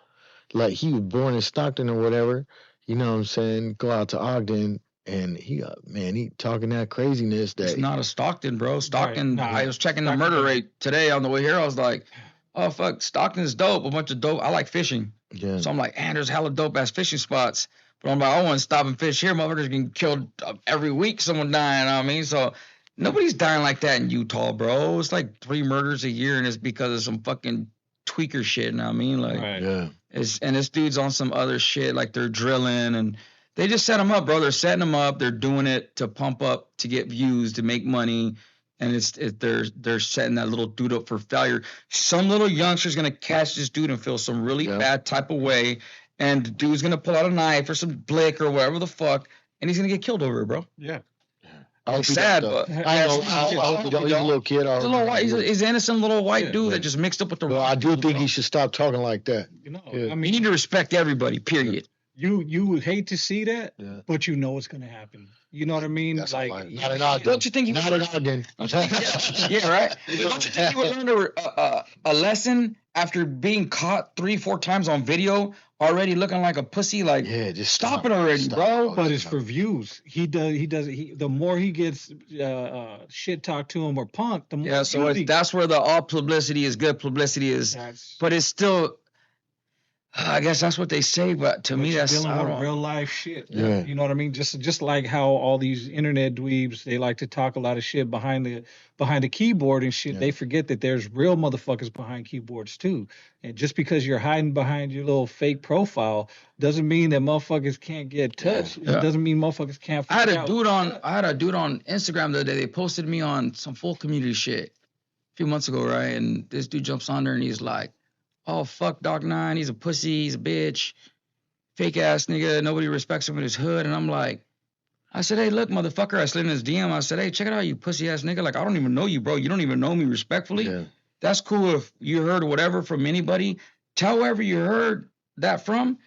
Like, he was born in Stockton or whatever. You know what I'm saying? Go out to Ogden, and he talking that craziness that It's not a Stockton, bro. Stockton, Right. Nah, I was checking the Stockton- murder rate today on the way here. I was like, oh, fuck, Stockton's dope. A bunch of dope. I like fishing. yeah. So I'm like, there's hella dope ass fishing spots. But I'm like, I want to stop and fish here. Motherfuckers getting killed every week. Someone dying. You know what I mean, so nobody's dying like that in Utah, bro. It's like 3 murders a year, and it's because of some fucking tweaker shit. You know what I mean, like, Right. Yeah. and this dude's on some other shit, like they're drilling, and they just set him up, bro. They're setting him up. They're doing it to pump up, to get views, to make money. And they're setting that little dude up for failure. Some little youngster's gonna catch this dude and feel some really bad type of way, and the dude's gonna pull out a knife or some blick or whatever the fuck, and he's gonna get killed over it, bro. Yeah. I hope It's he sad, don't, but though. I hope he don't. He's a little kid. he's a little white. He's an innocent little white Yeah, dude right. that just mixed up with the. Well, I do think he should stop talking like that. You know, Yeah. I You mean, need to respect everybody. Period. you would hate to see that, Yeah. but you know it's gonna happen. You know what I mean? That's like, all right. Not in Ogden. Don't you think he Not in Ogden. yeah, right. Don't you think you would learn a lesson after being caught 3-4 times on video, already looking like a pussy? Like, Yeah, just stop it already, bro. but it's for views. The more he gets shit talked to him or punked, the more. Yeah, so that's where the all publicity is good publicity is. That's, But it's still, I guess that's what they say. But to me, you're that's dealing I with don't- real life shit. Yeah. You know what I mean? Just like how all these internet dweebs, they like to talk a lot of shit behind the keyboard and shit. Yeah. They forget that there's real motherfuckers behind keyboards too. And just because you're hiding behind your little fake profile doesn't mean that motherfuckers can't get touched. Yeah. It doesn't mean motherfuckers can't. I had find a out. dude on Instagram the other day. They posted me on some full community shit a few months ago, right? And this dude jumps on there and he's like, "Oh fuck, Doc 9, he's a pussy, he's a bitch." fake ass nigga. Nobody respects him in his hood. And I'm like, I said, hey, look, motherfucker. I slid in his DM. I said, hey, check it out, you pussy ass nigga. Like, I don't even know you, bro. You don't even know me respectfully. Yeah. That's cool if you heard whatever from anybody. Tell whoever you heard that from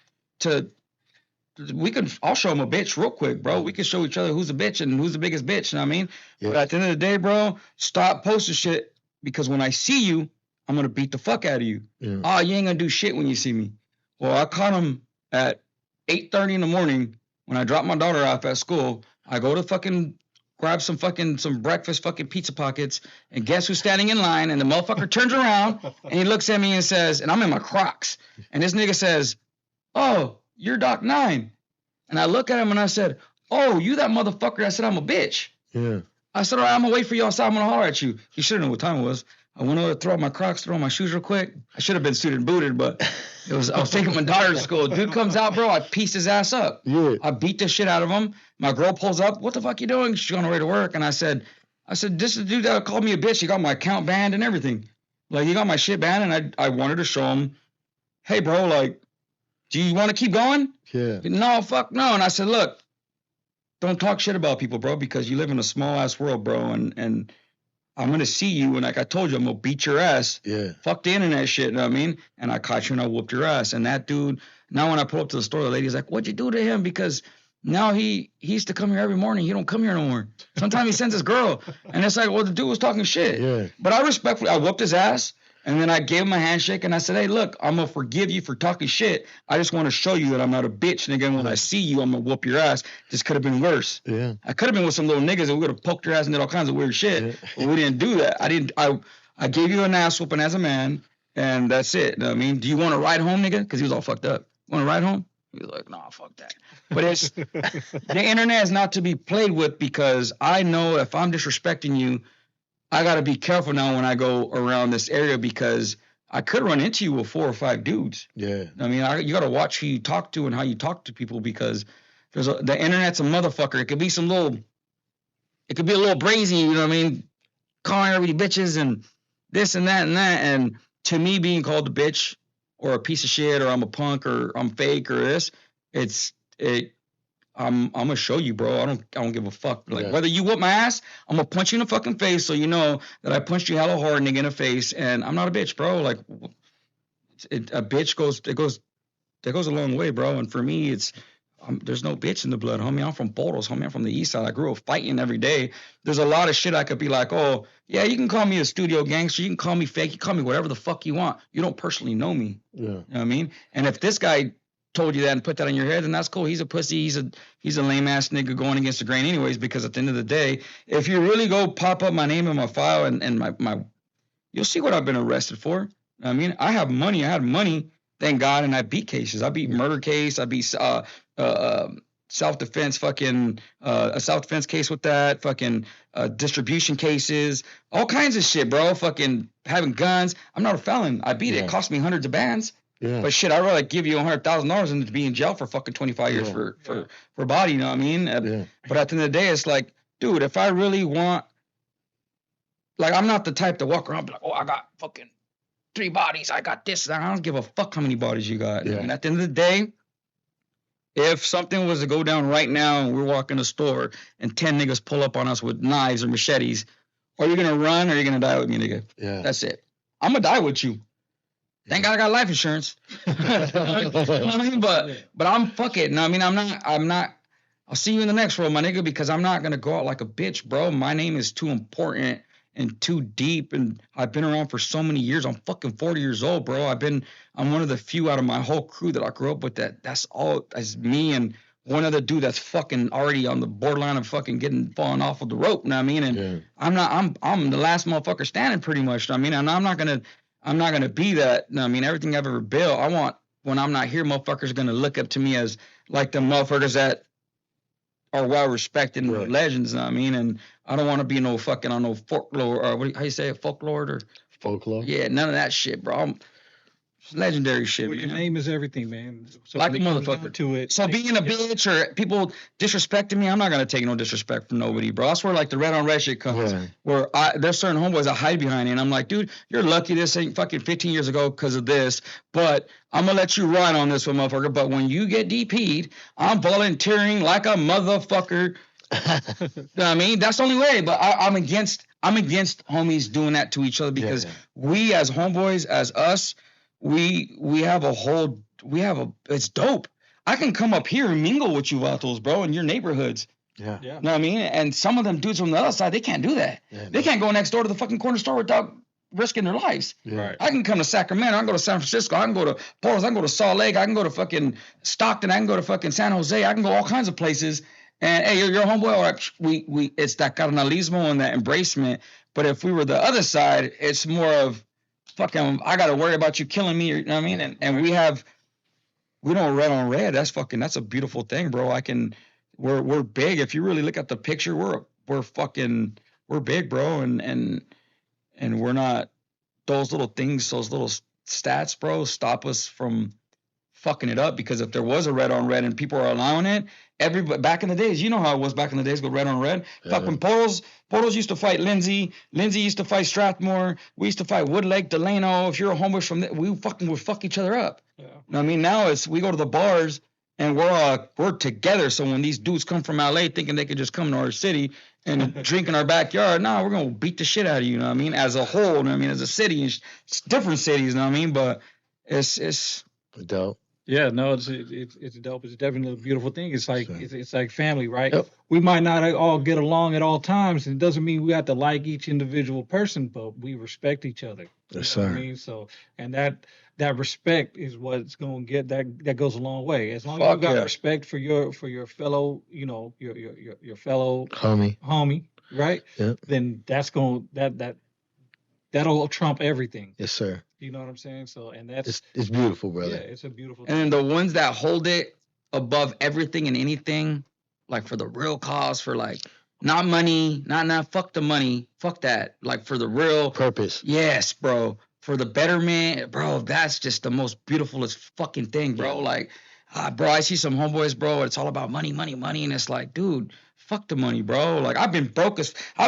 I'll show him a bitch real quick, bro. We can show each other who's a bitch and who's the biggest bitch, you know what I mean? Yeah. But at the end of the day, bro, stop posting shit because when I see you, I'm going to beat the fuck out of you. Yeah. Oh, you ain't going to do shit when you see me. Well, I caught him at 8:30 in the morning when I dropped my daughter off at school. I go to fucking grab some breakfast fucking pizza pockets, and guess who's standing in line? And the motherfucker turns around and he looks at me and says, and I'm in my Crocs, and this nigga says, oh, you're Doc 9. And I look at him and I said, oh, you that motherfucker that said I'm a bitch. Yeah. I said, all right, I'm going to wait for you outside. I'm going to holler at you. You should have known what time it was. I went over to throw out my Crocs, throw on my shoes real quick. I should have been suited and booted, but I was taking my daughter to school. Dude comes out, bro. I pieced his ass up. Yeah. I beat the shit out of him. My girl pulls up. What the fuck you doing? She's on her way to work. And I said, this is the dude that called me a bitch. He got my account banned and everything. Like, he got my shit banned, and I wanted to show him, hey, bro, like, do you want to keep going? Yeah. No, fuck no. And I said, look, don't talk shit about people, bro, because you live in a small ass world, bro. And I'm gonna see you, and like I told you, I'm gonna beat your ass. Yeah. Fuck the internet shit, you know what I mean? And I caught you and I whooped your ass. And that dude, now when I pull up to the store, the lady's like, what'd you do to him? Because now he used to come here every morning. He don't come here no more. Sometimes he sends his girl. And it's like, well, the dude was talking shit. Yeah. But I whooped his ass. And then I gave him a handshake and I said, hey, look, I'm going to forgive you for talking shit. I just want to show you that I'm not a bitch, nigga. And when I see you, I'm going to whoop your ass. This could have been worse. Yeah. I could have been with some little niggas and we would have poked your ass and did all kinds of weird shit. Yeah. But we didn't do that. I gave you an ass whooping as a man, and that's it. You know what I mean? Do you want to ride home, nigga? Because he was all fucked up. Want to ride home? He was like, nah, fuck that. But it's the internet is not to be played with, because I know if I'm disrespecting you, I got to be careful now when I go around this area, because I could run into you with 4 or 5 dudes. Yeah. I mean, you got to watch who you talk to and how you talk to people, because the internet's a motherfucker. It could be a little Brazy, you know what I mean? Calling everybody bitches and this and that and that. And to me, being called a bitch or a piece of shit or I'm a punk or I'm fake or this, I'm gonna show you, bro. I don't give a fuck. Like, whether you whoop my ass, I'm gonna punch you in the fucking face so you know that I punched you hella hard, nigga, in the face, and I'm not a bitch, bro. Like, a bitch goes a long way, bro. And for me, there's no bitch in the blood, homie. I'm from Porterville, homie. I'm from the east side. I grew up fighting every day. There's a lot of shit I could be like, oh, yeah, you can call me a studio gangster. You can call me fake. You can call me whatever the fuck you want. You don't personally know me. Yeah. You know what I mean? And if this guy told you that and put that in your head, then that's cool. He's a pussy. He's a lame ass nigga going against the grain anyways, because at the end of the day, if you really go pop up my name in my file and my you'll see what I've been arrested for. I mean, I have money. I had money, thank God, and I beat cases. I beat murder case. I beat self-defense fucking a self-defense case with that, fucking distribution cases, all kinds of shit, bro. Fucking having guns. I'm not a felon. I beat it. It cost me hundreds of bands. Yeah. But shit, I'd rather give you $100,000 than to be in jail for fucking 25 years for body, you know what I mean? But at the end of the day, it's like, dude, if I really want, like, I'm not the type to walk around and be like, oh, I got fucking 3 bodies. I got this. I don't give a fuck how many bodies you got. Yeah. And at the end of the day, if something was to go down right now and we're walking the store and 10 niggas pull up on us with knives or machetes, are you going to run or are you going to die with me, nigga? Yeah. That's it. I'm going to die with you. Thank God I got life insurance. I mean, but I'm fuck it. No, I mean, I'm not. I'll see you in the next world, my nigga, because I'm not gonna go out like a bitch, bro. My name is too important and too deep, and I've been around for so many years. I'm fucking 40 years old, bro. I'm one of the few out of my whole crew that I grew up with that's me and one other dude that's fucking already on the borderline of fucking falling off of the rope. You know what I mean? And I'm the last motherfucker standing, pretty much. You know what I mean? And I'm not gonna be that. I mean, everything I've ever built, I want, when I'm not here, motherfuckers are gonna look up to me as like the motherfuckers that are well respected and legends. You know what I mean? And I don't want to be no fucking on no folklore or how you say it, folklore or folklore. Yeah, none of that shit, bro. It's legendary shit, Well, man. your name is everything, man. So Like when a it comes motherfucker. down to it. So being a bitch or people disrespecting me, I'm not gonna take no disrespect from nobody, bro. That's where like the red on red shit comes. Yeah. Where there's certain homeboys I hide behind it, and I'm like, dude, you're lucky this ain't fucking 15 years ago because of this, but I'm gonna let you ride on this one, motherfucker. But when you get DP'd, I'm volunteering like a motherfucker. You know what I mean? That's the only way. But I'm against homies doing that to each other because we as homeboys, as us, we have it's dope. I can come up here and mingle with you vatos, bro, in your neighborhoods. Yeah. Yeah. You know what I mean? And some of them dudes from the other side, they can't do that. Yeah, They can't go next door to the fucking corner store without risking their lives. Right. I can come to Sacramento. I can go to San Francisco. I can go to Porterville. I can go to Salt Lake. I can go to fucking Stockton. I can go to fucking San Jose. I can go all kinds of places. And hey, you're a homeboy. Or we it's that carnalismo and that embracement. But if we were the other side, it's more of fucking. I got to worry about you killing me. You know what I mean? And we don't red on red. That's a beautiful thing, bro. We're big. If you really look at the picture, we're big, bro. And we're not those little things, those little stats, bro, stop us from fucking it up. Because if there was a red on red and people are allowing it, everybody back in the days, you know how it was back in the days, go red on red. Fucking Portals used to fight Lindsay used to fight Strathmore, we used to fight Woodlake, Delano. If you're a homeboy from we fucking would fuck each other up. Yeah. You know what I mean? Now we go to the bars and we're together. So when these dudes come from LA thinking they could just come to our city and drink in our backyard, no, we're gonna beat the shit out of you. You know what I mean? As a whole, you know what I mean? As a city, it's different cities. You know what I mean? But it's dope. Yeah, no, it's dope. It's definitely a beautiful thing. It's like Sure. it's like family, right? Yep. We might not all get along at all times, and it doesn't mean we have to like each individual person, but we respect each other. You Yes, know what I sir. mean? So, and that respect is what's going to get that goes a long way. As long as Fuck you got yeah. respect for your fellow, your fellow Homie. right? Yeah. Then that'll trump everything. Yes, sir. You know what I'm saying? So, and that's It's beautiful, yeah, brother. it's a beautiful And thing. then the ones that hold it above everything and anything, like for the real cause, for like not money, not fuck the money, fuck that. Like for the real Purpose. yes, bro. For the betterment, bro, that's just the most beautifulest fucking thing, bro. Like, bro, I see some homeboys, bro, it's all about money, and it's like, dude, fuck the money, bro. Like, I've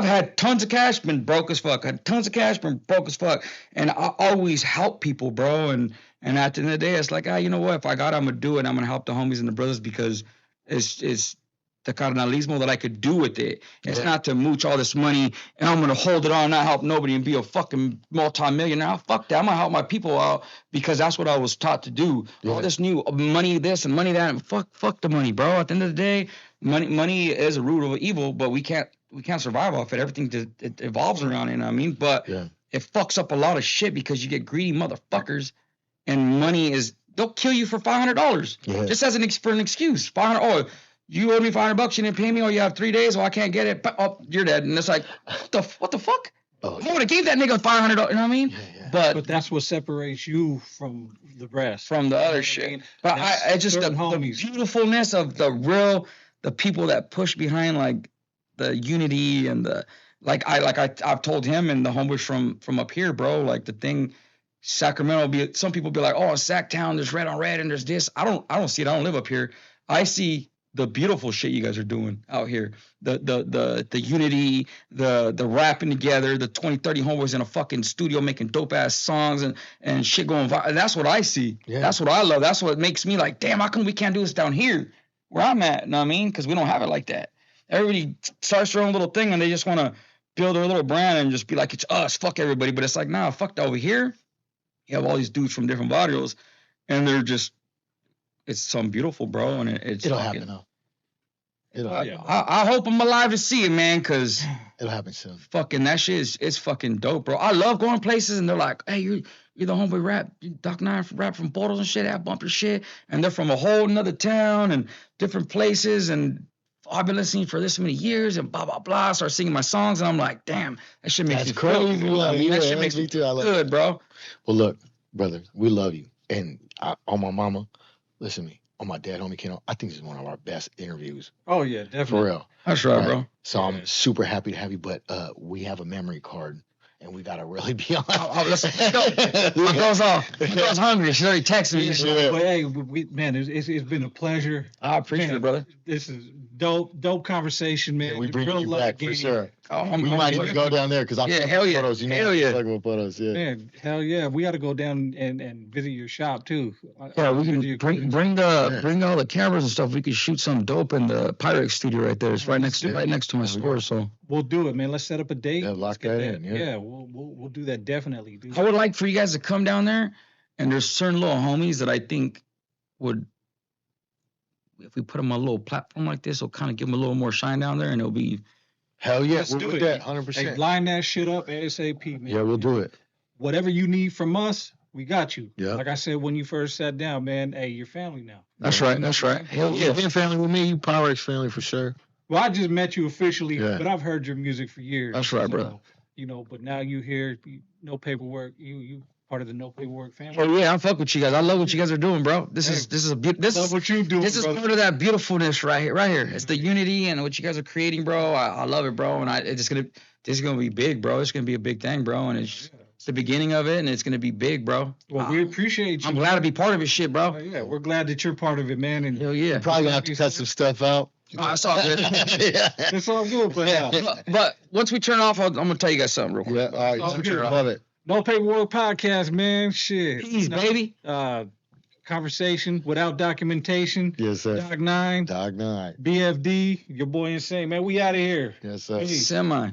had tons of cash, been broke as fuck. Had tons of cash, been broke as fuck. And I always help people, bro. And at the end of the day, it's like, you know what? If I got it, I'm gonna do it. I'm gonna help the homies and the brothers because it's the carnalismo that I could do with it. It's not to mooch all this money and I'm gonna hold it on, not help nobody and be a fucking multi-millionaire. Fuck that. I'm gonna help my people out because that's what I was taught to do. Yeah. All this new money, this and money that, and fuck the money, bro. At the end of the day, money is a root of evil, but we can't survive off it. Everything it evolves around it. You know what I mean? But it fucks up a lot of shit because you get greedy motherfuckers, and money they'll kill you for $500 just as for an excuse. 500. Oh, you owe me $500. You didn't pay me. Oh, you have 3 days. Oh, I can't get it. Oh, you're dead. And it's like, what the fuck? Oh, I would have gave that nigga $500. You know what I mean? Yeah. But that's what separates you from the rest. From the You know other what I shit. mean? But That's I just the certain homies. beautifulness of the people that push behind like the unity and I've told him and the homeboys from up here, bro. Like the thing, Sacramento. Some people be like, oh, Sacktown, there's red on red and there's this. I don't see it. I don't live up here. I see the beautiful shit you guys are doing out here. The unity, the rapping together, the 20, 30 homeboys in a fucking studio making dope ass songs and shit going viral. That's what I see. Yeah. That's what I love. That's what makes me like, damn, how come we can't do this down here where I'm at? You know what I mean? Because we don't have it like that. Everybody starts their own little thing and they just want to build their little brand and just be like, it's us, fuck everybody. But it's like, nah, fuck that. Over here, you have all these dudes from different barrios and they're just, it's something beautiful, bro. And It'll happen though. It'll happen. I hope I'm alive to see it, man, because It'll happen soon. fucking that shit it's fucking dope, bro. I love going places and they're like, hey, you're the homeboy rap, Doc Nine rap from Portals and shit, I bump your shit. And they're from a whole nother town and different places and I've been listening for this many years and blah, blah, blah. Start singing my songs and I'm like, damn, that shit makes That's me crazy. feel, I mean, that shit makes me too. I love good, bro. Well, look, brother, we love you. And on my mama, listen to me. On my dad, homie Keno, I think this is one of our best interviews. Oh yeah, definitely. For real. That's right, bro. So I'm super happy to have you. But we have a memory card and we gotta really be on. Let's go. My girl's hungry. She's already texting me. Yeah. But hey, man, it's been a pleasure. I appreciate it, brother. This is dope conversation, man. We bring you love back for game. sure. Oh, We might even go down there because I'm hell yeah. photos. You know, Hell yeah. with photos. Yeah. Man, hell yeah, we got to go down and visit your shop too. Yeah, we Visit your- can bring all the cameras and stuff. We could shoot some dope in the PaperWork studio right there. It's right next to my store. So We'll do it, man. Let's set up a date. Yeah, Let's lock get that in, yeah. we'll do that definitely, dude. I would like for you guys to come down there, and there's certain little homies that I think would, if we put them on a little platform like this, it'll kind of give them a little more shine down there, and it'll be. Hell yeah, Let's we'll do do it. that Hey, 100%. line that shit up ASAP, man. Yeah, we'll do it. Whatever you need from us, we got you. Yeah. Like I said when you first sat down, man. Hey, you're family now. That's right. That's right. Hell Yeah, yeah. being family with me, you PowerX family for sure. Well, I just met you officially, Yeah. but I've heard your music for years. That's right, brother. You know, but now you here, no paperwork. You part of the no paperwork family. Oh yeah, I fuck with you guys. I love what you guys are doing, bro. This is a this Love is what you do. this is part of that beautifulness right here. Right here. It's the unity and what you guys are creating, bro. I love it, bro. And this is gonna be big, bro. It's gonna be a big thing, bro. And it's the beginning of it, and it's gonna be big, bro. Well, we appreciate you. I'm glad to be part of it, shit, bro. Yeah, we're glad that you're part of it, man. And Hell yeah. Probably gonna have to cut some stuff out. Oh, it's all good. Yeah. it's all good, but But once we turn off, I'm gonna tell you guys something real quick. Yeah, all right. Oh, good. Love it. no paperwork podcast, man. Shit. Peace, baby. Conversation without documentation. Yes, sir. Dog 9, Dog 9. BFD, your boy N-Sane, man. We out of here. Yes, sir. Peace. Semi.